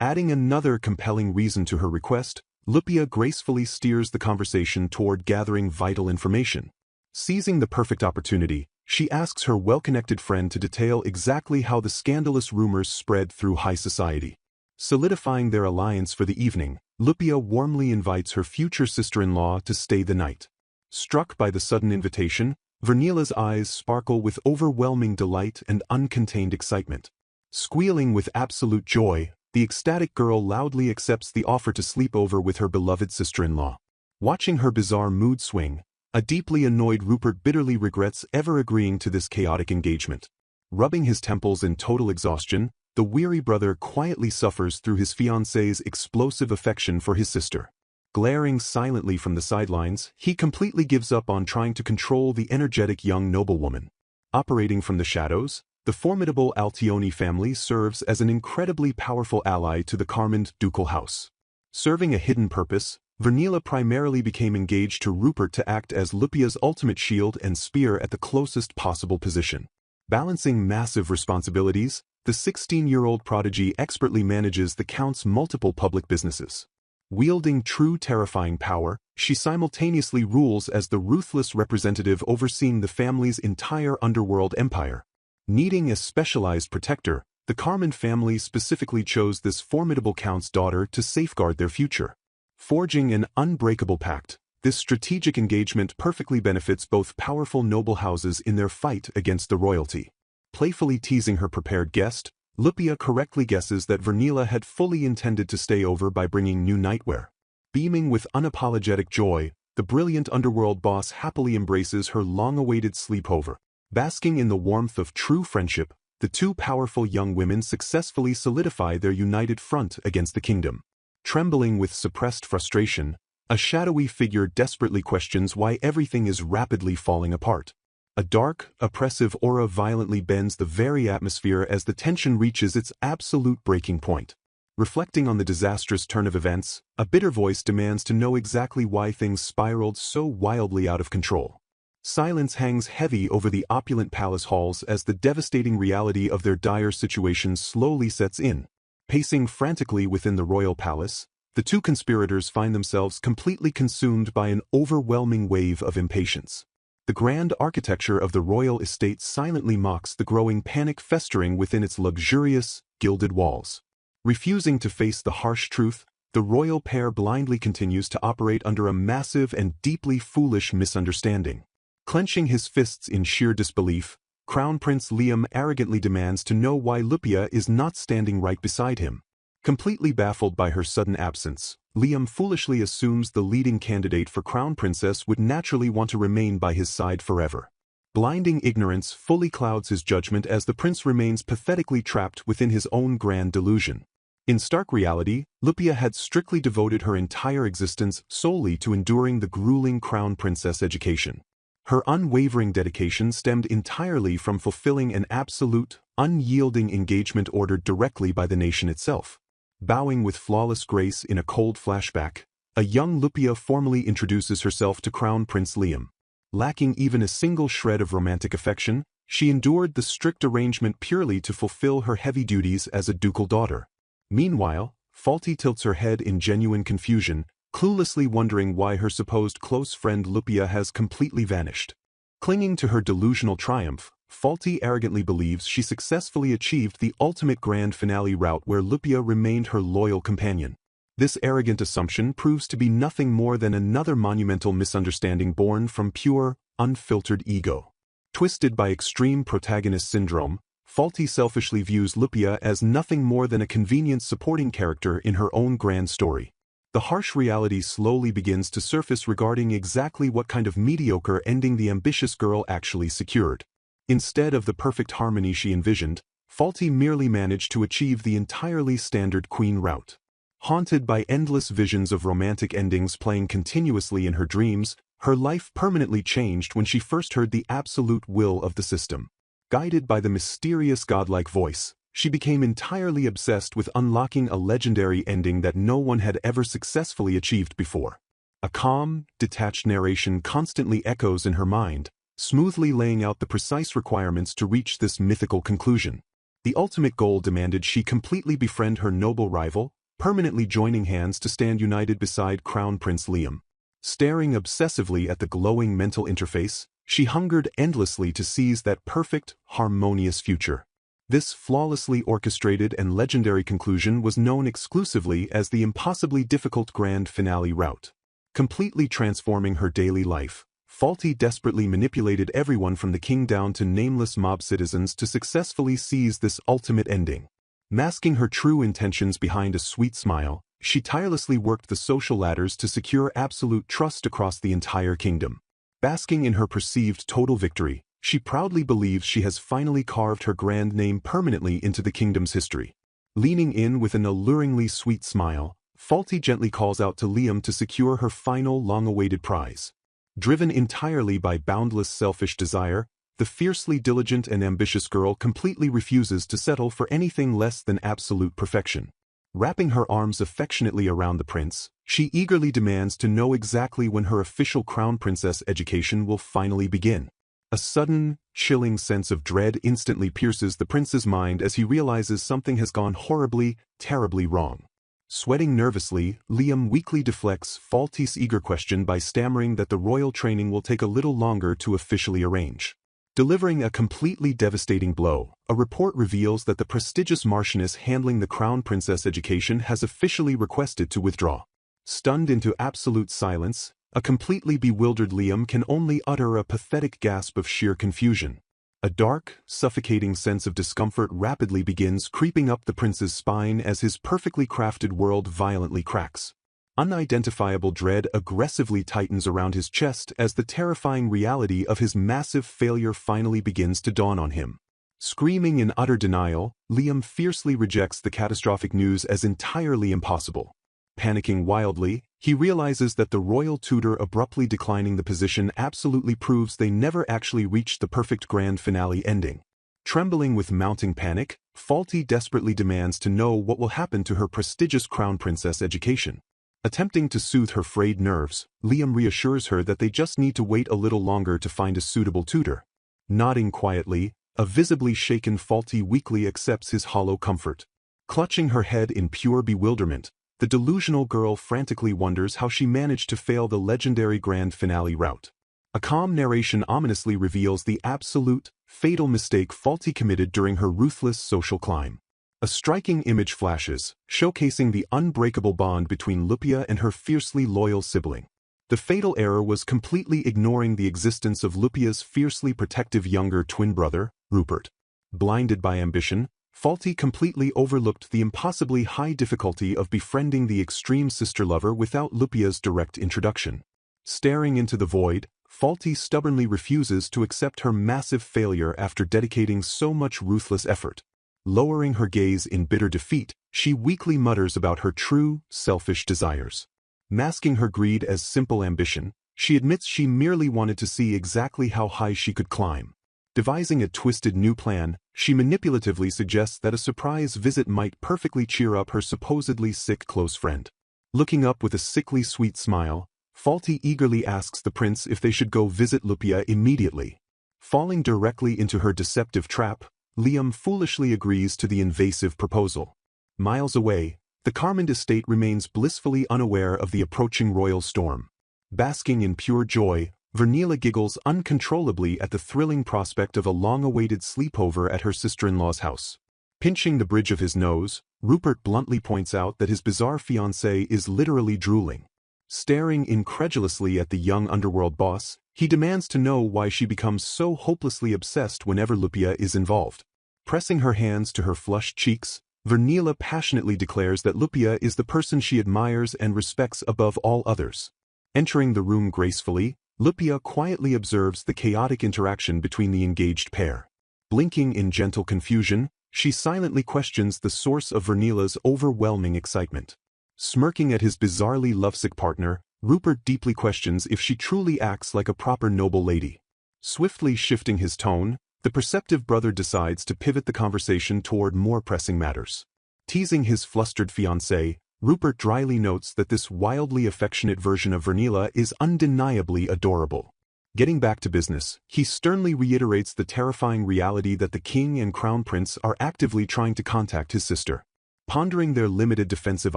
Adding another compelling reason to her request, Lupia gracefully steers the conversation toward gathering vital information. Seizing the perfect opportunity, she asks her well-connected friend to detail exactly how the scandalous rumors spread through high society. Solidifying their alliance for the evening, Lupia warmly invites her future sister-in-law to stay the night. Struck by the sudden invitation, Vernila's eyes sparkle with overwhelming delight and uncontained excitement. Squealing with absolute joy, the ecstatic girl loudly accepts the offer to sleep over with her beloved sister-in-law. Watching her bizarre mood swing, a deeply annoyed Rupert bitterly regrets ever agreeing to this chaotic engagement. Rubbing his temples in total exhaustion, the weary brother quietly suffers through his fiancée's explosive affection for his sister. Glaring silently from the sidelines, he completely gives up on trying to control the energetic young noblewoman. Operating from the shadows, the formidable Altioni family serves as an incredibly powerful ally to the Carmond ducal house. Serving a hidden purpose, Vernila primarily became engaged to Rupert to act as Lupia's ultimate shield and spear at the closest possible position. Balancing massive responsibilities, the 16-year-old prodigy expertly manages the Count's multiple public businesses. Wielding true terrifying power, she simultaneously rules as the ruthless representative overseeing the family's entire underworld empire. Needing a specialized protector, the Carmond family specifically chose this formidable Count's daughter to safeguard their future. Forging an unbreakable pact, this strategic engagement perfectly benefits both powerful noble houses in their fight against the royalty. Playfully teasing her prepared guest, Lupia correctly guesses that Vernila had fully intended to stay over by bringing new nightwear. Beaming with unapologetic joy, the brilliant underworld boss happily embraces her long-awaited sleepover. Basking in the warmth of true friendship, the two powerful young women successfully solidify their united front against the kingdom. Trembling with suppressed frustration, a shadowy figure desperately questions why everything is rapidly falling apart. A dark, oppressive aura violently bends the very atmosphere as the tension reaches its absolute breaking point. Reflecting on the disastrous turn of events, a bitter voice demands to know exactly why things spiraled so wildly out of control. Silence hangs heavy over the opulent palace halls as the devastating reality of their dire situation slowly sets in. Pacing frantically within the royal palace, the two conspirators find themselves completely consumed by an overwhelming wave of impatience. The grand architecture of the royal estate silently mocks the growing panic festering within its luxurious, gilded walls. Refusing to face the harsh truth, the royal pair blindly continues to operate under a massive and deeply foolish misunderstanding. Clenching his fists in sheer disbelief, Crown Prince Liam arrogantly demands to know why Lupia is not standing right beside him. Completely baffled by her sudden absence, Liam foolishly assumes the leading candidate for Crown Princess would naturally want to remain by his side forever. Blinding ignorance fully clouds his judgment as the prince remains pathetically trapped within his own grand delusion. In stark reality, Lupia had strictly devoted her entire existence solely to enduring the grueling Crown Princess education. Her unwavering dedication stemmed entirely from fulfilling an absolute, unyielding engagement ordered directly by the nation itself. Bowing with flawless grace in a cold flashback, a young Lupia formally introduces herself to Crown Prince Liam. Lacking even a single shred of romantic affection, she endured the strict arrangement purely to fulfill her heavy duties as a ducal daughter. Meanwhile, Faulty tilts her head in genuine confusion, cluelessly wondering why her supposed close friend Lupia has completely vanished. Clinging to her delusional triumph, Faulty arrogantly believes she successfully achieved the ultimate grand finale route where Lupia remained her loyal companion. This arrogant assumption proves to be nothing more than another monumental misunderstanding born from pure, unfiltered ego. Twisted by extreme protagonist syndrome, Faulty selfishly views Lupia as nothing more than a convenient supporting character in her own grand story. The harsh reality slowly begins to surface regarding exactly what kind of mediocre ending the ambitious girl actually secured. Instead of the perfect harmony she envisioned, Faulty merely managed to achieve the entirely standard queen route. Haunted by endless visions of romantic endings playing continuously in her dreams, her life permanently changed when she first heard the absolute will of the system. Guided by the mysterious godlike voice, she became entirely obsessed with unlocking a legendary ending that no one had ever successfully achieved before. A calm, detached narration constantly echoes in her mind, smoothly laying out the precise requirements to reach this mythical conclusion. The ultimate goal demanded she completely befriend her noble rival, permanently joining hands to stand united beside Crown Prince Liam. Staring obsessively at the glowing mental interface, she hungered endlessly to seize that perfect, harmonious future. This flawlessly orchestrated and legendary conclusion was known exclusively as the impossibly difficult grand finale route. Completely transforming her daily life, Faulty desperately manipulated everyone from the king down to nameless mob citizens to successfully seize this ultimate ending. Masking her true intentions behind a sweet smile, she tirelessly worked the social ladders to secure absolute trust across the entire kingdom. Basking in her perceived total victory, she proudly believes she has finally carved her grand name permanently into the kingdom's history. Leaning in with an alluringly sweet smile, Faulty gently calls out to Liam to secure her final long-awaited prize. Driven entirely by boundless selfish desire, the fiercely diligent and ambitious girl completely refuses to settle for anything less than absolute perfection. Wrapping her arms affectionately around the prince, she eagerly demands to know exactly when her official crown princess education will finally begin. A sudden, chilling sense of dread instantly pierces the prince's mind as he realizes something has gone horribly, terribly wrong. Sweating nervously, Liam weakly deflects Falty's eager question by stammering that the royal training will take a little longer to officially arrange. Delivering a completely devastating blow, a report reveals that the prestigious Marchioness handling the crown princess education has officially requested to withdraw. Stunned into absolute silence, a completely bewildered Liam can only utter a pathetic gasp of sheer confusion. A dark, suffocating sense of discomfort rapidly begins creeping up the prince's spine as his perfectly crafted world violently cracks. Unidentifiable dread aggressively tightens around his chest as the terrifying reality of his massive failure finally begins to dawn on him. Screaming in utter denial, Liam fiercely rejects the catastrophic news as entirely impossible. Panicking wildly, he realizes that the royal tutor abruptly declining the position absolutely proves they never actually reached the perfect grand finale ending. Trembling with mounting panic, Falty desperately demands to know what will happen to her prestigious crown princess education. Attempting to soothe her frayed nerves, Liam reassures her that they just need to wait a little longer to find a suitable tutor. Nodding quietly, a visibly shaken Falty weakly accepts his hollow comfort. Clutching her head in pure bewilderment, the delusional girl frantically wonders how she managed to fail the legendary grand finale route. A calm narration ominously reveals the absolute, fatal mistake Falty committed during her ruthless social climb. A striking image flashes, showcasing the unbreakable bond between Lupia and her fiercely loyal sibling. The fatal error was completely ignoring the existence of Lupia's fiercely protective younger twin brother, Rupert. Blinded by ambition, Falty completely overlooked the impossibly high difficulty of befriending the extreme sister-lover without Lupia's direct introduction. Staring into the void, Falty stubbornly refuses to accept her massive failure after dedicating so much ruthless effort. Lowering her gaze in bitter defeat, she weakly mutters about her true, selfish desires. Masking her greed as simple ambition, she admits she merely wanted to see exactly how high she could climb. Devising a twisted new plan, she manipulatively suggests that a surprise visit might perfectly cheer up her supposedly sick close friend. Looking up with a sickly sweet smile, Falty eagerly asks the prince if they should go visit Lupia immediately. Falling directly into her deceptive trap, Liam foolishly agrees to the invasive proposal. Miles away, the Carmond estate remains blissfully unaware of the approaching royal storm. Basking in pure joy, Vernila giggles uncontrollably at the thrilling prospect of a long-awaited sleepover at her sister-in-law's house. Pinching the bridge of his nose, Rupert bluntly points out that his bizarre fiancée is literally drooling. Staring incredulously at the young underworld boss, he demands to know why she becomes so hopelessly obsessed whenever Lupia is involved. Pressing her hands to her flushed cheeks, Vernila passionately declares that Lupia is the person she admires and respects above all others. Entering the room gracefully, Lupia quietly observes the chaotic interaction between the engaged pair. Blinking in gentle confusion, she silently questions the source of Vernila's overwhelming excitement. Smirking at his bizarrely lovesick partner, Rupert deeply questions if she truly acts like a proper noble lady. Swiftly shifting his tone, the perceptive brother decides to pivot the conversation toward more pressing matters. Teasing his flustered fiancée, Rupert dryly notes that this wildly affectionate version of Vernila is undeniably adorable. Getting back to business, he sternly reiterates the terrifying reality that the king and crown prince are actively trying to contact his sister. Pondering their limited defensive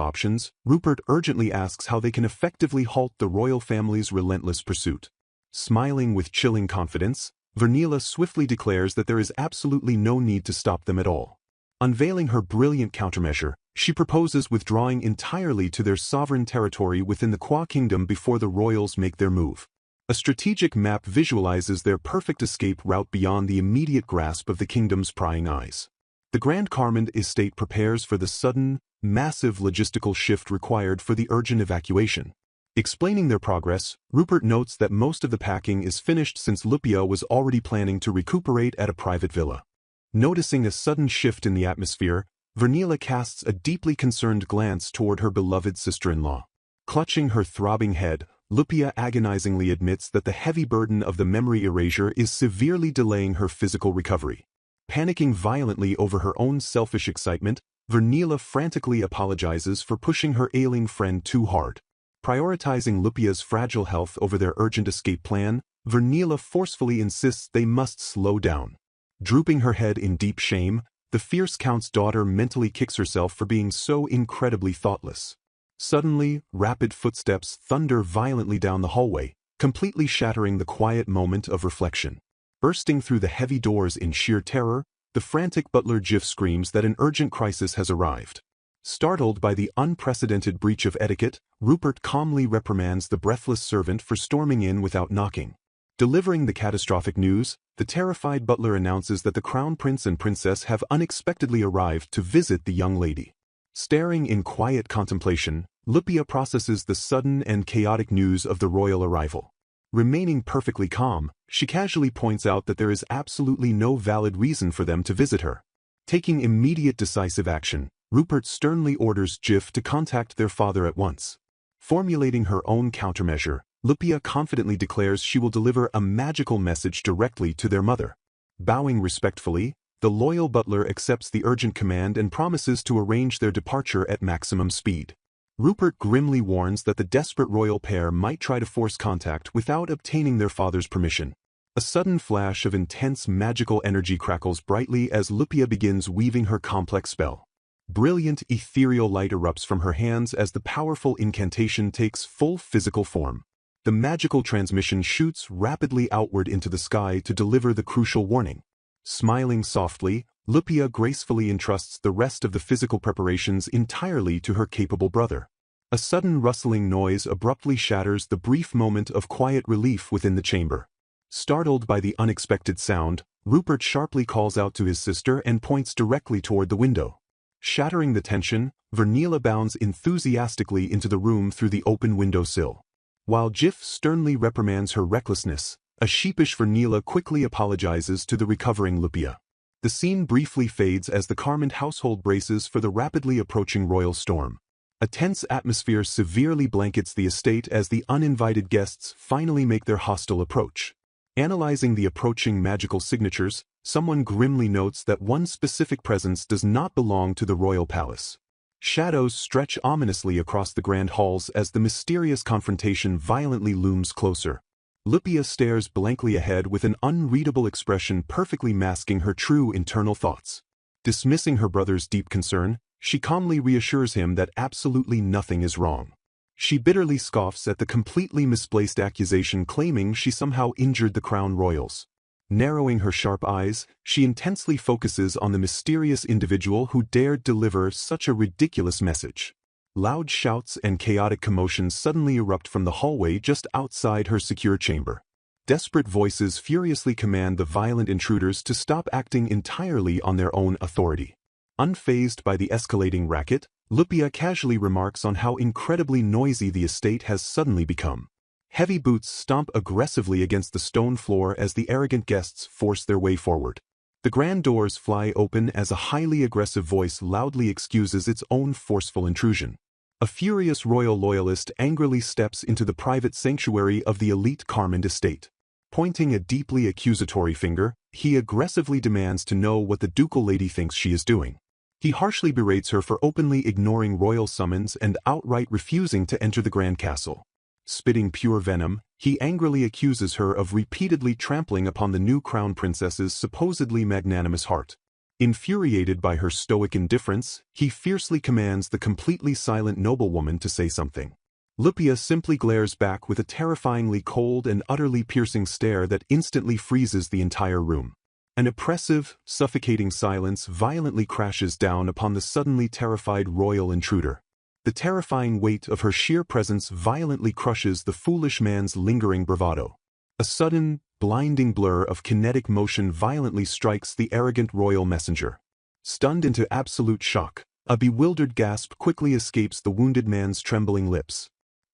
options, Rupert urgently asks how they can effectively halt the royal family's relentless pursuit. Smiling with chilling confidence, Vernila swiftly declares that there is absolutely no need to stop them at all. Unveiling her brilliant countermeasure, she proposes withdrawing entirely to their sovereign territory within the Qua Kingdom before the royals make their move. A strategic map visualizes their perfect escape route beyond the immediate grasp of the kingdom's prying eyes. The Grand Carmond estate prepares for the sudden, massive logistical shift required for the urgent evacuation. Explaining their progress, Rupert notes that most of the packing is finished since Lupia was already planning to recuperate at a private villa. Noticing a sudden shift in the atmosphere, Vernila casts a deeply concerned glance toward her beloved sister-in-law. Clutching her throbbing head, Lupia agonizingly admits that the heavy burden of the memory erasure is severely delaying her physical recovery. Panicking violently over her own selfish excitement, Vernila frantically apologizes for pushing her ailing friend too hard. Prioritizing Lupia's fragile health over their urgent escape plan, Vernila forcefully insists they must slow down. Drooping her head in deep shame, the fierce count's daughter mentally kicks herself for being so incredibly thoughtless. Suddenly, rapid footsteps thunder violently down the hallway, completely shattering the quiet moment of reflection. Bursting through the heavy doors in sheer terror, the frantic butler Jif screams that an urgent crisis has arrived. Startled by the unprecedented breach of etiquette, Rupert calmly reprimands the breathless servant for storming in without knocking. Delivering the catastrophic news, the terrified butler announces that the crown prince and princess have unexpectedly arrived to visit the young lady. Staring in quiet contemplation, Lupia processes the sudden and chaotic news of the royal arrival. Remaining perfectly calm, she casually points out that there is absolutely no valid reason for them to visit her. Taking immediate decisive action, Rupert sternly orders Jif to contact their father at once. Formulating her own countermeasure, Lupia confidently declares she will deliver a magical message directly to their mother. Bowing respectfully, the loyal butler accepts the urgent command and promises to arrange their departure at maximum speed. Rupert grimly warns that the desperate royal pair might try to force contact without obtaining their father's permission. A sudden flash of intense magical energy crackles brightly as Lupia begins weaving her complex spell. Brilliant ethereal light erupts from her hands as the powerful incantation takes full physical form. The magical transmission shoots rapidly outward into the sky to deliver the crucial warning. Smiling softly, Lupia gracefully entrusts the rest of the physical preparations entirely to her capable brother. A sudden rustling noise abruptly shatters the brief moment of quiet relief within the chamber. Startled by the unexpected sound, Rupert sharply calls out to his sister and points directly toward the window. Shattering the tension, Vernila bounds enthusiastically into the room through the open windowsill. While Jif sternly reprimands her recklessness, a sheepish Vernila quickly apologizes to the recovering Lupia. The scene briefly fades as the Carmond household braces for the rapidly approaching royal storm. A tense atmosphere severely blankets the estate as the uninvited guests finally make their hostile approach. Analyzing the approaching magical signatures, someone grimly notes that one specific presence does not belong to the royal palace. Shadows stretch ominously across the grand halls as the mysterious confrontation violently looms closer. Lupia stares blankly ahead with an unreadable expression perfectly masking her true internal thoughts. Dismissing her brother's deep concern, she calmly reassures him that absolutely nothing is wrong. She bitterly scoffs at the completely misplaced accusation claiming she somehow injured the crown royals. Narrowing her sharp eyes, she intensely focuses on the mysterious individual who dared deliver such a ridiculous message. Loud shouts and chaotic commotion suddenly erupt from the hallway just outside her secure chamber. Desperate voices furiously command the violent intruders to stop acting entirely on their own authority. Unfazed by the escalating racket, Lupia casually remarks on how incredibly noisy the estate has suddenly become. Heavy boots stomp aggressively against the stone floor as the arrogant guests force their way forward. The grand doors fly open as a highly aggressive voice loudly excuses its own forceful intrusion. A furious royal loyalist angrily steps into the private sanctuary of the elite Carmond estate. Pointing a deeply accusatory finger, he aggressively demands to know what the ducal lady thinks she is doing. He harshly berates her for openly ignoring royal summons and outright refusing to enter the grand castle. Spitting pure venom, he angrily accuses her of repeatedly trampling upon the new crown princess's supposedly magnanimous heart. Infuriated by her stoic indifference, he fiercely commands the completely silent noblewoman to say something. Lupia simply glares back with a terrifyingly cold and utterly piercing stare that instantly freezes the entire room. An oppressive, suffocating silence violently crashes down upon the suddenly terrified royal intruder. The terrifying weight of her sheer presence violently crushes the foolish man's lingering bravado. A sudden, blinding blur of kinetic motion violently strikes the arrogant royal messenger. Stunned into absolute shock, a bewildered gasp quickly escapes the wounded man's trembling lips.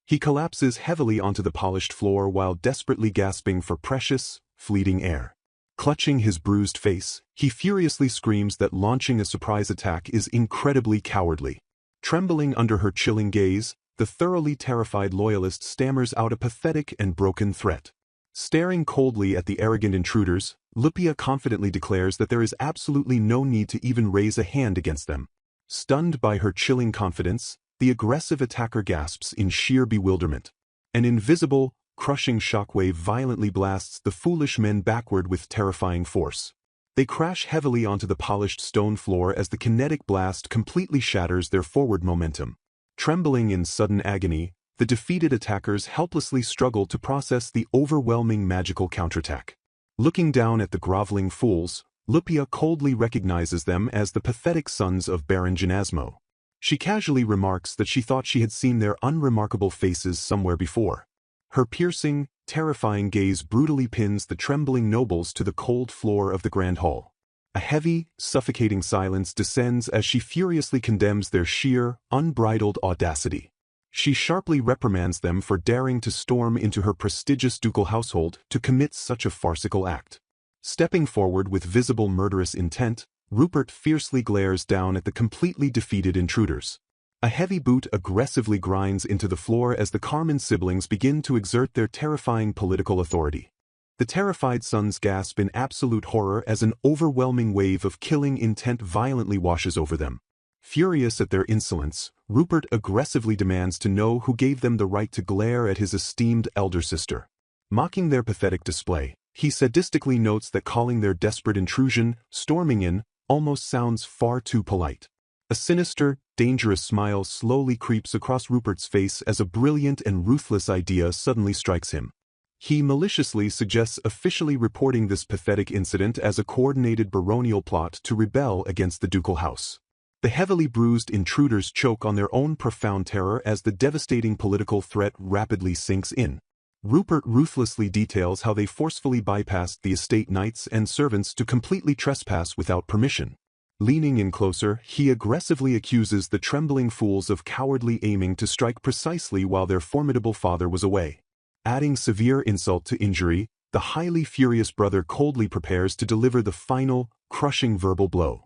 He collapses heavily onto the polished floor while desperately gasping for precious, fleeting air. Clutching his bruised face, he furiously screams that launching a surprise attack is incredibly cowardly. Trembling under her chilling gaze, the thoroughly terrified loyalist stammers out a pathetic and broken threat. Staring coldly at the arrogant intruders, Lupia confidently declares that there is absolutely no need to even raise a hand against them. Stunned by her chilling confidence, the aggressive attacker gasps in sheer bewilderment. An invisible, crushing shockwave violently blasts the foolish men backward with terrifying force. They crash heavily onto the polished stone floor as the kinetic blast completely shatters their forward momentum. Trembling in sudden agony, the defeated attackers helplessly struggle to process the overwhelming magical counterattack. Looking down at the groveling fools, Lupia coldly recognizes them as the pathetic sons of Baron Genasmo. She casually remarks that she thought she had seen their unremarkable faces somewhere before. Her piercing, terrifying gaze brutally pins the trembling nobles to the cold floor of the Grand Hall. A heavy, suffocating silence descends as she furiously condemns their sheer, unbridled audacity. She sharply reprimands them for daring to storm into her prestigious ducal household to commit such a farcical act. Stepping forward with visible murderous intent, Rupert fiercely glares down at the completely defeated intruders. A heavy boot aggressively grinds into the floor as the Carmen siblings begin to exert their terrifying political authority. The terrified sons gasp in absolute horror as an overwhelming wave of killing intent violently washes over them. Furious at their insolence, Rupert aggressively demands to know who gave them the right to glare at his esteemed elder sister. Mocking their pathetic display, he sadistically notes that calling their desperate intrusion storming in almost sounds far too polite. A sinister, dangerous smile slowly creeps across Rupert's face as a brilliant and ruthless idea suddenly strikes him. He maliciously suggests officially reporting this pathetic incident as a coordinated baronial plot to rebel against the ducal house. The heavily bruised intruders choke on their own profound terror as the devastating political threat rapidly sinks in. Rupert ruthlessly details how they forcefully bypassed the estate knights and servants to completely trespass without permission. Leaning in closer, he aggressively accuses the trembling fools of cowardly aiming to strike precisely while their formidable father was away. Adding severe insult to injury, the highly furious brother coldly prepares to deliver the final, crushing verbal blow.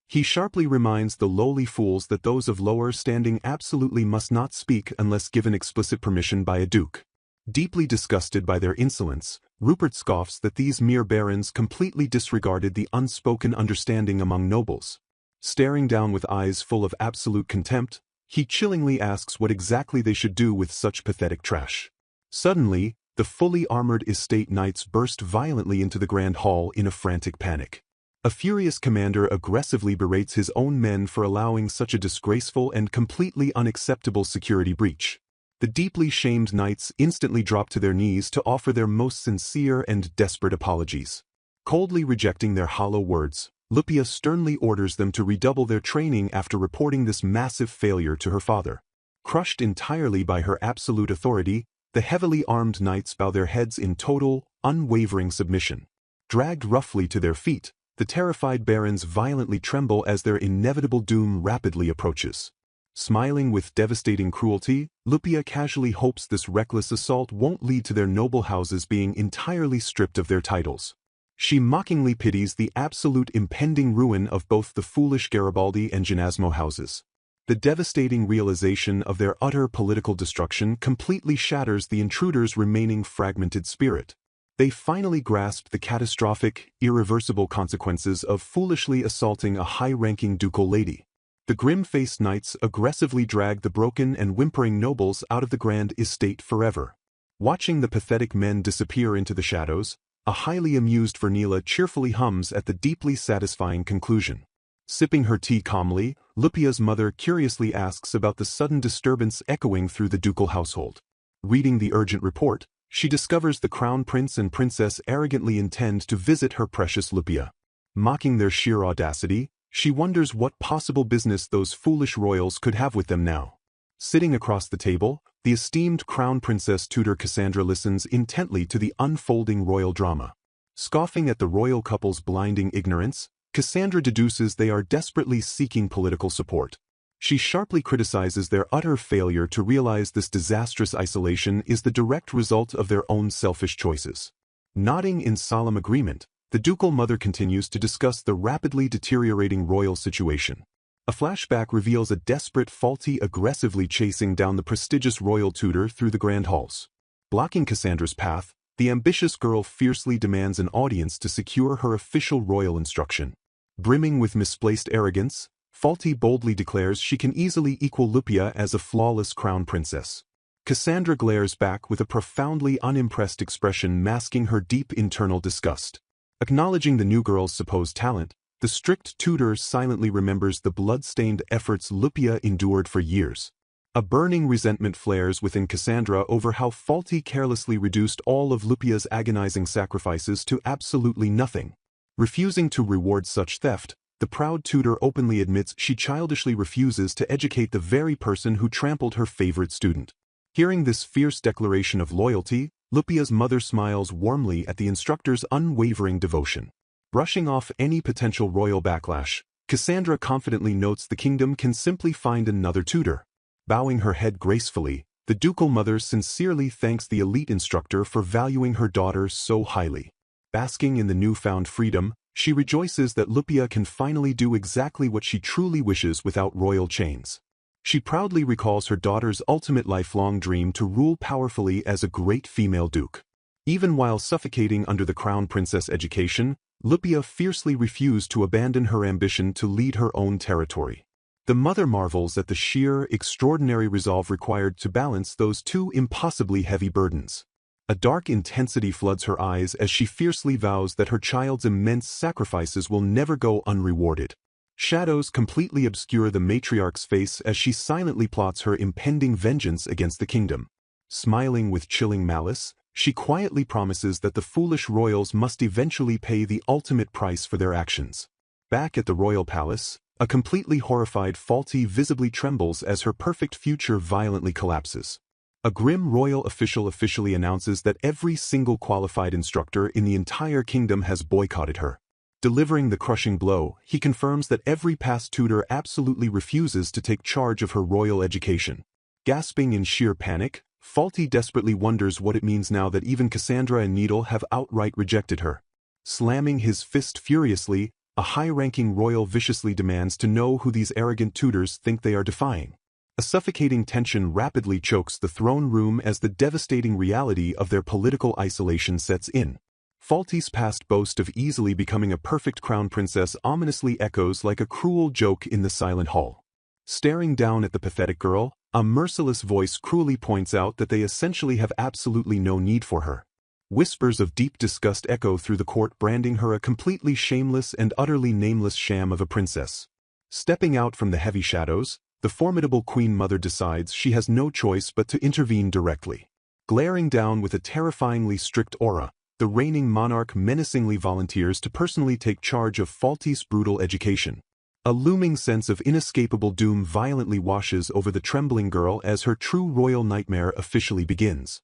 He sharply reminds the lowly fools that those of lower standing absolutely must not speak unless given explicit permission by a duke. Deeply disgusted by their insolence, Rupert scoffs that these mere barons completely disregarded the unspoken understanding among nobles. Staring down with eyes full of absolute contempt, he chillingly asks what exactly they should do with such pathetic trash. Suddenly, the fully armored estate knights burst violently into the Grand Hall in a frantic panic. A furious commander aggressively berates his own men for allowing such a disgraceful and completely unacceptable security breach. The deeply shamed knights instantly drop to their knees to offer their most sincere and desperate apologies. Coldly rejecting their hollow words, Lupia sternly orders them to redouble their training after reporting this massive failure to her father. Crushed entirely by her absolute authority, the heavily armed knights bow their heads in total, unwavering submission. Dragged roughly to their feet, the terrified barons violently tremble as their inevitable doom rapidly approaches. Smiling with devastating cruelty, Lupia casually hopes this reckless assault won't lead to their noble houses being entirely stripped of their titles. She mockingly pities the absolute impending ruin of both the foolish Garibaldi and Genasmo houses. The devastating realization of their utter political destruction completely shatters the intruders' remaining fragmented spirit. They finally grasped the catastrophic, irreversible consequences of foolishly assaulting a high-ranking ducal lady. The grim-faced knights aggressively drag the broken and whimpering nobles out of the grand estate forever. Watching the pathetic men disappear into the shadows, a highly amused Vernila cheerfully hums at the deeply satisfying conclusion. Sipping her tea calmly, Lupia's mother curiously asks about the sudden disturbance echoing through the ducal household. Reading the urgent report, she discovers the crown prince and princess arrogantly intend to visit her precious Lupia. Mocking their sheer audacity, she wonders what possible business those foolish royals could have with them now. Sitting across the table, the esteemed crown princess tutor Cassandra listens intently to the unfolding royal drama. Scoffing at the royal couple's blinding ignorance, Cassandra deduces they are desperately seeking political support. She sharply criticizes their utter failure to realize this disastrous isolation is the direct result of their own selfish choices. Nodding in solemn agreement, the ducal mother continues to discuss the rapidly deteriorating royal situation. A flashback reveals a desperate Faulty aggressively chasing down the prestigious royal tutor through the grand halls. Blocking Cassandra's path, the ambitious girl fiercely demands an audience to secure her official royal instruction. Brimming with misplaced arrogance, Faulty boldly declares she can easily equal Lupia as a flawless crown princess. Cassandra glares back with a profoundly unimpressed expression masking her deep internal disgust. Acknowledging the new girl's supposed talent, the strict tutor silently remembers the blood-stained efforts Lupia endured for years. A burning resentment flares within Cassandra over how Faulty carelessly reduced all of Lupia's agonizing sacrifices to absolutely nothing. Refusing to reward such theft, the proud tutor openly admits she childishly refuses to educate the very person who trampled her favorite student. Hearing this fierce declaration of loyalty, Lupia's mother smiles warmly at the instructor's unwavering devotion. Brushing off any potential royal backlash, Cassandra confidently notes the kingdom can simply find another tutor. Bowing her head gracefully, the ducal mother sincerely thanks the elite instructor for valuing her daughter so highly. Basking in the newfound freedom, she rejoices that Lupia can finally do exactly what she truly wishes without royal chains. She proudly recalls her daughter's ultimate lifelong dream to rule powerfully as a great female duke. Even while suffocating under the crown princess education, Lupia fiercely refused to abandon her ambition to lead her own territory. The mother marvels at the sheer, extraordinary resolve required to balance those two impossibly heavy burdens. A dark intensity floods her eyes as she fiercely vows that her child's immense sacrifices will never go unrewarded. Shadows completely obscure the matriarch's face as she silently plots her impending vengeance against the kingdom. Smiling with chilling malice, she quietly promises that the foolish royals must eventually pay the ultimate price for their actions. Back at the royal palace, a completely horrified Faulty visibly trembles as her perfect future violently collapses. A grim royal official officially announces that every single qualified instructor in the entire kingdom has boycotted her. Delivering the crushing blow, he confirms that every past tutor absolutely refuses to take charge of her royal education. Gasping in sheer panic, Faulty desperately wonders what it means now that even Cassandra and Needle have outright rejected her. Slamming his fist furiously, a high-ranking royal viciously demands to know who these arrogant tutors think they are defying. A suffocating tension rapidly chokes the throne room as the devastating reality of their political isolation sets in. Faulty's past boast of easily becoming a perfect crown princess ominously echoes like a cruel joke in the silent hall. Staring down at the pathetic girl, a merciless voice cruelly points out that they essentially have absolutely no need for her. Whispers of deep disgust echo through the court, branding her a completely shameless and utterly nameless sham of a princess. Stepping out from the heavy shadows, the formidable Queen Mother decides she has no choice but to intervene directly. Glaring down with a terrifyingly strict aura, the reigning monarch menacingly volunteers to personally take charge of Faulty's brutal education. A looming sense of inescapable doom violently washes over the trembling girl as her true royal nightmare officially begins.